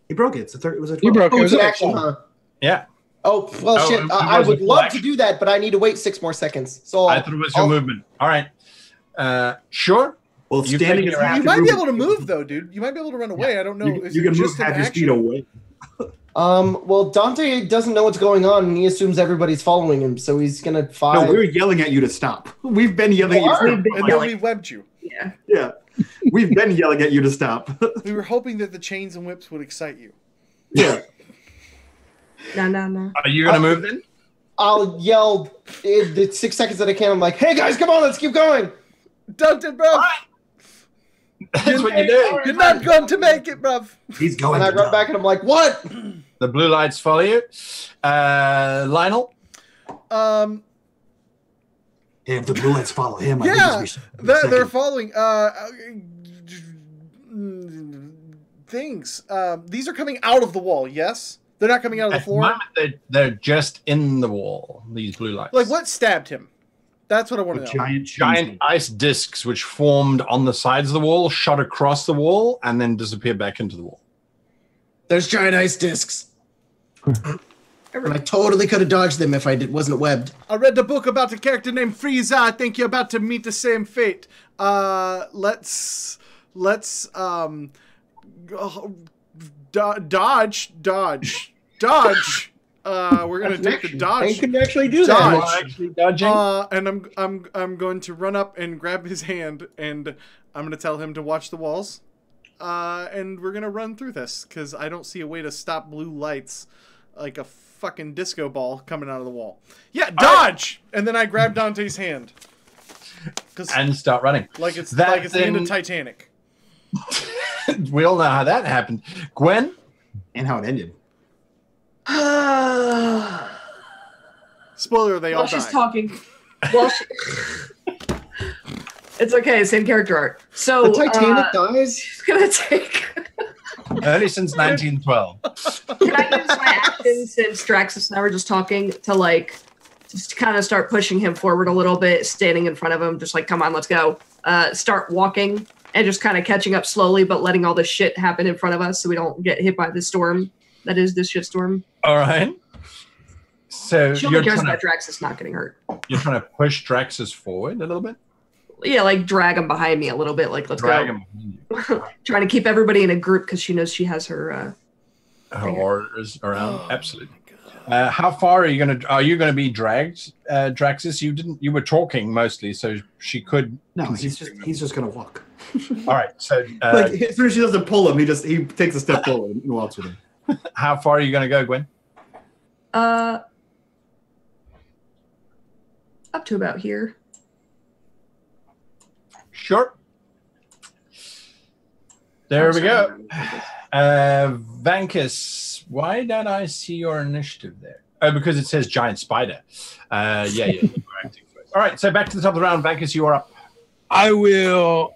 He broke it. It was a 12. You broke it. Oh, It it's was an a action, huh? Yeah. Oh, well, Oh, shit. it I was would a love flash. to do that, but I need to wait 6 more seconds. So I thought it was your movement. All right. Sure. Well, You standing take is it half You the might be movement. able to move though, dude. You might be able to run away. I don't know. You can move half your speed away. well, Dante doesn't know what's going on, and he assumes everybody's following him, so he's gonna fire. No, we're yelling at you to stop. We've been yelling at you to stop. And then we webbed you. Yeah. Yeah. We've been yelling at you to stop. We were hoping that the chains and whips would excite you. Yeah. No. Are you going to move then? I'll yell in the 6 seconds that I can. I'm like, "Hey guys, come on, let's keep going!" Dante, bro. That's what you do. You're not going to make it, bruv. He's going And I to run die. back and I'm like, "What?" The blue lights follow you. Lionel? If the blue lights follow him, I Yeah, think we should they're following things. These are coming out of the wall. Yes, they're not coming out of the At the floor. moment, they're just in the wall, these blue lights. Like what stabbed him? That's what I want to know. Giant ice discs which formed on the sides of the wall, shot across the wall, and then disappeared back into the wall. There's giant ice discs. And I totally could have dodged them if I wasn't webbed. I read a book about a character named Frieza. I think you're about to meet the same fate. Let's dodge. We're gonna take the dodge. I can actually do Dodge. that. Actually dodging. And I'm going to run up and grab his hand, and I'm gonna tell him to watch the walls. And we're gonna run through this because I don't see a way to stop blue lights like a fucking disco ball coming out of the wall. Yeah, dodge! And then I grab Dante's hand. And start running. Like it's That like it's the end of then- Titanic. We all know how that happened. Gwen? And how it ended. Spoiler: they all While she's die. talking. Well, it's okay. Same character art. So The Titanic dies. She's gonna take. Early since 1912. Can I use my action since Draxus and I were just talking to like just kind of start pushing him forward a little bit, standing in front of him, just like, come on, let's go. Start walking and just kind of catching up slowly, but letting all this shit happen in front of us so we don't get hit by the storm that is this shit storm. All right. So She you're only cares trying, about Draxus not getting hurt. you're trying to push Draxus forward a little bit? Yeah, like drag him behind me a little bit, like let's Drag go. him. Trying to keep everybody in a group because she knows she has her. Her orders around. Absolutely. How far are you gonna be dragged, Draxus? You were talking mostly, so she could. No, he's just gonna walk. All right. So Like as soon as she doesn't pull him, he takes a step forward and walks with him. how far are you gonna go, Gwen? Up to about here. Sure. There we go. Vankus, why don't I see your initiative there? Oh, because it says giant spider. Yeah. You were acting first. All right, so back to the top of the round. Vankus, you are up. I will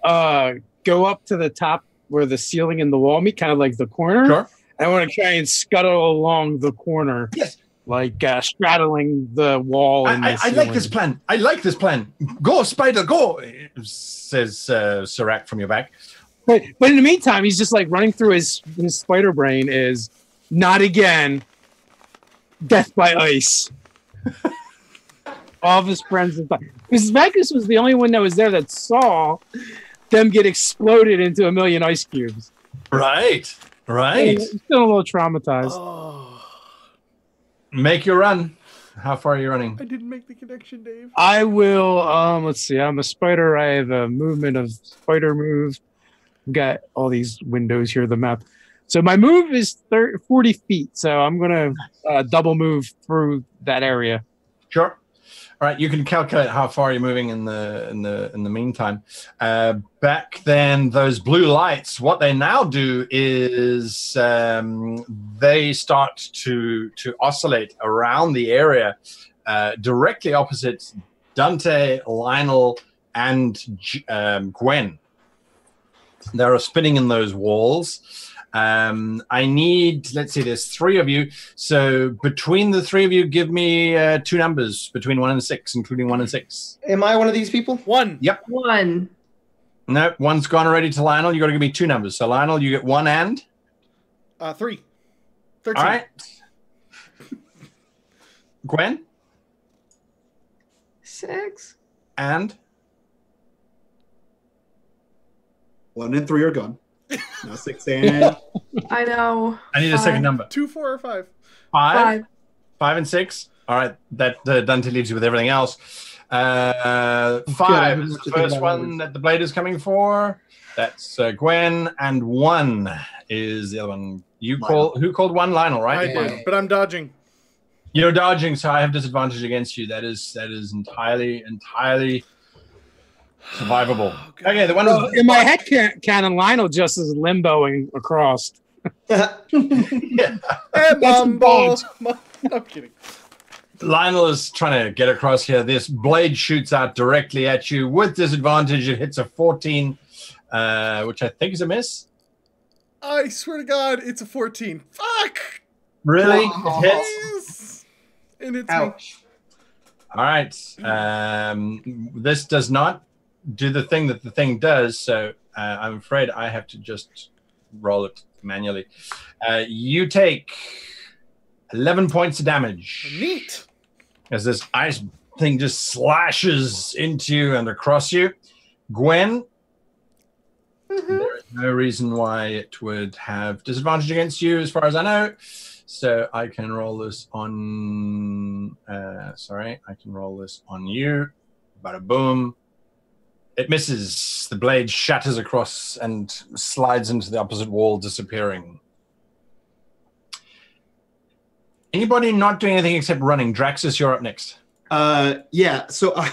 go up to the top where the ceiling and the wall meet, kind of like the corner. Sure. I want to try and scuttle along the corner. Yes. Like straddling the wall. And I like this plan. I like this plan. Go, spider, go, says Serac from your back. But in the meantime, he's just like running through his spider brain is not again. Death by ice. All of his friends. Because Vegas was the only one that was there that saw them get exploded into a million ice cubes. Right. He's still a little traumatized. Oh, Make your run. How far are you running? I didn't make the connection, Dave. I will. Let's see. I'm a spider. I have a movement of spider move. Got all these windows here. The map. So my move is 40 feet. So I'm gonna double move through that area. Sure. All right, you can calculate how far you're moving in the meantime. Back then, those blue lights, what they now do is they start to oscillate around the area directly opposite Dante, Lionel, and Gwen. They're spinning in those walls. I need, let's see, there's 3 of you. So between the 3 of you, give me 2 numbers between 1 and 6, including 1 and 6. Am I one of these people? 1. Yep. 1. No, 1's gone already to Lionel. You got to give me 2 numbers. So Lionel, you get 1 and 3. 13. All right. Gwen 6. and 1 and 3 are gone. Now 6 and I know. I need a second number. 2, 4, or 5. 5 and 6. All right, that Dante leaves you with everything else. 5 is the first one that the blade is coming for. That's Gwen, and 1 is the other one. Who called 1? Lionel, right? I did, but I'm dodging. You're dodging, so I have disadvantage against you. That is entirely survivable. Okay, the one In my head canon, Lionel just is limboing across. yeah. And Mumbo. I'm kidding. Lionel is trying to get across here. This blade shoots out directly at you with disadvantage. It hits a 14, which I think is a miss. I swear to God, it's a 14. Fuck! Really? Oh. It hits? Yes. And it's Ouch. All right. This does not do the thing that the thing does, so I'm afraid I have to just roll it manually. You take 11 points of damage. Neat. As this ice thing just slashes into you and across you. Gwen, there is no reason why it would have disadvantage against you as far as I know. So I can roll this on, I can roll this on you. Bada boom. It misses. The blade shatters across and slides into the opposite wall, disappearing. Anybody not doing anything except running? Draxus, you're up next. Yeah, so I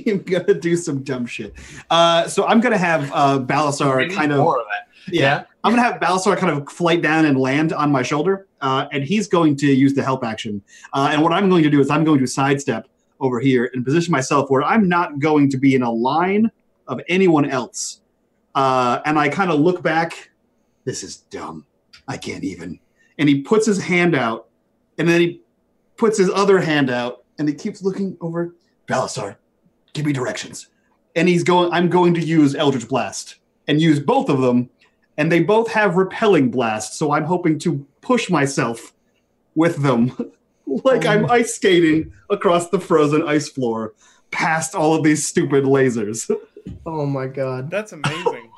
am gonna do some dumb shit. So I'm gonna have Balasar kind of more of that. Yeah. I'm gonna have Balasar kind of flight down and land on my shoulder, and he's going to use the help action. And what I'm going to do is I'm going to sidestep over here and position myself where I'm not going to be in a line of anyone else. And I kind of look back. This is dumb. I can't even. And he puts his hand out, and then he puts his other hand out, and he keeps looking over. Balasar, give me directions. And I'm going to use Eldritch Blast and use both of them. And they both have repelling blast, so I'm hoping to push myself with them like I'm ice skating across the frozen ice floor past all of these stupid lasers. Oh my god. That's amazing.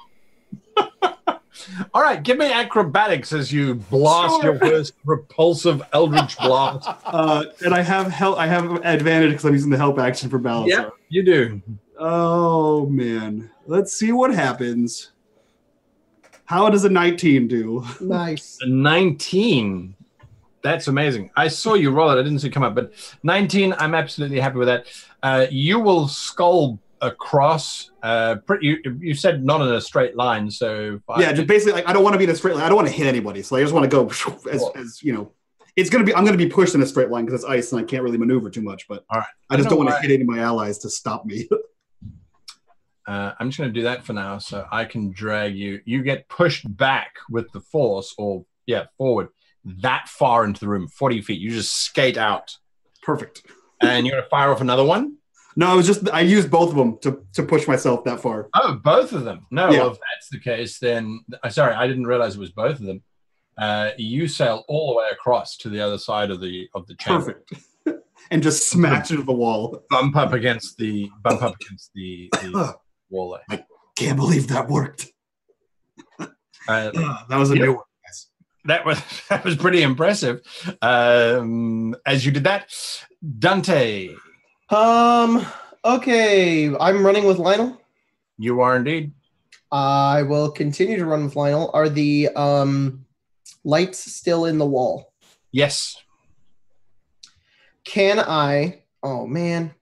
All right, give me acrobatics as you blast your first repulsive Eldritch Blast. And I have advantage because I'm using the help action for Balasar. Yep, you do. Oh, man. Let's see what happens. How does a 19 do? Nice. A 19. That's amazing. I saw you roll it. I didn't see it come up, but 19. I'm absolutely happy with that. You will skull across. You said not in a straight line, so yeah, just basically, like, I don't want to be in a straight line. I don't want to hit anybody, so I just want to go as you know. It's gonna be. I'm gonna be pushed in a straight line because it's ice and I can't really maneuver too much. But all right, I just don't want to hit any of my allies to stop me. I'm just gonna do that for now, so I can drag you. You get pushed back with the force, or forward that far into the room, 40 feet. You just skate out. Perfect. And you're gonna fire off another one. No, I used both of them to push myself that far. Oh, both of them. No, yeah. Well, if that's the case, then sorry, I didn't realize it was both of them. You sail all the way across to the other side of the chamber. Perfect. And just smash into the wall. Bump up against the wall there. I can't believe that worked. That was a new one. That was pretty impressive. As you did that, Dante. Okay, I'm running with Lionel. You are indeed. I will continue to run with Lionel. Are the lights still in the wall? Yes. Can I? Oh man.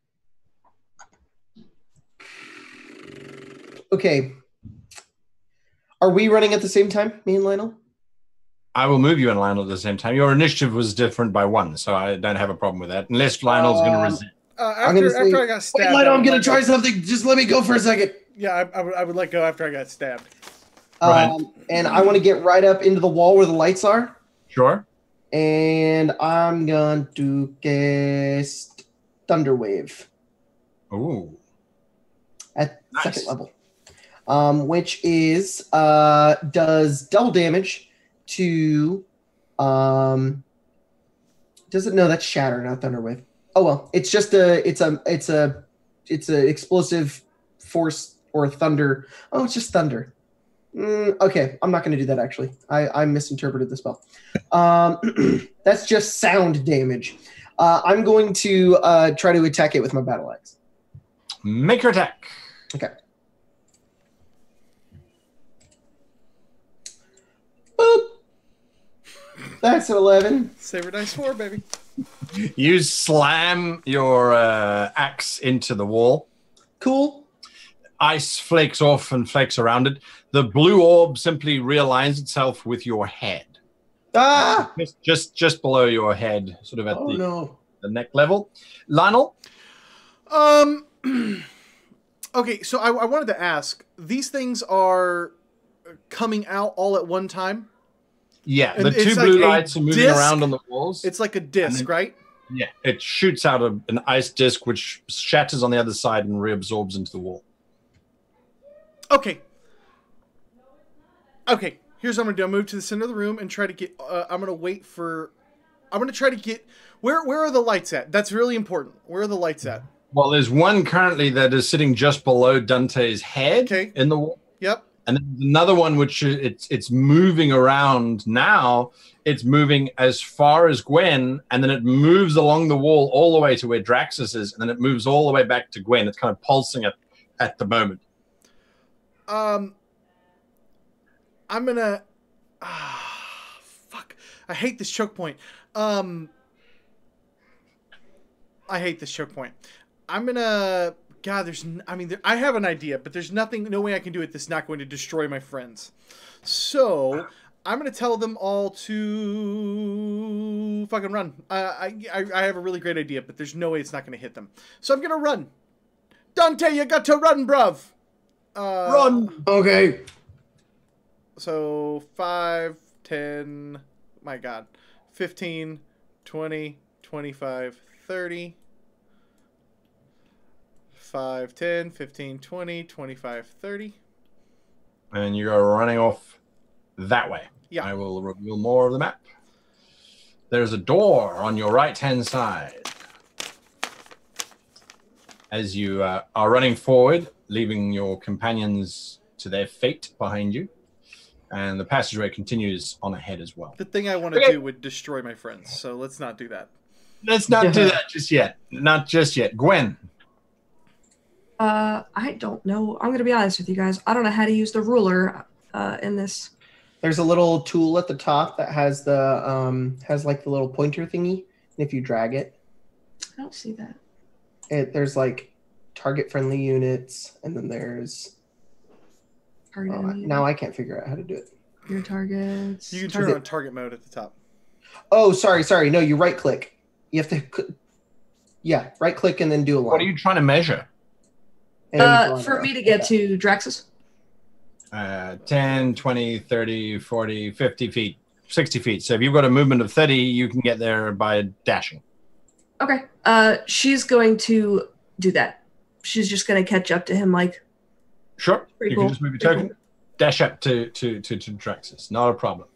Okay. Are we running at the same time, me and Lionel? I will move you and Lionel at the same time. Your initiative was different by 1, so I don't have a problem with that. Unless Lionel's going to resist. After I got stabbed. Wait, Lionel, I'm going to try something. Just let me go for a second. Yeah, I would let go after I got stabbed. Right. And I want to get right up into the wall where the lights are. Sure. And I'm going to cast Thunder Wave. Ooh. At second level. Which is does double damage to does it? No, that's Shatter, not Thunder Wave. Oh well, it's just it's a explosive force or thunder. Oh, it's just thunder. Okay, I'm not going to do that actually. I misinterpreted the spell. That's just sound damage. I'm going to try to attack it with my battle axe. Make your attack. Okay. Boop. That's an 11. Saber dice 4, baby. You slam your axe into the wall. Cool. Ice flakes off and flakes around it. The blue orb simply realigns itself with your head. Ah! Just below your head, sort of at the neck level. Lionel? Okay, so I wanted to ask, these things are coming out all at one time? Yeah, And the two it's blue like a lights are moving disc? around on the walls. It's like a disc, right? Yeah, it shoots out an ice disc which shatters on the other side and reabsorbs into the wall. Okay. Okay, here's what I'm going to do. I'm going to move to the center of the room and try to get... I'm going to wait for... I'm going to try to get... Where are the lights at? That's really important. Where are the lights at? Well, there's one currently that is sitting just below Dante's head in the wall. Yep. And then another one which it's moving around now. It's moving as far as Gwen, and then it moves along the wall all the way to where Draxus is, and then it moves all the way back to Gwen. It's kind of pulsing at the moment. I'm gonna... fuck. I hate this choke point. I hate this choke point. I'm gonna... God, I have an idea, but there's no way I can do it that's not going to destroy my friends. So, I'm going to tell them all to fucking run. I have a really great idea, but there's no way it's not going to hit them. So I'm going to run. Dante, you got to run, bruv. Run. Okay. So 5, 10, my God, 15, 20, 25, 30. 5, 10, 15, 20, 25, 30. And you are running off that way. Yeah. I will reveal more of the map. There's a door on your right-hand side. As you are running forward, leaving your companions to their fate behind you. And the passageway continues on ahead as well. The thing I want to do would destroy my friends, so let's not do that. Let's not do that just yet. Not just yet. Gwen. I don't know. I'm going to be honest with you guys. I don't know how to use the ruler in this. There's a little tool at the top that has the like the little pointer thingy, and if you drag it, I don't see that. there's like target friendly units, and then there's now I can't figure out how to do it. Your targets. You can turn on target mode at the top. Oh, sorry. No, you right click. You have to, right click and then do a line. What are you trying to measure? For me to get to Draxus. 10, 20, 30, 40, 50 feet, 60 feet. So if you've got a movement of 30, you can get there by dashing. Okay. She's going to do that. She's just going to catch up to him like. Sure. Pretty You cool. can just move your token. Cool. Dash up to Draxus. Not a problem.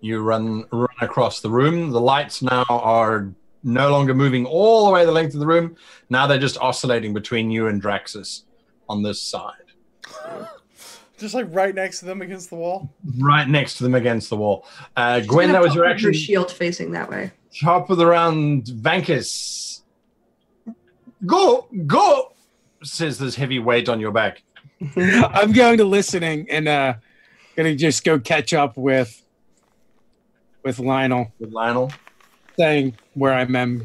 You run across the room. The lights now are no longer moving all the way the length of the room. Now they're just oscillating between you and Draxus on this side. Just like right next to them against the wall? Right next to them against the wall. Gwen, that was your action. Her shield facing that way. Top of the round, Vankus. Go! Says there's heavy weight on your back. I'm going to listening and going to just go catch up with Lionel. With Lionel? Saying where I'm,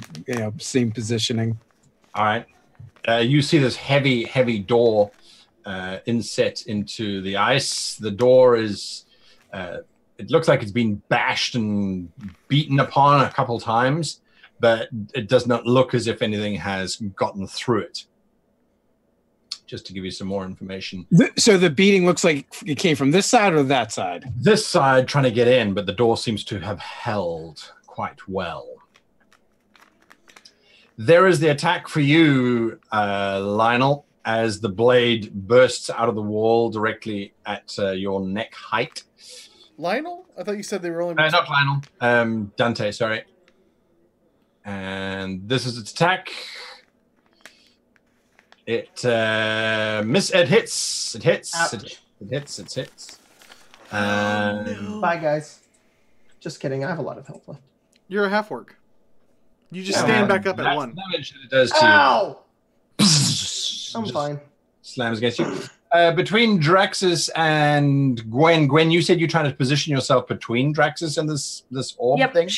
seeing positioning. All right. You see this heavy door inset into the ice. The door is, it looks like it's been bashed and beaten upon a couple times, but it does not look as if anything has gotten through it. Just to give you some more information. So the beating looks like it came from this side or that side? This side trying to get in, but the door seems to have held quite well. There is the attack for you, Lionel, as the blade bursts out of the wall directly at your neck height. Lionel? I thought you said they were only... Not Lionel. Dante, sorry. And this is its attack. It hits. It hits. No. Bye, guys. Just kidding. I have a lot of health left. You're a half-orc. You just stand back up at one. Damage that it does to Ow! you. I'm fine. Slams against you. Between Draxus and Gwen, you said you're trying to position yourself between Draxus and this orb thing?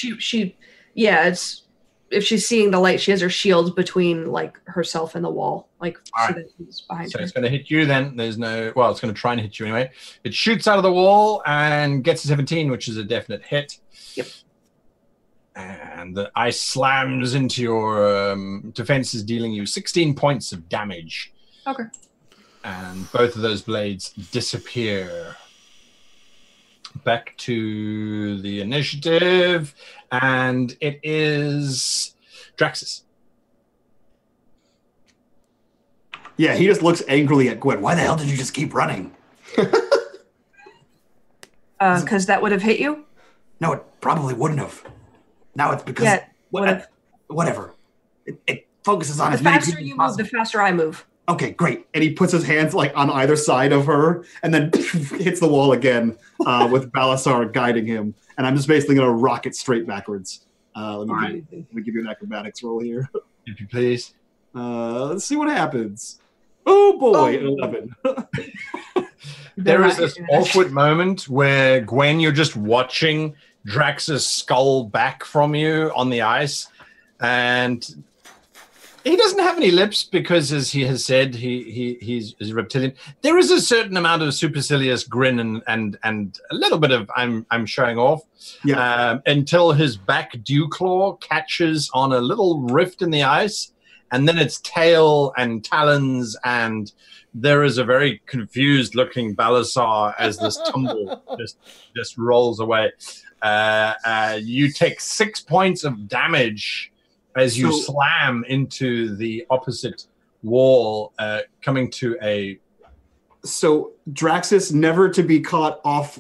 It's if she's seeing the light, she has her shield between like herself and the wall, like so that he's behind her. So it's going to hit you then. There's no, well, it's going to try and hit you anyway. It shoots out of the wall and gets a 17, which is a definite hit. Yep. And the ice slams into your defenses, dealing you 16 points of damage. Okay. And both of those blades disappear. Back to the initiative, and it is Draxus. Yeah, he just looks angrily at Gwen. Why the hell did you just keep running? Because that would have hit you? No, it probably wouldn't have. Now it's because whatever. It focuses on the faster you move, the faster I move. Okay, great. And he puts his hands like on either side of her and then hits the wall again with Balasar guiding him. And I'm just basically going to rock it straight backwards. Let me give you an acrobatics roll here. If you please. Let's see what happens. Oh boy, 11. There is this awkward moment where, Gwen, you're just watching Draxus skull back from you on the ice. And he doesn't have any lips because, as he has said, he's a reptilian. There is a certain amount of supercilious grin and a little bit of I'm showing off, until his back dew claw catches on a little rift in the ice, and then its tail and talons, and there is a very confused looking Balasar as this tumble just rolls away. You take 6 points of damage as you slam into the opposite wall, coming to a... So Draxus, never to be caught off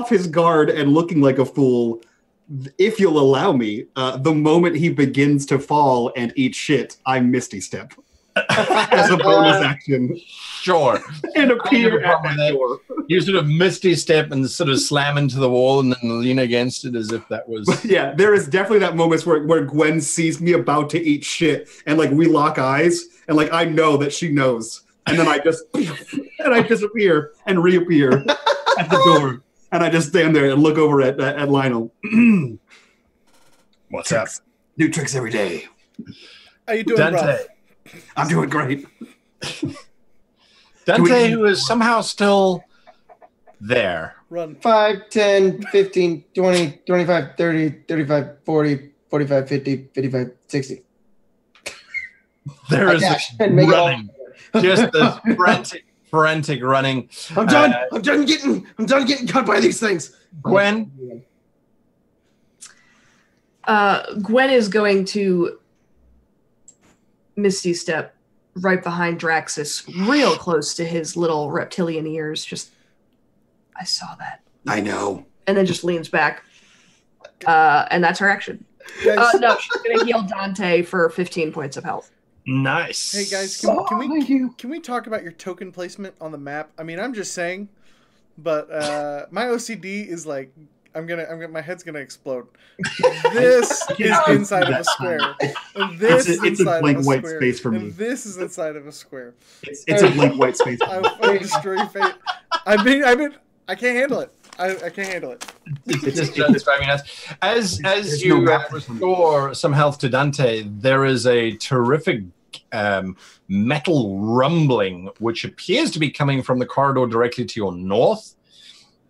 his guard and looking like a fool, if you'll allow me, the moment he begins to fall and eat shit, I Misty Step as a bonus action. Sure. And appear at that door. You sort of Misty Step and sort of slam into the wall and then lean against it as if that was... Yeah, there is definitely that moment where Gwen sees me about to eat shit and like we lock eyes and like I know that she knows and then I just and I disappear and reappear at the door, and I just stand there and look over at Lionel. What's up? New tricks every day. How you doing, Dante. bro? I'm doing great. Dante, who is somehow still there. Run. 5, 10, 15, 20, 25, 30, 35, 40, 45, 50, 55, 60. There I is dash this and make it all- running. Just this frantic running. I'm done. I'm done getting cut by these things. Gwen, Gwen is going to Misty Step right behind Draxus, real close to his little reptilian ears. Just, I saw that. I know. And then just leans back. And that's her action. Guys, No, she's going to heal Dante for 15 points of health. nice. hey guys, can we talk about your token placement on the map? I mean, I'm just saying, but my OCD is like, my head's gonna explode. This is inside of a square. And this is It's a inside blank of a white square. space for me. And this is inside of a square. It's a blank white space. I'll fucking destroy your face. I can't handle it. I can't handle it. It's just driving us. As There's you no map. restore some health to Dante, there is a terrific metal rumbling, which appears to be coming from the corridor directly to your north.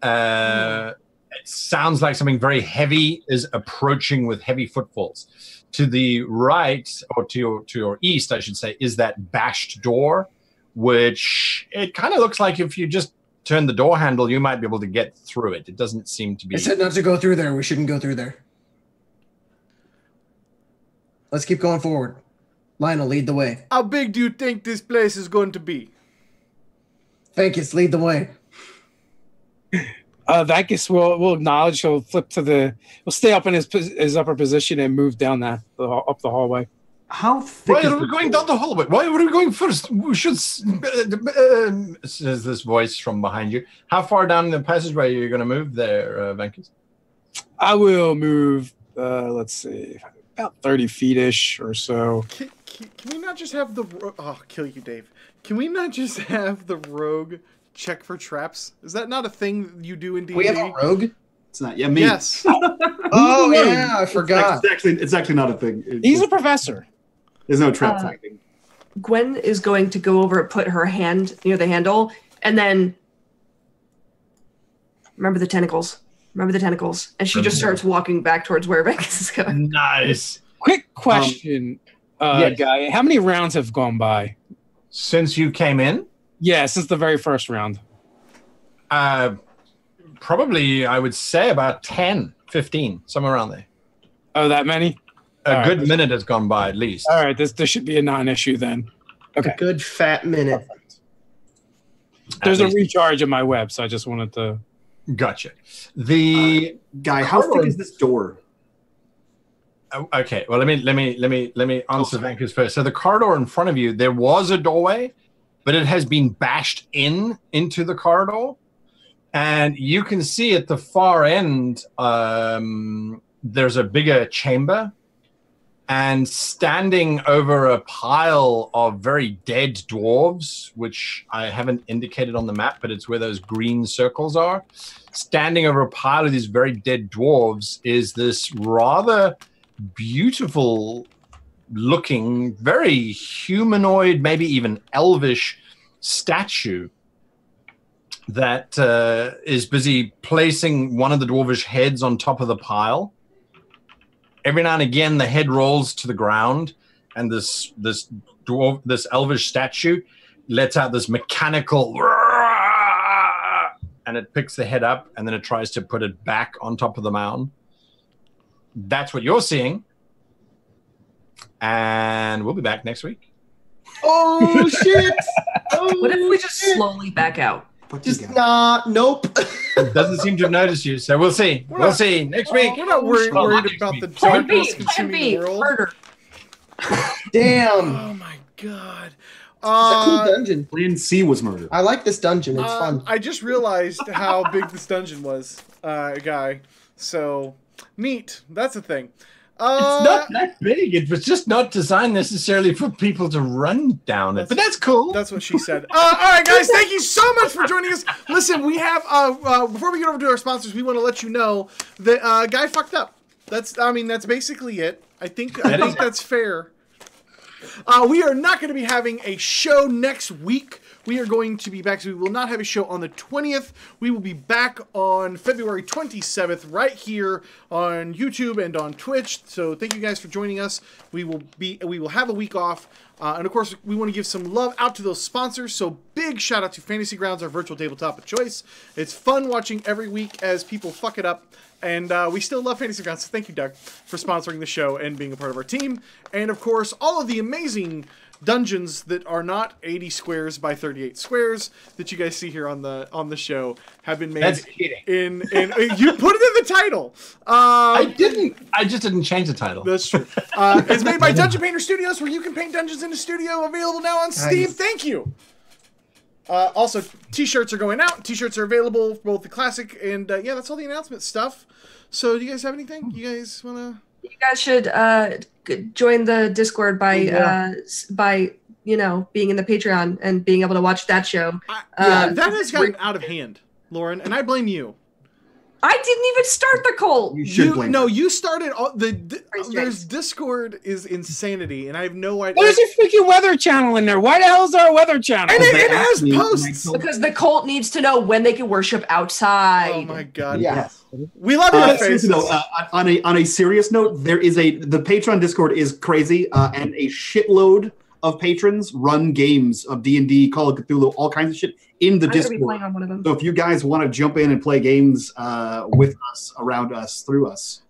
It sounds like something very heavy is approaching with heavy footfalls. To the right, or to your east, I should say, is that bashed door, which it kind of looks like if you just turn the door handle, you might be able to get through it. It doesn't seem to be. I said not to go through there. We shouldn't go through there. Let's keep going forward. Lionel, lead the way. How big do you think this place is going to be? Vegas, lead the way. Vacus will acknowledge. He'll flip to the. He'll stay up in his upper position and move down up the hallway. How thick Why is are we the going down the hallway? Why are we going first? We should. Says this voice from behind you. How far down the passageway are you going to move there, Venkus? I will move. Let's see, about 30 feet-ish or so. Can we not just have the... Oh, kill you, Dave. Can we not just have the rogue check for traps? Is that not a thing you do in D&D? We have a rogue? It's not. Yeah, me. Yes. Oh, yeah, I forgot. It's actually not a thing. He's a professor. There's no trap finding. Gwen is going to go over and put her hand near the handle, and then remember the tentacles. And she just starts walking back towards where Vegas is going. Nice. Quick question, yes. Guy. How many rounds have gone by? Since you came in? Yeah, since the very first round. Probably, I would say about 10, 15, somewhere around there. Oh, that many? A good minute has gone by, at least. All right, this should be a non-issue then. Okay. A good fat minute. There's a recharge in my web, so I just wanted to... Gotcha. The Guy, how thick is this door? Okay, well, let me answer Vankus first. So the corridor in front of you, there was a doorway, but it has been bashed into the corridor, and you can see at the far end there's a bigger chamber, and standing over a pile of very dead dwarves, which I haven't indicated on the map, but it's where those green circles are. Standing over a pile of these very dead dwarves is this rather beautiful looking, very humanoid, maybe even elvish statue that is busy placing one of the dwarvish heads on top of the pile. Every now and again, the head rolls to the ground, and this elvish statue lets out this mechanical, and it picks the head up, and then it tries to put it back on top of the mound. That's what you're seeing, and we'll be back next week. Oh, shit. What if we just slowly back out? Just nope. It doesn't seem to have noticed you, so we'll see. We'll see next week. We're not worried about the Plan darkness B, consuming the world. murder. Damn. Oh my god. It's a cool dungeon. Plan C was murder. I like this dungeon. It's fun. I just realized how big this dungeon was, guy. So neat. That's a thing. It's not that big. It was just not designed necessarily for people to run down it. But that's cool. That's what she said. All right, guys, thank you so much for joining us. Listen, we have before we get over to our sponsors, we want to let you know that Guy fucked up. That's basically it. I think that's fair. We are not going to be having a show next week. We are going to be back, so we will not have a show on the 20th. We will be back on February 27th right here on YouTube and on Twitch. So thank you guys for joining us. We will have a week off. And of course, we want to give some love out to those sponsors. So big shout out to Fantasy Grounds, our virtual tabletop of choice. It's fun watching every week as people fuck it up. And we still love Fantasy Grounds. So thank you, Doug, for sponsoring the show and being a part of our team. And of course, all of the amazing dungeons that are not 80 squares by 38 squares that you guys see here on the show have been made. That's kidding. In you put it in the title. I didn't. I just didn't change the title. That's true. It's made by Dungeon Painter Studios, where you can paint dungeons in a studio. Available now on Steam. Nice. Thank you. Also, T-shirts are going out. T-shirts are available for both the classic and yeah, that's all the announcement stuff. So, do you guys have anything? You guys wanna? You guys should join the Discord by being in the Patreon and being able to watch that show. That has gotten out of hand, Lauren, and I blame you. I didn't even start the cult. You should blame her. You started there's Discord is insanity, and I have no idea. There's a freaking weather channel in there. Why the hell is there a weather channel? And it has asked me, posts. Because the cult needs to know when they can worship outside. Oh my god! Yeah. We love your faces. No, on a serious note, the Patreon Discord is crazy, and a shitload of patrons run games of D&D, Call of Cthulhu, all kinds of shit in the I'm gonna be Discord. playing on one of them. So if you guys want to jump in and play games with us, around us, through us,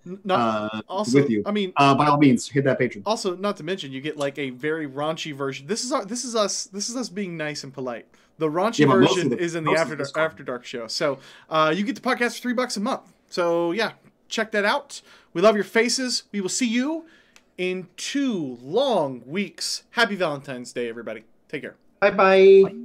Also, with you, I mean, by all means, hit that patron. also, not to mention, you get like a very raunchy version. This is us being nice and polite. The raunchy Yeah, but most version of the- is in the most of After Dark show. So you get the podcast for $3 a month. So yeah, check that out. We love your faces. We will see you in 2 long weeks. Happy Valentine's Day, everybody. Take care. Bye bye.